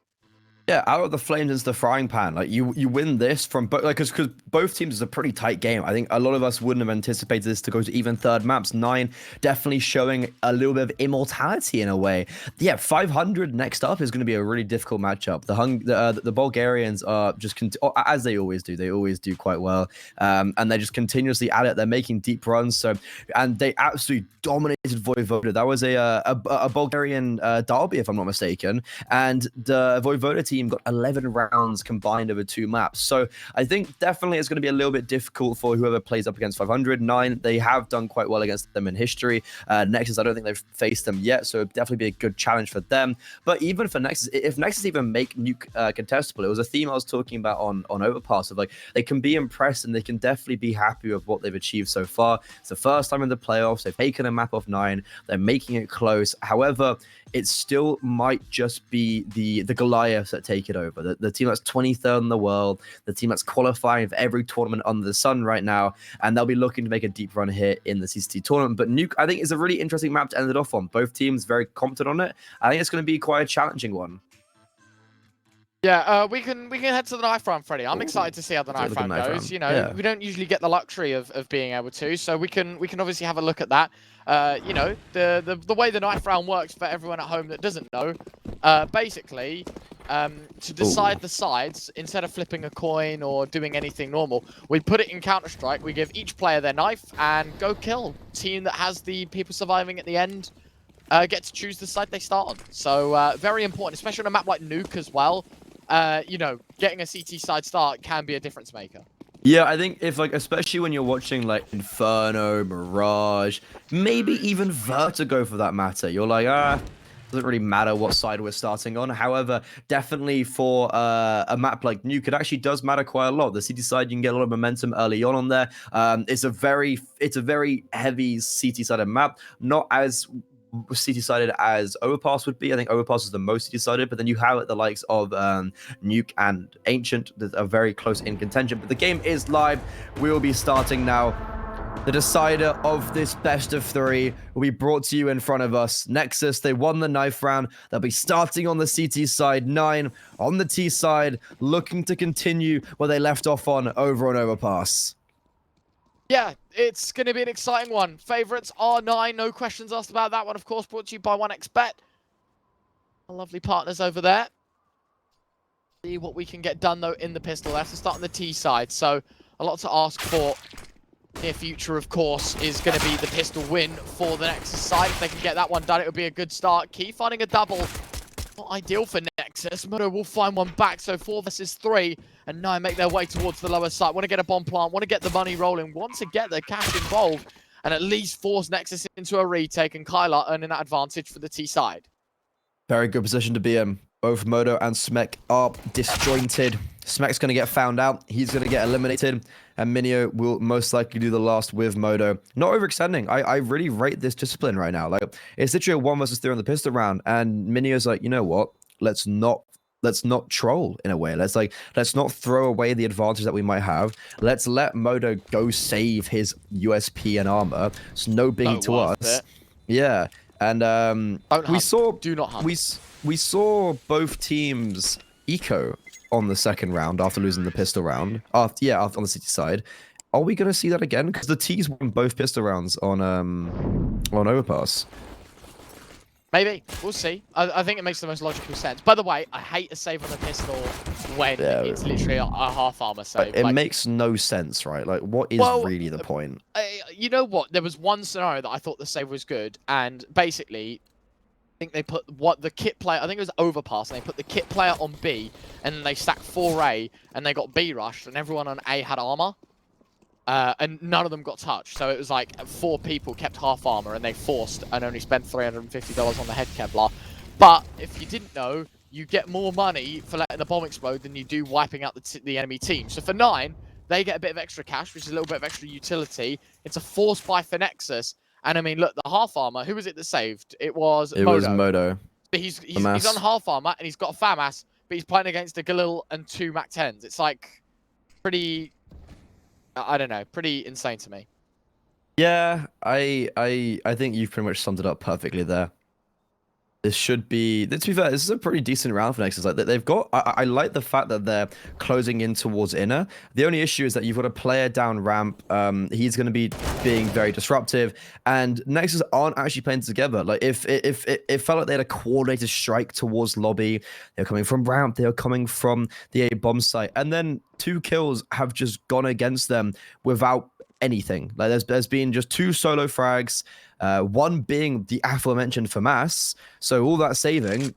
Yeah, out of the flames into the frying pan. Like you win this from both, like because both teams is a pretty tight game. I think a lot of us wouldn't have anticipated this to go to even third maps. 9 definitely showing a little bit of immortality in a way. Yeah, 500 next up is going to be a really difficult matchup. The Bulgarians are just as they always do. They always do quite well, and they're just continuously at it. They're making deep runs. So and they absolutely dominated Voivoda. That was a Bulgarian derby, if I'm not mistaken, and the Voivoda team got 11 rounds combined over 2 maps. So I think definitely it's going to be a little bit difficult for whoever plays up against 500. 9, they have done quite well against them in history. Nexus, I don't think they've faced them yet, so it'd definitely be a good challenge for them. But even for Nexus, if Nexus even make Nuke contestable, it was a theme I was talking about on Overpass of like they can be impressed and they can definitely be happy with what they've achieved so far. It's the first time in the playoffs. They've taken a map off 9. They're making it close. However, it still might just be the Goliaths that take it over. The team that's 23rd in the world, the team that's qualifying for every tournament under the sun right now, and they'll be looking to make a deep run here in the CCT tournament. But Nuke, I think, is a really interesting map to end it off on. Both teams very confident on it. I think it's going to be quite a challenging one. Yeah, we can head to the knife round, Freddie. I'm excited to see how the knife round goes. You know, we don't usually get the luxury of being able to, so we can obviously have a look at that. You know, the way the knife round works for everyone at home that doesn't know, basically, to decide the sides, instead of flipping a coin or doing anything normal, we put it in Counter-Strike. We give each player their knife and go kill. Team that has the people surviving at the end get to choose the side they start on. So very important, especially on a map like Nuke as well. You know, getting a CT side start can be a difference maker. Yeah, I think if like, especially when you're watching like Inferno, Mirage, maybe even Vertigo for that matter, you're like, doesn't really matter what side we're starting on. However, definitely for a map like Nuke, it actually does matter quite a lot. The CT side, you can get a lot of momentum early on there. It's a very heavy CT sided map, not as CT-sided as Overpass would be. I think Overpass is the most CT-sided, but then you have the likes of Nuke and Ancient that are very close in contention. But the game is live. We will be starting now. The decider of this best of 3 will be brought to you in front of us. Nexus, they won the knife round. They'll be starting on the CT side. 9 on the T side, looking to continue where they left off on over on Overpass. Yeah, it's going to be an exciting one. Favorites R9, no questions asked about that one, of course, brought to you by 1xBet. Our lovely partners over there. See what we can get done, though, in the pistol. They have to start on the T side, so a lot to ask for. Near future, of course, is going to be the pistol win for the Nexus side. If they can get that one done, it would be a good start. Key finding a double. Not ideal for Nexus. Moto will find one back, so 4 versus 3. And 9 make their way towards the lower side. Want to get a bomb plant, want to get the money rolling, want to get the cash involved, and at least force Nexus into a retake, and Kyla earning that advantage for the T side. Very good position to be in. Both Moto and Smek are disjointed. Smek's going to get found out. He's going to get eliminated. And Minio will most likely do the last with Moto. Not overextending. I really rate this discipline right now. Like, it's literally a 1 versus 3 on the pistol round. And Minio's like, you know what? Let's not troll in a way. Let's not throw away the advantage that we might have. Let's let Moto go save his USP and armor. It's no biggie to us. Yeah. And we saw both teams eco on the second round after losing the pistol round. On the City side. Are we going to see that again? Because the T's won both pistol rounds on Overpass. Maybe. We'll see. I think it makes the most logical sense. By the way, I hate a save on the pistol when it's literally a half armor save. It makes no sense, right? Like, what is really the point? You know what? There was one scenario that I thought the save was good, and basically, I think they put the kit player, I think it was Overpass, and they put the kit player on B, and then they stacked 4A, and they got B rushed, and everyone on A had armor. And none of them got touched. So it was like 4 people kept half armor and they forced and only spent $350 on the head Kevlar. But if you didn't know, you get more money for letting the bomb explode than you do wiping out the enemy team. So for 9, they get a bit of extra cash, which is a little bit of extra utility. It's a force buy for Nexus. And I mean, look, the half armor, who was it that saved? It was Moto. It was Moto. He's on half armor and he's got a FAMAS, but he's playing against a Galil and 2 MAC-10s. It's like pretty... I don't know, pretty insane to me. Yeah, I think you've pretty much summed it up perfectly there. This should be, to be fair, this is a pretty decent round for Nexus. Like, they've got, I like the fact that they're closing in towards inner. The only issue is that you've got a player down ramp. He's going to be being very disruptive, and Nexus aren't actually playing together. Like, if it felt like they had a coordinated strike towards lobby, they're coming from ramp, they are coming from the A bomb site, and then 2 kills have just gone against them without anything. Like, there's been just 2 solo frags, 1 being the aforementioned FAMAS, so all that saving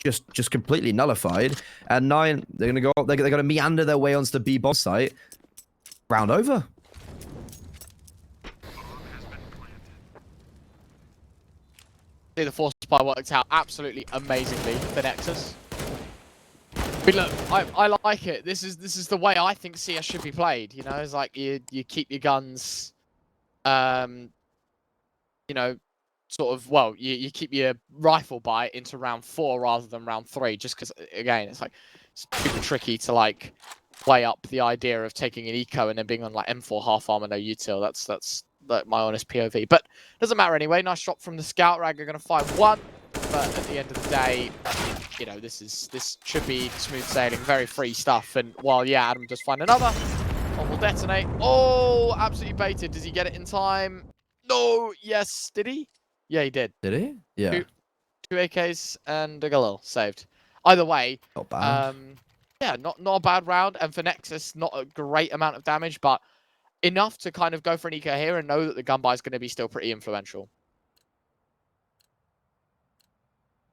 just completely nullified. And 9, they're gonna go, they're gonna meander their way onto the B bomb site. Round over. The force buy worked out absolutely amazingly for Nexus. But look, I like it. This is the way I think CS should be played. You know, it's like you keep your guns, you know, sort of, well, you keep your rifle buy into round 4 rather than round 3, just because, again, it's like it's super tricky to like weigh up the idea of taking an eco and then being on like M4 half armor no util. That's like my honest POV, but doesn't matter anyway. Nice shot from the scout. Rag are going to find 1, but at the end of the day, you know, this should be smooth sailing, very free stuff. And while, yeah, Adam does find another, one will detonate. Oh, absolutely baited. Does he get it in time? No. Yes. Did he? Yeah, he did. Did he? Yeah. 2 AKs and a Galil saved. Either way, not bad. Yeah, not a bad round. And for Nexus, not a great amount of damage, but enough to kind of go for an eco here and know that the gun buy is going to be still pretty influential.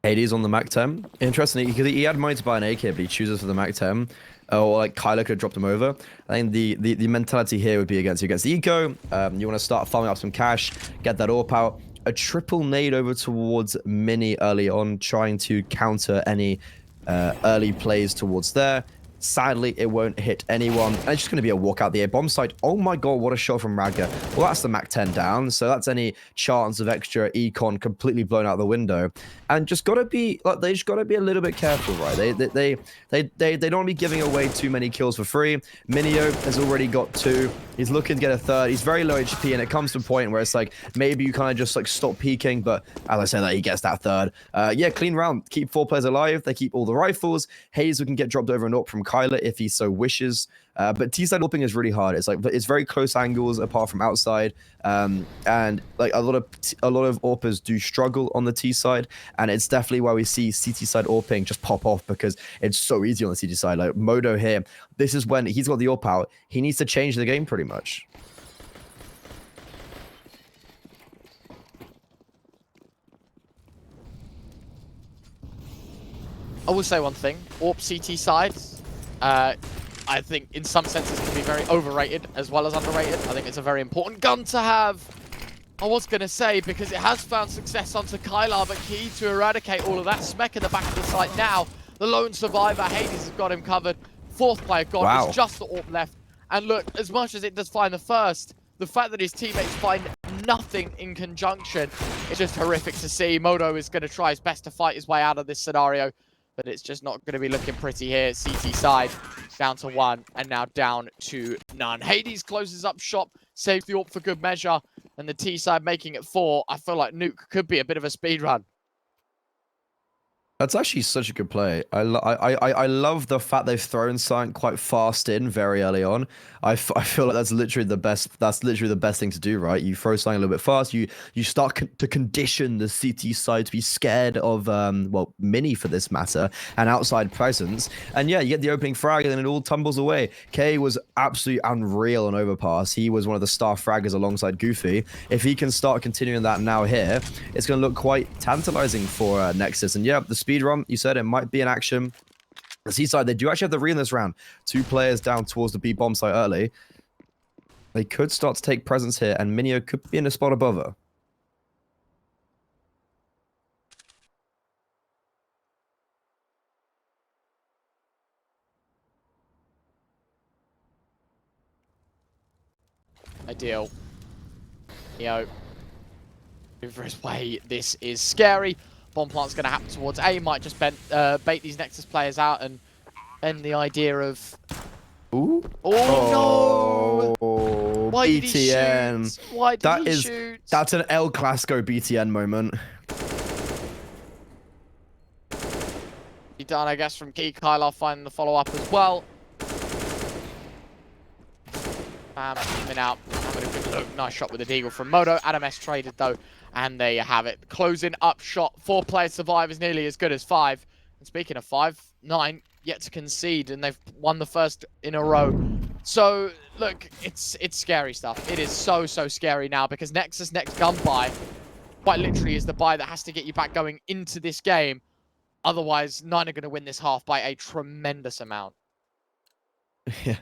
Hades on the MAC-10. Interestingly, because he had money to buy an AK, but he chooses for the MAC-10. Or like Kyla could have dropped him over. I think the mentality here would be against the eco. You want to start farming up some cash, get that AWP out. A triple nade over towards Mini early on, trying to counter any early plays towards there. Sadly, it won't hit anyone. And it's just going to be a walk out the A bomb site. Oh my god, what a shot from Raga. Well, that's the Mac 10 down, so that's any chance of extra econ completely blown out the window. And just got to be, like, they just got to be a little bit careful, right? They don't want to be giving away too many kills for free. Minio has already got 2. He's looking to get a 3rd. He's very low HP, and it comes to a point where it's like, maybe you kind of just like stop peeking, but as I say that, he gets that 3rd. Yeah, clean round. Keep 4 players alive. They keep all the rifles. Hazel can get dropped over an AWP from Kyler if he so wishes. But T-side AWPing is really hard. It's like, it's very close angles apart from outside. And like a lot of AWPers do struggle on the T side, and it's definitely why we see CT side AWPing just pop off, because it's so easy on the CT side. Like Modo here, this is when he's got the AWP out. He needs to change the game pretty much. I will say one thing. AWP CT side, I think in some senses can be very overrated as well as underrated. I think it's a very important gun to have. I was going to say, because it has found success onto Kylar, but key to eradicate all of that. Smek in the back of the site now. The lone survivor, Hades, has got him covered. 4th player gone. Wow. It's just the AWP left. And look, as much as it does find the first, the fact that his teammates find nothing in conjunction is just horrific to see. Modo is going to try his best to fight his way out of this scenario, but it's just not going to be looking pretty here. CT side down to 1 and now down to none. Hades closes up shop, saves the AWP for good measure, and the T side making it 4. I feel like Nuke could be a bit of a speed run. That's actually such a good play. I love the fact they've thrown something quite fast in very early on. I feel like that's literally the best. That's literally the best thing to do, right? You throw something a little bit fast. You start to condition the CT side to be scared of well, Mini for this matter, and outside presence. And yeah, you get the opening frag, and then it all tumbles away. K was absolutely unreal on overpass. He was one of the star fraggers alongside Goofy. If he can start continuing that now here, it's going to look quite tantalizing for NEXUS. And yeah, the speed run, you said it might be an action. The C side, they do actually have the read in this round. 2 players down towards the B bomb site early. They could start to take presence here, and Minio could be in a spot above her. Ideal. Neo. Over his way. This is scary. Bomb plant's going to happen towards A. Might just bait these NEXUS players out and bend the idea of... Ooh. Oh, no! Why BTN. did he shoot? Why did he shoot? That's an El Clasico BTN moment. Be done, I guess, from Key. Kylar finding the follow-up as well. Coming out, having a good look. Nice shot with the Deagle from Modo. Adam S traded, though. And there you have it. Closing up shot. 4-player survive is nearly as good as 5. And speaking of 5, 9 yet to concede, and they've won the first in a row. So, look, it's scary stuff. It is so scary now, because NEXUS' next gun buy, quite literally, is the buy that has to get you back going into this game. Otherwise, 9 are going to win this half by a tremendous amount. Yeah,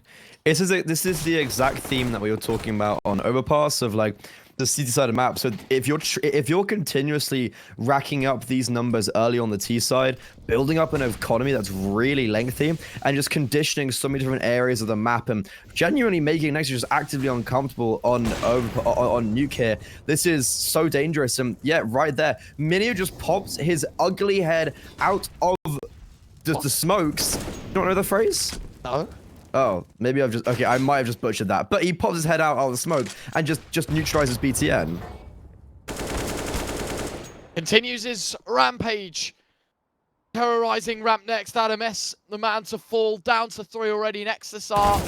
this is the exact theme that we were talking about on Overpass of like the CT side of map. So if you're continuously racking up these numbers early on the T side, building up an economy that's really lengthy, and just conditioning so many different areas of the map, and genuinely making NEXUS just actively uncomfortable on Nuke here, this is so dangerous. And yeah, right there, Minio just pops his ugly head out of the smokes. You don't know the phrase? No. Oh, maybe I've just... Okay, I might have just butchered that. But he pops his head out of the smoke and just neutralizes BTN. Continues his rampage. Terrorizing ramp next. Adam S, the man to fall. Down to 3 already. NEXUS are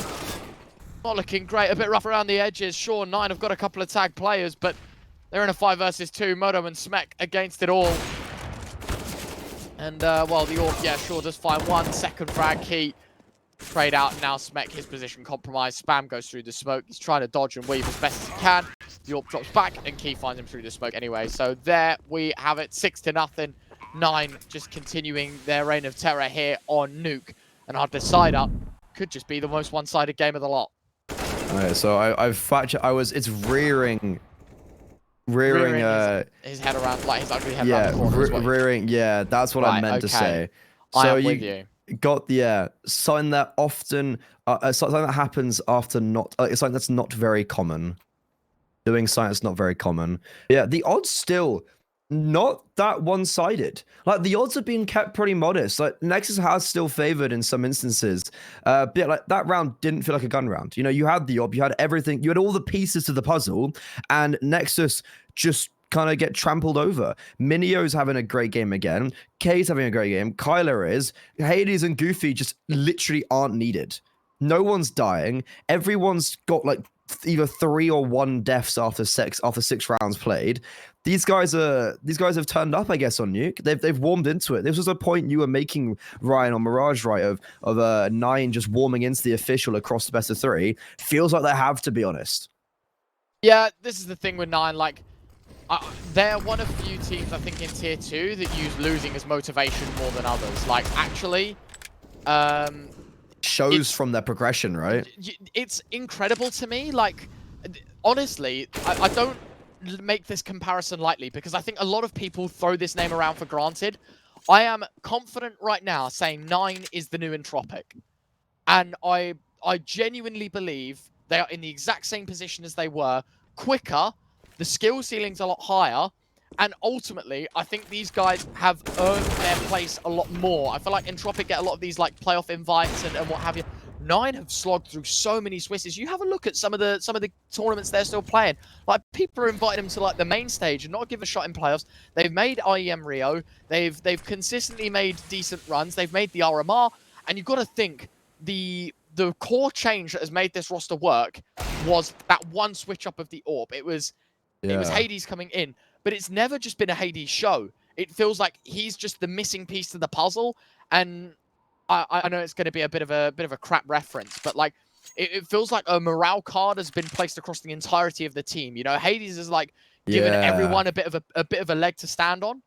not looking great. A bit rough around the edges. Sure, 9 have got a couple of tag players, but they're in a 5 versus 2. Modo and Smek against it all. And, well, the AWP, yeah, sure, does find 1 second frag. Key trade out, now Smek, his position compromised. Spam goes through the smoke. He's trying to dodge and weave as best as he can. The AWP drops back, and Key finds him through the smoke anyway. So there we have it, 6-0. 9 just continuing their reign of terror here on Nuke. And our decider could just be the most one-sided game of the lot. Alright, so I've fractured. It's rearing his head around, like his ugly head yeah, around the corner. rearing. Yeah, that's what I meant to say. So I am with you. got the something that often something that happens after not it's something that's not very common. Doing something that's not very common. Yeah, the odds still not that one-sided. Like the odds have been kept pretty modest. Like Nexus has still favored in some instances. But yeah, like that round didn't feel like a gun round. You know, you had the op, you had everything, you had all the pieces to the puzzle, and Nexus just kind of get trampled over. Minio's having a great game again. Kay's having a great game. Kyler is. Hades and Goofy just literally aren't needed. No one's dying. Everyone's got like either 3 or 1 deaths after 6 rounds played. These guys have turned up, I guess, on Nuke. They've warmed into it. This was a point you were making, Ryan, on Mirage, right? Of 9 just warming into the official across the best of 3. Feels like they have, to be honest. Yeah, this is the thing with 9. Like, they're one of few teams, I think, in Tier 2 that use losing as motivation more than others. Like, actually, shows from their progression, right? It's incredible to me. Like, honestly, I don't make this comparison lightly because I think a lot of people throw this name around for granted. I am confident right now saying 9 is the new Entropic. And I genuinely believe they are in the exact same position as they were, quicker, the skill ceiling's a lot higher, and ultimately, I think these guys have earned their place a lot more. I feel like Entropic get a lot of these like playoff invites and what have you. 9 have slogged through so many Swisses. You have a look at some of the tournaments they're still playing. Like, people are inviting them to like the main stage and not give a shot in playoffs. They've made IEM Rio. They've consistently made decent runs. They've made the RMR, and you've got to think the core change that has made this roster work was that one switch up of the AWP. It was Hades coming in, but it's never just been a Hades show. It feels like he's just the missing piece to the puzzle, and I know it's going to be a bit of a crap reference, but like it feels like a morale card has been placed across the entirety of the team. You know, Hades is like given everyone a bit of a leg to stand on.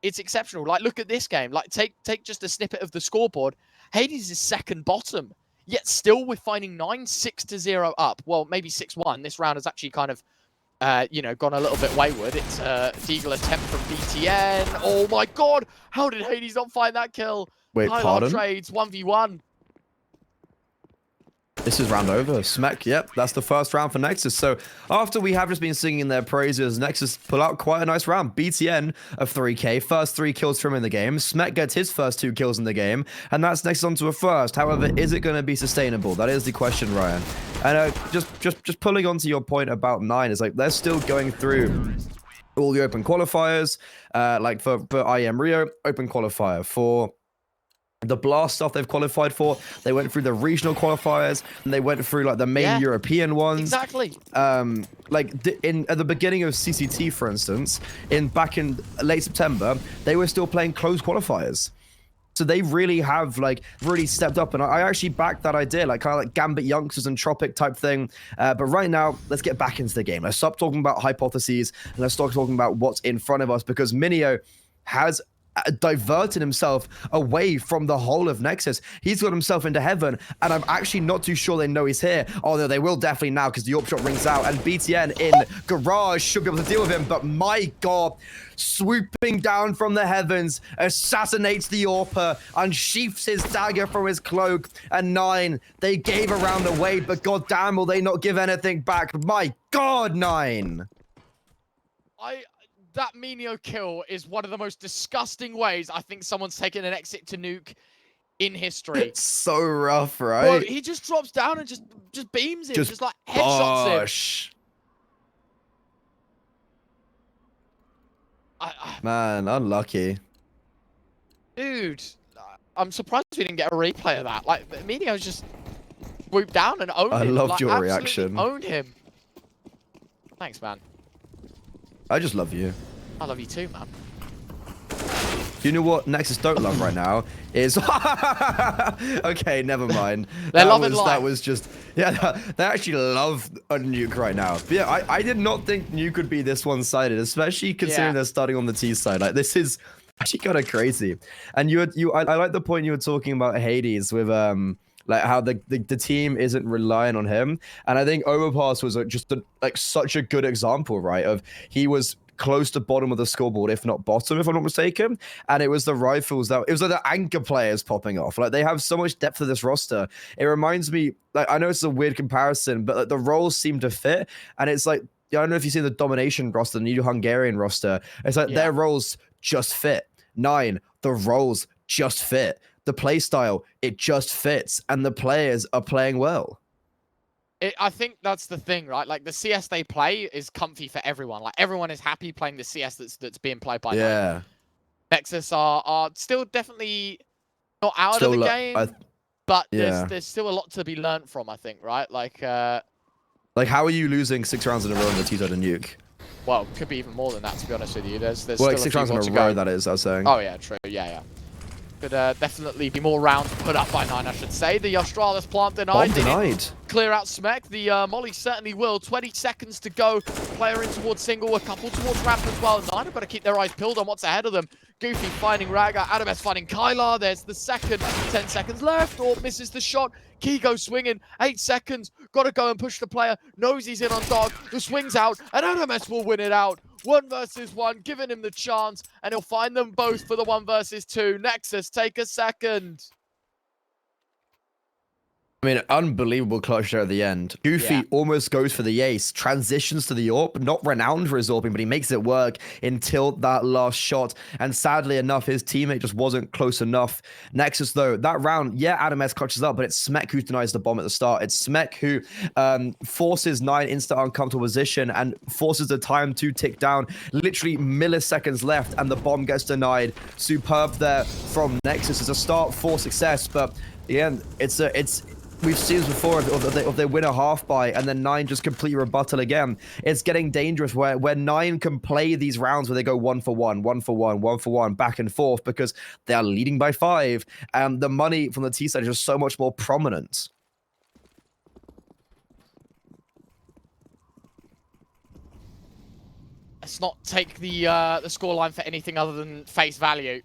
It's exceptional. Like, look at this game. Like, take just a snippet of the scoreboard. Hades is second bottom, yet still we're finding 9 6-0 up. Well, maybe 6-1. This round has actually kind of gone a little bit wayward. It's Deagle attempt from BTN. Oh my god! How did Hades not find that kill? Wait, pardon? Trades 1v1. This is round over. Smek, yep, that's the first round for Nexus. So after we have just been singing their praises, Nexus pull out quite a nice round. BTN of 3K, first 3 kills from him in the game. Smek gets his first 2 kills in the game, and that's Nexus onto a first. However, is it going to be sustainable? That is the question, Ryan. And just pulling onto your point about 9, is like they're still going through all the open qualifiers, like for IEM Rio, open qualifier. For the Blast stuff they've qualified for, they went through the regional qualifiers, and they went through like the main European ones. Exactly. Like at the beginning of CCT, for instance, back in late September, they were still playing closed qualifiers. So they really have like really stepped up, and I actually back that idea, like kind of like Gambit youngsters and Tropic type thing. But right now, let's get back into the game. Let's stop talking about hypotheses and let's start talking about what's in front of us, because Minio has diverted himself away from the whole of Nexus. He's got himself into heaven, and I'm actually not too sure they know he's here. Although they will definitely now, because the AWP shot rings out, and BTN in Garage should be able to deal with him. But my god, swooping down from the heavens, assassinates the AWPer, unsheaths his dagger from his cloak. And 9, they gave a round away, but goddamn, will they not give anything back? My god, 9. That Minio kill is one of the most disgusting ways I think someone's taken an exit to Nuke in history. It's so rough, right? Well, he just drops down and just beams him, just like headshots him. Man, unlucky. Dude, I'm surprised we didn't get a replay of that. Like, Minio's just swooped down and owned him. I loved like, your absolutely reaction. Owned him. Thanks, man. I just love you. I love you too, man. You know what Nexus don't love right now is okay, never mind. That was just they actually love a Nuke right now. But yeah, I did not think Nuke would be this one-sided, especially considering they're starting on the T side. Like, this is actually kind of crazy. And I like the point you were talking about Hades with like how the team isn't relying on him. And I think Overpass was just such a good example, right? Of he was close to bottom of the scoreboard, if not bottom, if I'm not mistaken. And it was the rifles it was like the anchor players popping off. Like, they have so much depth to this roster. It reminds me, like, I know it's a weird comparison, but like, the roles seem to fit. And it's like, I don't know if you see the domination roster, the new Hungarian roster. It's like their roles just fit. 9, the roles just fit. The play style, it just fits. And the players are playing well. I think that's the thing, right? Like, the CS they play is comfy for everyone. Like, everyone is happy playing the CS that's being played by NEXUS. NEXUS are still definitely not out of the game, but there's still a lot to be learned from, I think, right? Like, how are you losing 6 rounds in a row on the T-side and Nuke? Well, could be even more than that, to be honest with you. There's well, still like 6 rounds in a row, that is, I was saying. Oh, yeah, true. Yeah. Could definitely be more rounds put up by 9, I should say. The Australis plant denied. Clear out Smek. The Molly certainly will. 20 seconds to go. Player in towards single, a couple towards ramp as well. 9 have got to keep their eyes peeled on what's ahead of them. Goofy finding Raga. Adames finding Kylar. There's the second. 10 seconds left. Or misses the shot. Kigo swinging. 8 seconds. Got to go and push the player. Knows he's in on dog. The swings out. And Adames will win it out. 1 versus 1, giving him the chance, and he'll find them both for the 1 versus 2. NEXUS take a second. I mean, unbelievable clutch there at the end. Goofy almost goes for the ace, transitions to the AWP, not renowned for his AWPing, but he makes it work until that last shot. And sadly enough, his teammate just wasn't close enough. NEXUS, though, that round, Adames clutches up, but it's Smek who denies the bomb at the start. It's Smek who forces 9 into uncomfortable position and forces the time to tick down. Literally milliseconds left, and the bomb gets denied. Superb there from NEXUS. It's a start for success, but yeah, we've seen this before, if they win a half by and then 9 just complete rebuttal again. It's getting dangerous where 9 can play these rounds where they go 1 for 1, 1 for 1, 1 for 1, back and forth, because they are leading by 5. And the money from the T side is just so much more prominent. Let's not take the scoreline for anything other than face value.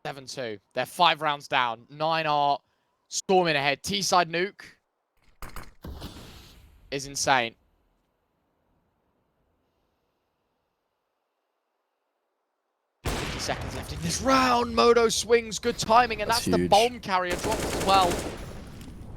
7-2. They're 5 rounds down. 9 are storming ahead. T-side nuke is insane. Seconds left in this round. Modo swings, good timing, and that's the bomb carrier drops as well.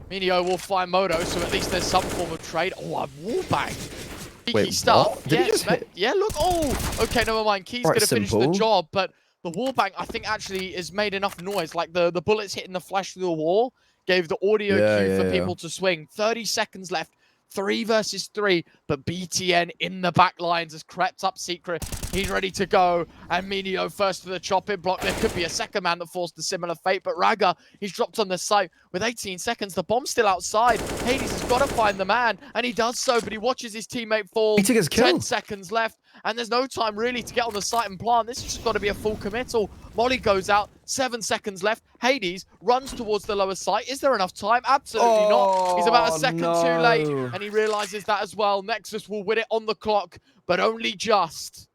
Minio will find Modo, so at least there's some form of trade. Oh, a wallbang. Key stuff. Yeah, look. Oh, okay, never mind. Key's going to finish the job, but the wallbang, I think, actually has made enough noise. Like, the bullets hitting the flash through the wall gave the audio cue for people to swing. 30 seconds left. 3 versus 3, but BTN in the back lines has crept up secret. He's ready to go, and Minio first to the chop-in block. There could be a second man that forced a similar fate, but Raga, he's dropped on the site with 18 seconds. The bomb's still outside. Hades has got to find the man, and he does so, but he watches his teammate fall. He took his kill. 10 seconds left, and there's no time really to get on the site and plant. This has just got to be a full committal. Molly goes out, 7 seconds left. Hades runs towards the lower site. Is there enough time? Absolutely not. He's about a second too late, and he realizes that as well. NEXUS will win it on the clock, but only just.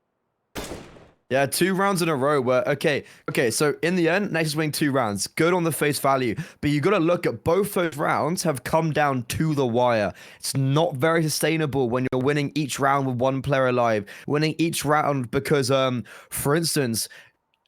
Yeah, 2 rounds in a row where, okay, so in the end, NEXUS winning 2 rounds. Good on the face value, but you got to look at both those rounds have come down to the wire. It's not very sustainable when you're winning each round with 1 player alive. Winning each round because, for instance,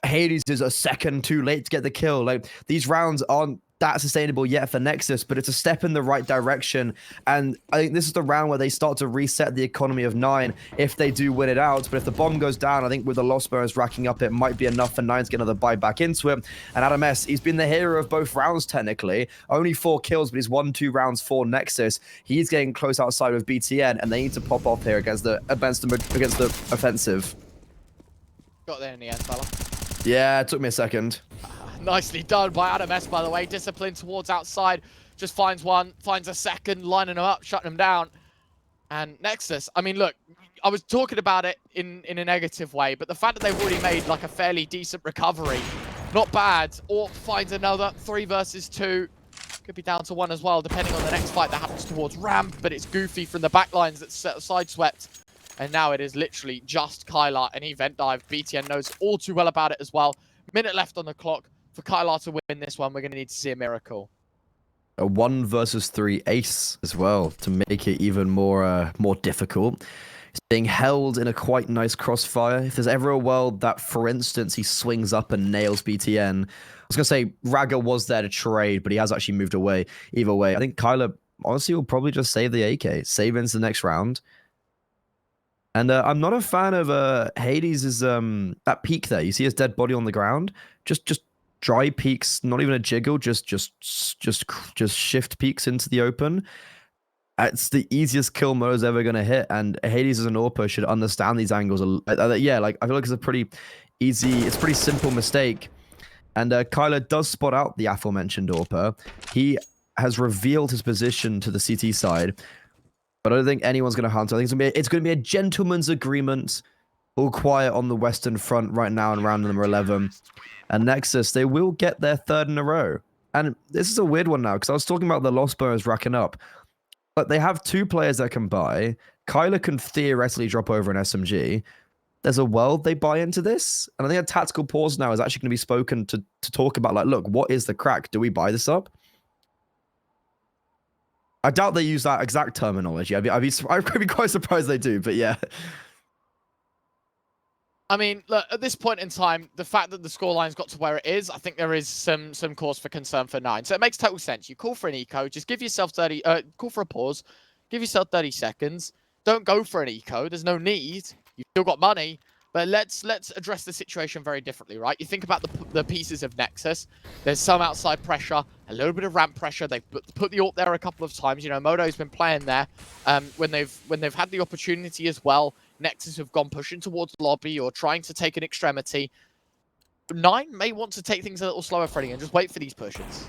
Hades is a second too late to get the kill. Like, these rounds aren't that sustainable yet for NEXUS, but it's a step in the right direction. And I think this is the round where they start to reset the economy of 9 if they do win it out. But if the bomb goes down, I think with the loss bonus racking up, it might be enough for 9 to get another buy back into it. And Adames, he's been the hero of both rounds technically. Only 4 kills, but he's won 2 rounds for NEXUS. He's getting close outside with BTN, and they need to pop off here against the offensive. Got there in the end, fella. Yeah, it took me a second. Nicely done by Adames, by the way. Discipline towards outside. Just finds one, finds a second, lining them up, shutting them down. And NEXUS, I mean, look, I was talking about it in a negative way, but the fact that they've already made like a fairly decent recovery, not bad. Orc finds another 3 versus 2. Could be down to 1 as well, depending on the next fight that happens towards ramp, but it's Goofy from the backlines that's sideswept. And now it is literally just Kylar, and he vent dive. BTN knows all too well about it as well. Minute left on the clock. For Kylar to win this one, we're going to need to see a miracle. A 1 versus 3 ace as well to make it even more difficult. He's being held in a quite nice crossfire. If there's ever a world that, for instance, he swings up and nails BTN, I was going to say Raga was there to trade, but he has actually moved away. Either way, I think Kyler honestly will probably just save the AK, save into the next round. And I'm not a fan of Hades' that peak there. You see his dead body on the ground. Just dry peaks, not even a jiggle. Just shift peaks into the open. It's the easiest kill Mo's ever gonna hit. And Hades as an AWPer should understand these angles. Yeah, like I feel like it's a pretty easy, it's a pretty simple mistake. And Kyler does spot out the aforementioned AWPer. He has revealed his position to the CT side. But I don't think anyone's going to hunt. I think it's going to be a gentleman's agreement. All quiet on the Western Front right now in round number 11. And Nexus, they will get their 3rd in a row. And this is a weird one now, because I was talking about the loss bonus racking up. But they have 2 players that can buy. Kyler can theoretically drop over an SMG. There's a world they buy into this. And I think a tactical pause now is actually going to be spoken to talk about, like, look, what is the crack? Do we buy this up? I doubt they use that exact terminology. I'd be quite surprised they do, but yeah. I mean, look, at this point in time, the fact that the scoreline's got to where it is, I think there is some cause for concern for 9. So it makes total sense. You call for an eco, just give yourself call for a pause, give yourself 30 seconds. Don't go for an eco. There's no need. You've still got money. But let's address the situation very differently, right? You think about the pieces of Nexus. There's some outside pressure, a little bit of ramp pressure. They've put the AWP there a couple of times. You know, Modo's been playing there when they've had the opportunity as well. Nexus have gone pushing towards lobby or trying to take an extremity. 9 may want to take things a little slower, Freddy, and just wait for these pushes.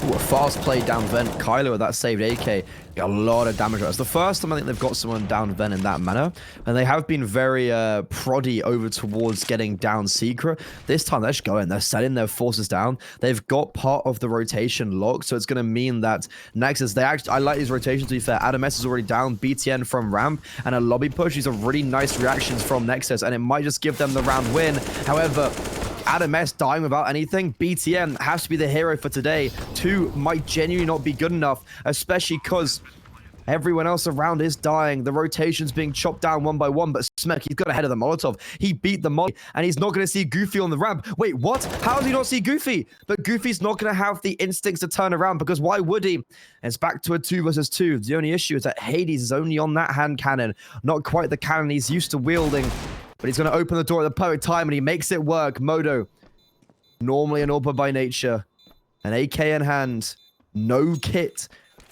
Ooh, a fast play down vent. Kyler with that saved AK. Got a lot of damage. It's the first time I think they've got someone down vent in that manner. And they have been very proddy over towards getting down secret. This time they're just going. They're setting their forces down. They've got part of the rotation locked. So it's going to mean that Nexus, I like these rotations to be fair. Adam S is already down. BTN from ramp. And a lobby push. These are really nice reactions from Nexus. And it might just give them the round win. However, Adam S dying without anything. BTN has to be the hero for today. 2 might genuinely not be good enough, especially because everyone else around is dying. The rotation's being chopped down one by one, but Smek, he's got ahead of the Molotov. He beat the Molly, and he's not going to see Goofy on the ramp. Wait, what? How does he not see Goofy? But Goofy's not going to have the instincts to turn around, because why would he? And it's back to a 2 versus 2. The only issue is that Hades is only on that hand cannon. Not quite the cannon he's used to wielding. But he's going to open the door at the perfect time, and he makes it work. Modo, normally an AWPer by nature. An AK in hand. No kit.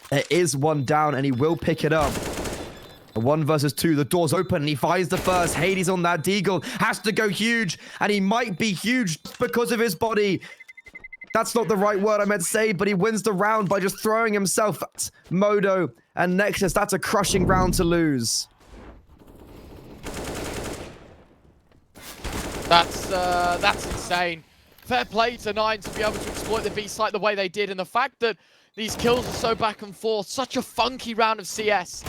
There is one down, and he will pick it up. A 1 versus 2. The door's open, and he finds the first. Hades on that deagle. Has to go huge, and he might be huge because of his body. That's not the right word I meant to say, but he wins the round by just throwing himself at Modo and Nexus. That's a crushing round to lose. That's insane. Fair play to 9 to be able to exploit the B site the way they did, and the fact that these kills are so back and forth, such a funky round of CS.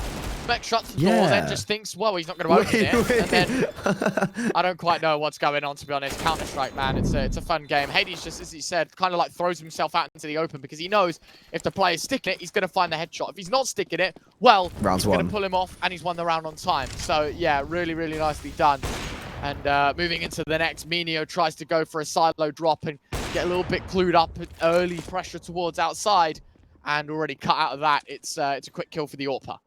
Smek shuts the door, then just thinks, well, he's not going to open it. And then I don't quite know what's going on, to be honest. Counter-Strike, man, it's a fun game. Hades just, as he said, kind of like throws himself out into the open because he knows if the player's sticking it, he's going to find the headshot. If he's not sticking it, well, he's going to pull him off, and he's won the round on time. So yeah, really, really nicely done. And moving into the next, Minio tries to go for a silo drop and get a little bit clued up at early pressure towards outside, and already cut out of that. It's a quick kill for the AWPer.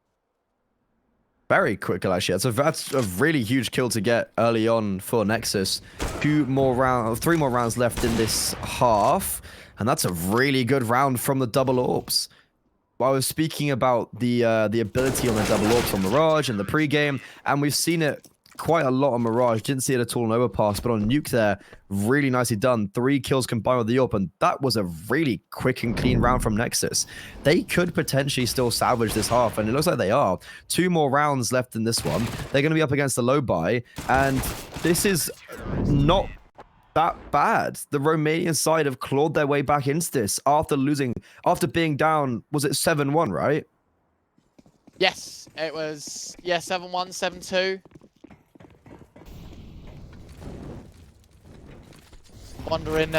Very quick kill, actually. That's a really huge kill to get early on for Nexus. 3 more rounds left in this half, and that's a really good round from the double AWPs. I was speaking about the ability on the double AWPs on Mirage and the pregame, and we've seen it quite a lot on Mirage. Didn't see it at all on Overpass, but on Nuke there, really nicely done. 3 kills combined with the AWP, and that was a really quick and clean round from Nexus. They could potentially still salvage this half, and it looks like they are. 2 more rounds left in this one. They're going to be up against the low buy, and this is not that bad. The Romanian side have clawed their way back into this after being down, was it 7-1, right? Yes, it was, yeah, 7-1, 7-2. Wondering,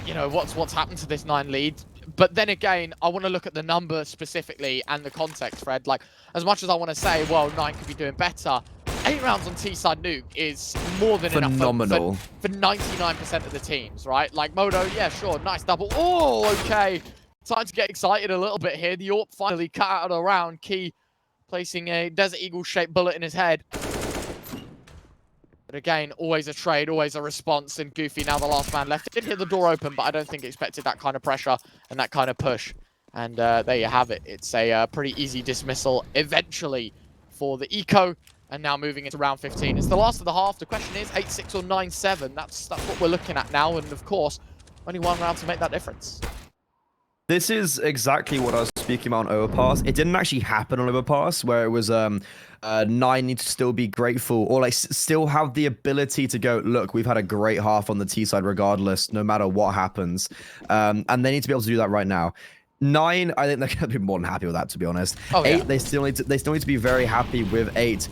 you know, what's happened to this 9 lead. But then again, I want to look at the number specifically and the context, Fred. Like, as much as I want to say, well, 9 could be doing better, 8 rounds on T-side nuke is more than Phenomenal. enough for 99% of the teams, right? Like, Modo, yeah, sure, nice double. Oh, okay. Time to get excited a little bit here. The AWP finally cut out of the round. Key placing a Desert Eagle-shaped bullet in his head. But again, always a trade, always a response, and Goofy now the last man left. Did hear the door open, but I don't think expected that kind of pressure and that kind of push. And there you have it. It's a pretty easy dismissal eventually for the Eco, and now moving into round 15. It's the last of the half. The question is 8-6 or 9-7. That's what we're looking at now, and of course, only one round to make that difference. This is exactly what I was speaking about on Overpass. It didn't actually happen on Overpass, where it was 9 need to still be grateful, or like still have the ability to go, look, we've had a great half on the T side regardless, no matter what happens. And they need to be able to do that right now. 9, I think they're going to be more than happy with that, to be honest. Oh, 8, yeah. They still need to be very happy with 8.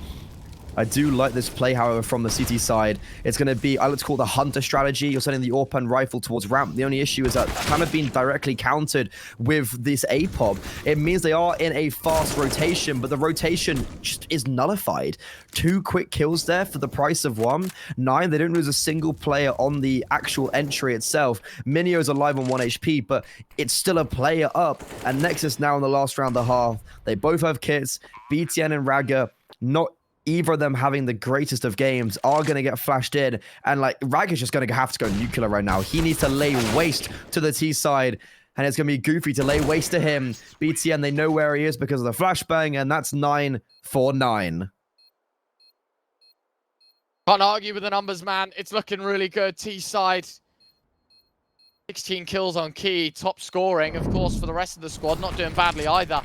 I do like this play, however, from the CT side. It's going to be, I like to call it the hunter strategy. You're sending the AWP and rifle towards ramp. The only issue is that kind of being directly countered with this APOB. It means they are in a fast rotation, but the rotation just is nullified. 2 quick kills there for the price of 1. 9, they don't lose a single player on the actual entry itself. Minio's alive on 1 HP, but it's still a player up. And Nexus now in the last round of the half. They both have kits. BTN and Raga, not either of them having the greatest of games, are going to get flashed in. And like, Rag is just going to have to go nuclear right now. He needs to lay waste to the T side. And it's going to be Goofy to lay waste to him. BTN, they know where he is because of the flashbang. And that's 9 for 9. Can't argue with the numbers, man. It's looking really good. T side, 16 kills on Key. Top scoring, of course, for the rest of the squad. Not doing badly either.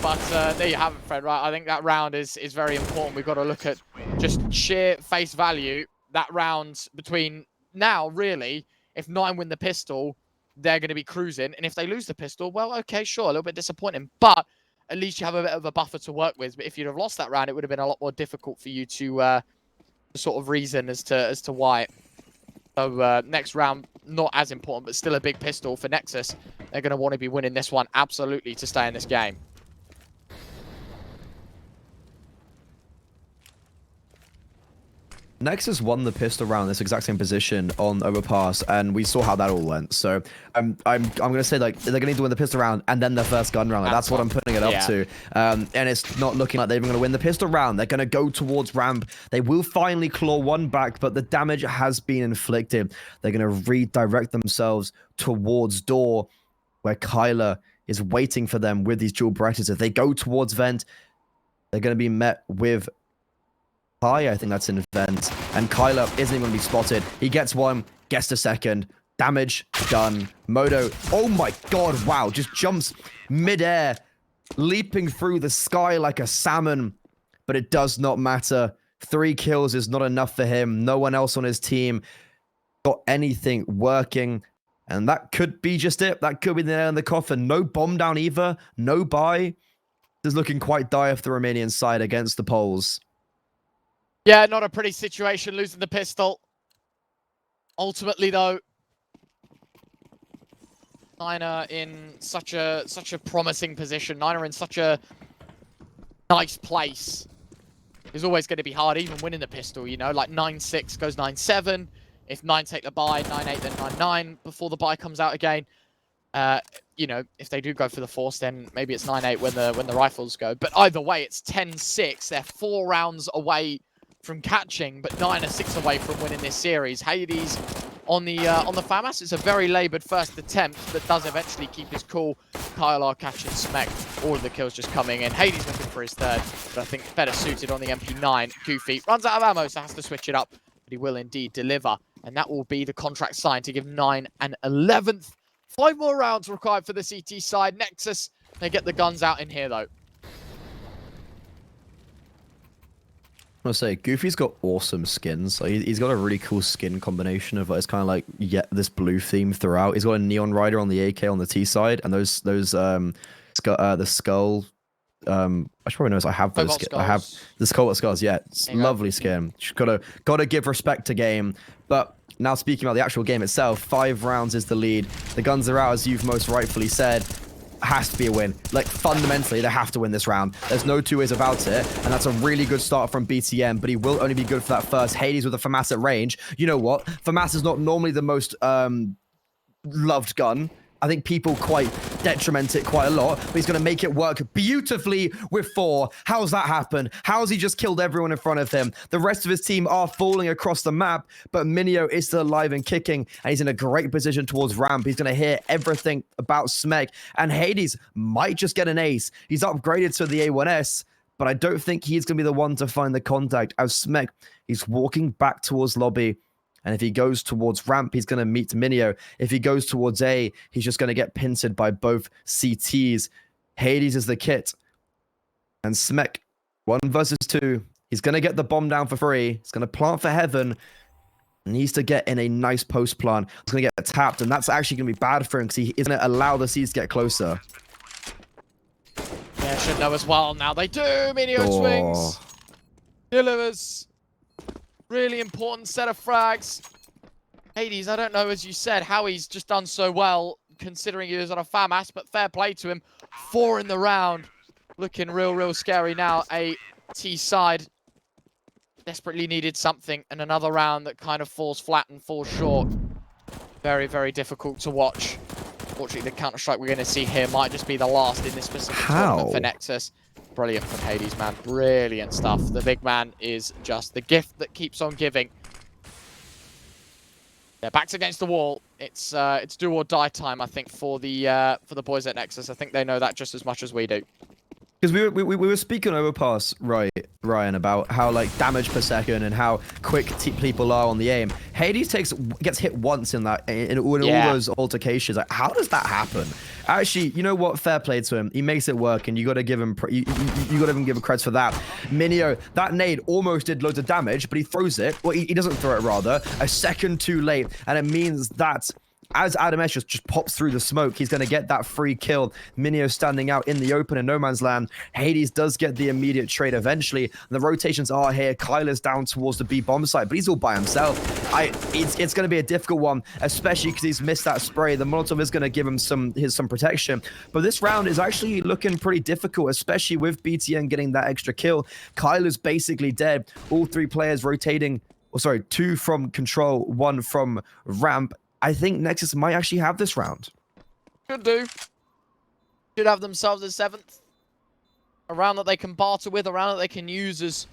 But there you have it, Fred, right? I think that round is very important. We've got to look at just sheer face value. That round between now, really, if 9 win the pistol, they're going to be cruising. And if they lose the pistol, well, okay, sure, a little bit disappointing. But at least you have a bit of a buffer to work with. But if you'd have lost that round, it would have been a lot more difficult for you to sort of reason as to why. So next round, not as important, but still a big pistol for Nexus. They're going to want to be winning this one absolutely to stay in this game. Nexus won the pistol round, this exact same position on Overpass, and we saw how that all went. So I'm gonna say, like, they're gonna need to win the pistol round and then the first gun round. Like, that's what I'm putting it up to. And it's not looking like they're even gonna win the pistol round. They're gonna go towards ramp. They will finally claw 1 back, but the damage has been inflicted. They're gonna redirect themselves towards door, where Kyler is waiting for them with these dual Berettas. If they go towards vent, they're gonna be met with I think that's an event, and Kyler isn't even going to be spotted. He gets 1, gets the second. Damage done. Modo, oh my god, wow, just jumps mid-air, leaping through the sky like a salmon, but it does not matter. 3 kills is not enough for him. No one else on his team got anything working, and that could be just it. That could be the nail in the coffin. No bomb down either, no buy. This is looking quite dire for the Romanian side against the Poles. Yeah, not a pretty situation, losing the pistol. Ultimately, though, Niner in such a promising position. Niner in such a nice place. It's always going to be hard, even winning the pistol, you know? Like 9-6 goes 9-7. If 9 take the buy, 9-8, then 9-9 before the buy comes out again. You know, if they do go for the force, then maybe it's 9-8 when the rifles go. But either way, it's 10-6. They're 4 rounds away from catching, but 9 or 6 away from winning this series. Hades on the FAMAS. It's a very laboured first attempt, but does eventually keep his cool. Kylar catching Smek. All of the kills just coming in. Hades looking for his 3rd, but I think better suited on the MP9. Goofy runs out of ammo, so has to switch it up, but he will indeed deliver. And that will be the contract signed to give 9 an 11th. 5 more rounds required for the CT side. Nexus, they get the guns out in here, though. I must say, Goofy's got awesome skins. Like, he's got a really cool skin combination of it's kind of like this blue theme throughout. He's got a Neon Rider on the AK on the T side, and the skull. I should probably know. I have those. I have the skull skulls. Yeah, it's lovely skin. Just gotta give respect to game. But now speaking about the actual game itself, 5 rounds is the lead. The guns are out, as you've most rightfully said. Has to be a win. Like, fundamentally, they have to win this round. There's no two ways about it, and that's a really good start from BTM, but he will only be good for that first. Hades with a FAMAS at range. You know what? FAMAS is not normally the most loved gun. I think people quite detriment it quite a lot, but he's going to make it work beautifully with 4. How's that happen? How's he just killed everyone in front of him? The rest of his team are falling across the map, but Minio is still alive and kicking, and he's in a great position towards ramp. He's going to hear everything about Smek, and Hades might just get an ace. He's upgraded to the A1S, but I don't think he's going to be the one to find the contact. As Smek, he's walking back towards lobby. And if he goes towards ramp, he's going to meet Minio. If he goes towards A, he's just going to get pincered by both CTs. Hades is the kit. And Smek, 1 versus 2. He's going to get the bomb down for free. He's going to plant for heaven. Needs to get in a nice post plant. He's going to get tapped, and that's actually going to be bad for him because he isn't going to allow the C's to get closer. Yeah, should know as well. Now they do. Minio swings. Delivers. Really important set of frags. Hades, I don't know, as you said, how he's just done so well, considering he was on a FAMAS, but fair play to him. 4 in the round. Looking real scary now. A T side desperately needed something, and another round that kind of falls flat and falls short. Very difficult to watch. Fortunately, the Counter-Strike we're going to see here might just be the last in this specific tournament for NEXUS. Brilliant from Hades, man. Brilliant stuff. The big man is just the gift that keeps on giving. Their backs against the wall. It's do or die time, I think, for the boys at NEXUS. I think they know that just as much as we do. Because we were speaking overpass, right, Ryan, about how like damage per second and how quick people are on the aim. Hades gets hit once in all those altercations. Like, how does that happen? Actually, you know what? Fair play to him. He makes it work, and you got to give him you got to even give him credits for that. Minio, that nade almost did loads of damage, but he throws it. Well, he doesn't throw it, rather. A second too late, and it means that as Adam just pops through the smoke, he's going to get that free kill. Minio standing out in the open in no man's land. Hades does get the immediate trade eventually. The rotations are here. Kyler's down towards the B bomb site, but he's all by himself. It's going to be a difficult one, especially because he's missed that spray. The Molotov is going to give him some protection. But this round is actually looking pretty difficult, especially with BTN getting that extra kill. Kyler's basically dead. All 3 players rotating. Oh, sorry, 2 from control, 1 from ramp. I think NEXUS might actually have this round. Could do. Should have themselves a 7th. A round that they can barter with, a round that they can use as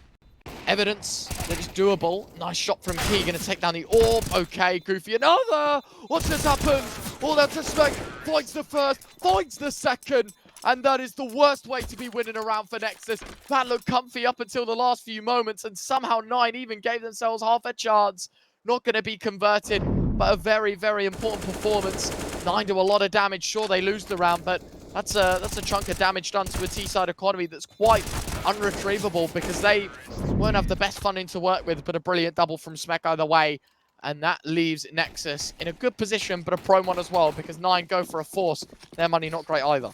evidence that it's doable. Nice shot from Key, going to take down the orb. Okay, Goofy, another! What's just happened? All that's a Smek. Finds the first, finds the second. And that is the worst way to be winning a round for NEXUS. That looked comfy up until the last few moments, and somehow 9 even gave themselves half a chance. Not going to be converted, but a very important performance. 9 do a lot of damage. Sure, they lose the round, but that's a chunk of damage done to a T-side economy that's quite unretrievable because they won't have the best funding to work with, but a brilliant double from Smek either way. And that leaves NEXUS in a good position, but a prone one as well, because 9 go for a force. Their money not great either.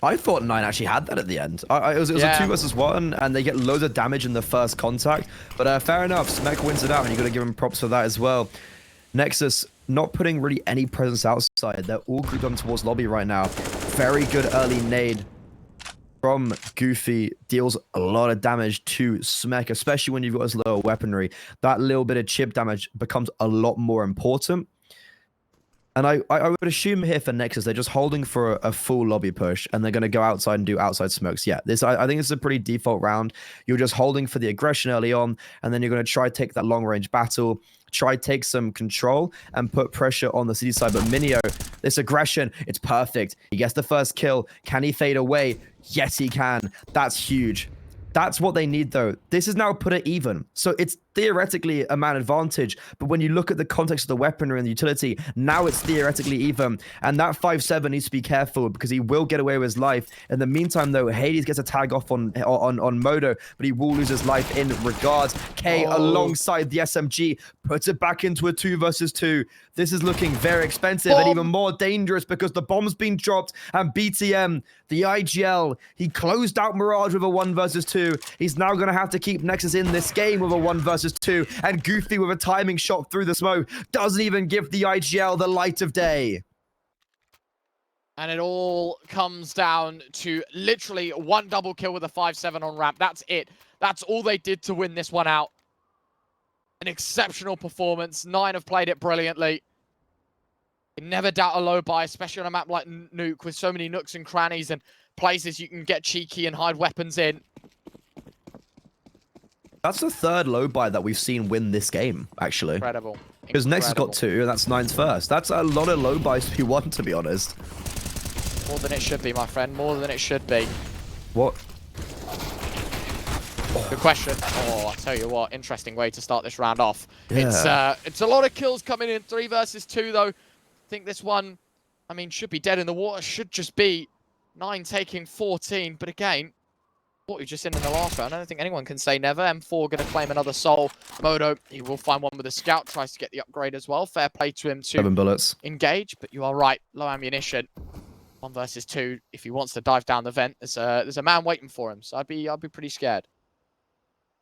I thought 9 actually had that at the end. It was a 2 versus 1, and they get loads of damage in the first contact. But fair enough, Smek wins it out, and you got to give him props for that as well. NEXUS not putting really any presence outside. They're all grouped on towards lobby right now. Very good early nade from Goofy. Deals a lot of damage to Smek, especially when you've got his lower weaponry. That little bit of chip damage becomes a lot more important. And I would assume here for NEXUS, they're just holding for a full lobby push, and they're going to go outside and do outside smokes. Yeah, I think this is a pretty default round. You're just holding for the aggression early on, and then you're going to try to take that long-range battle, try to take some control, and put pressure on the city side. But Minio, this aggression, it's perfect. He gets the first kill. Can he fade away? Yes, he can. That's huge. That's what they need, though. This is now put it even. So it's theoretically a man advantage, but when you look at the context of the weaponry and the utility, now it's theoretically even. And that 5-7 needs to be careful because he will get away with his life. In the meantime, though, Hades gets a tag off on Modo, but he will lose his life in regards. K alongside the SMG puts it back into a 2 versus 2. This is looking very expensive and even more dangerous because the bomb's been dropped and BTM, the IGL, he closed out Mirage with a 1 versus 2. He's now going to have to keep Nexus in this game with a 1 versus 2, and Goofy with a timing shot through the smoke doesn't even give the IGL the light of day. And it all comes down to literally one double kill with a 5-7 on ramp. That's it. That's all they did to win this one out. An exceptional performance. 9 have played it brilliantly. You never doubt a low buy, especially on a map like Nuke with so many nooks and crannies and places you can get cheeky and hide weapons in. That's the 3rd low buy that we've seen win this game, actually. Incredible. Because Nexus got 2, and that's 9's first. That's a lot of low buys to be won, to be honest. More than it should be, my friend. More than it should be. What? Good question. Oh, I tell you what, interesting way to start this round off. Yeah. It's a lot of kills coming in. 3 versus 2, though. I think this one, I mean, should be dead in the water. Should just be 9 taking 14. But again, what we've just seen in the last round, I don't think anyone can say never. M4 going to claim another soul. Modo, he will find one with a scout. Tries to get the upgrade as well. Fair play to him to 7 bullets. engage. But you are right. Low ammunition. 1 versus 2. If he wants to dive down the vent, there's a man waiting for him. So I'd be pretty scared.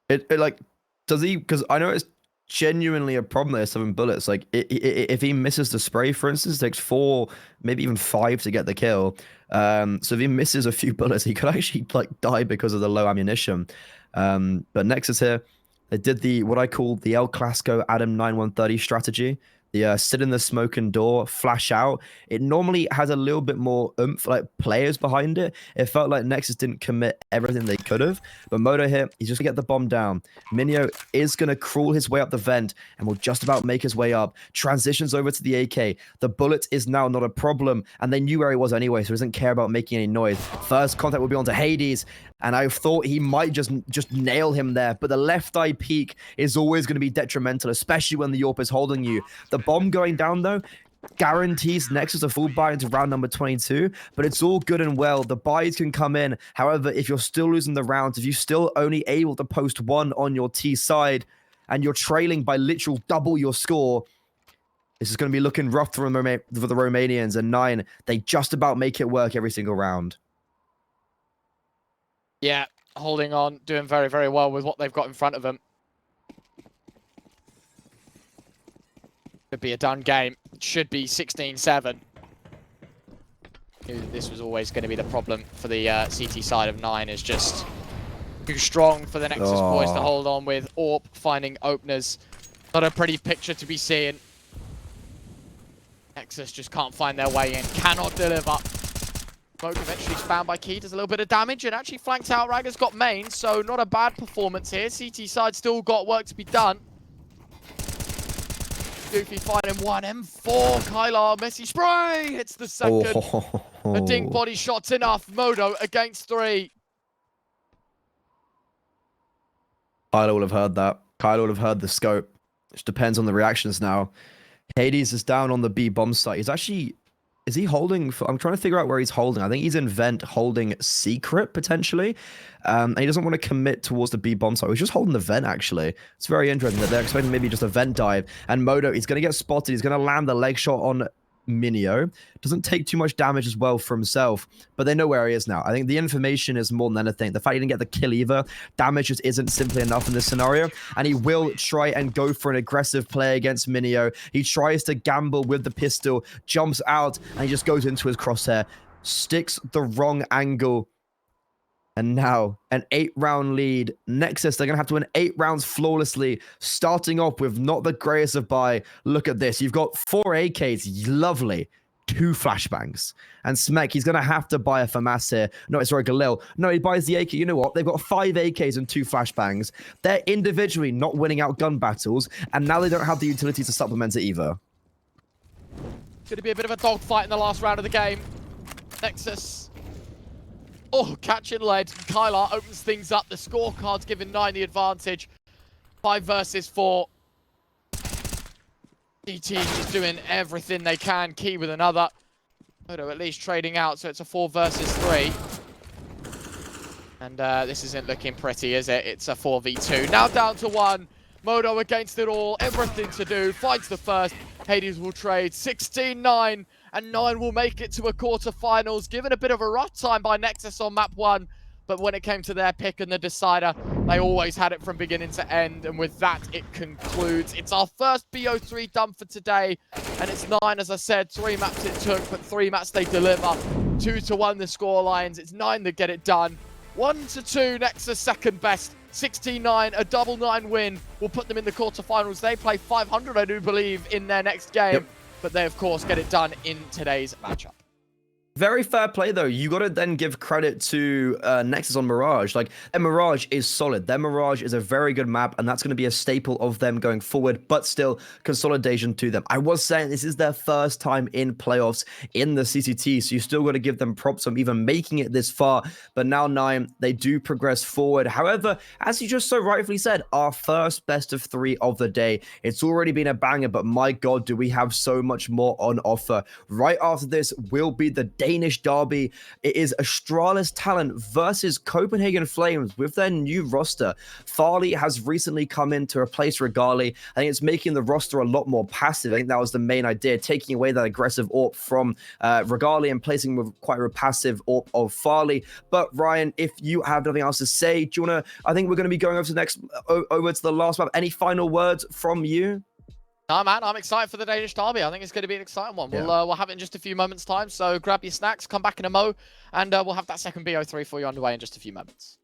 It like, does he, because I know it's genuinely a problem that there's 7 bullets. Like, if he misses the spray, for instance, it takes 4, maybe even 5 to get the kill. So if he misses a few bullets, he could actually like die because of the low ammunition. But Nexus here, they did what I call the El Clasico Adam 9130 strategy. The sit in the smoke and door, flash out. It normally has a little bit more oomph, like players behind it. It felt like Nexus didn't commit everything they could have. But Modo here, he's just going to get the bomb down. Minio is going to crawl his way up the vent and will just about make his way up. Transitions over to the AK. The bullet is now not a problem. And they knew where he was anyway, so he doesn't care about making any noise. First contact will be onto Hades. And I thought he might just nail him there. But the left eye peek is always going to be detrimental, especially when the AWP is holding you. The bomb going down, though, guarantees Nexus a full buy into round number 22. But it's all good and well. The buys can come in. However, if you're still losing the rounds, if you're still only able to post 1 on your T side, and you're trailing by literal double your score, this is going to be looking rough for the Romanians. And 9, they just about make it work every single round. Yeah, holding on, doing very, very well with what they've got in front of them. Could be a done game. Should be 16-7. This was always going to be the problem for the CT side of 9, is just too strong for the Nexus boys to hold on with. AWP finding openers. Not a pretty picture to be seeing. Nexus just can't find their way in. Cannot deliver. Smoke eventually found by Key, does a little bit of damage and actually flanks out. Ragger's got main, so not a bad performance here. CT side still got work to be done. Goofy finding 1. M4, Kylar, messy spray, hits the second. A dink body shot's enough. Modo against 3. Kylo will have heard that. Kylo will have heard the scope. Which depends on the reactions now. Hades is down on the B bomb site. He's actually... Is he holding... I'm trying to figure out where he's holding. I think he's in vent holding secret, potentially. And he doesn't want to commit towards the B bomb site. He's just holding the vent, actually. It's very interesting that they're expecting maybe just a vent dive. And Modo, he's going to get spotted. He's going to land the leg shot on Minio. Doesn't take too much damage as well for himself, but they know where he is now. I think the information is more than anything. The fact he didn't get the kill either, damage just isn't simply enough in this scenario, and he will try and go for an aggressive play against Minio. He tries to gamble with the pistol, jumps out, and he just goes into his crosshair, sticks the wrong angle. And now, an 8-round lead. Nexus, they're going to have to win 8 rounds flawlessly, starting off with not the greatest of buy. Look at this. You've got 4 AKs. Lovely. 2 flashbangs. And Smek, he's going to have to buy a FAMAS here. No, sorry, Galil. No, he buys the AK. You know what? They've got 5 AKs and 2 flashbangs. They're individually not winning out gun battles, and now they don't have the utility to supplement it either. Going to be a bit of a dogfight in the last round of the game. Nexus... Oh, catch and lead. Kylar opens things up. The scorecard's giving 9 the advantage. 5 versus 4. CT just doing everything they can. Key with another. Modo at least trading out, so it's a 4 versus 3. And this isn't looking pretty, is it? It's a 4v2. Now down to 1. Modo against it all. Everything to do. Finds the first. Hades will trade 16-9. And 9 will make it to a quarterfinals. Given a bit of a rough time by Nexus on map 1. But when it came to their pick and the decider, they always had it from beginning to end. And with that, it concludes. It's our first BO3 done for today. And it's 9, as I said. 3 maps it took, but 3 maps they deliver. 2-1 the score lines. It's 9 that get it done. 1-2, Nexus second best. 16-9, a double 9 win will put them in the quarterfinals. They play 500, I do believe, in their next game. Yep. But they, of course, get it done in today's matchup. Very fair play, though. You got to then give credit to Nexus on Mirage. Like, their Mirage is solid. Their Mirage is a very good map, and that's going to be a staple of them going forward, but still consolidation to them. I was saying this is their first time in playoffs in the CCT, so you still got to give them props on even making it this far. But now 9, they do progress forward. However, as you just so rightfully said, our first best of 3 of the day. It's already been a banger, but my God, do we have so much more on offer. Right after this will be the Danish derby. It is Astralis Talent versus Copenhagen Flames with their new roster. Farley has recently come in to replace Regali. I think it's making the roster a lot more passive. I think that was the main idea, taking away that aggressive AWP from Regali and placing with quite a passive AWP of Farley. But Ryan, if you have nothing else to say, do you want to, I think we're going to be going over to the last map. Any final words from you? No, man, I'm excited for the Danish derby. I think it's going to be an exciting one. Yeah. We'll have it in just a few moments' time. So grab your snacks, come back in a mo, and we'll have that second BO3 for you underway in just a few moments.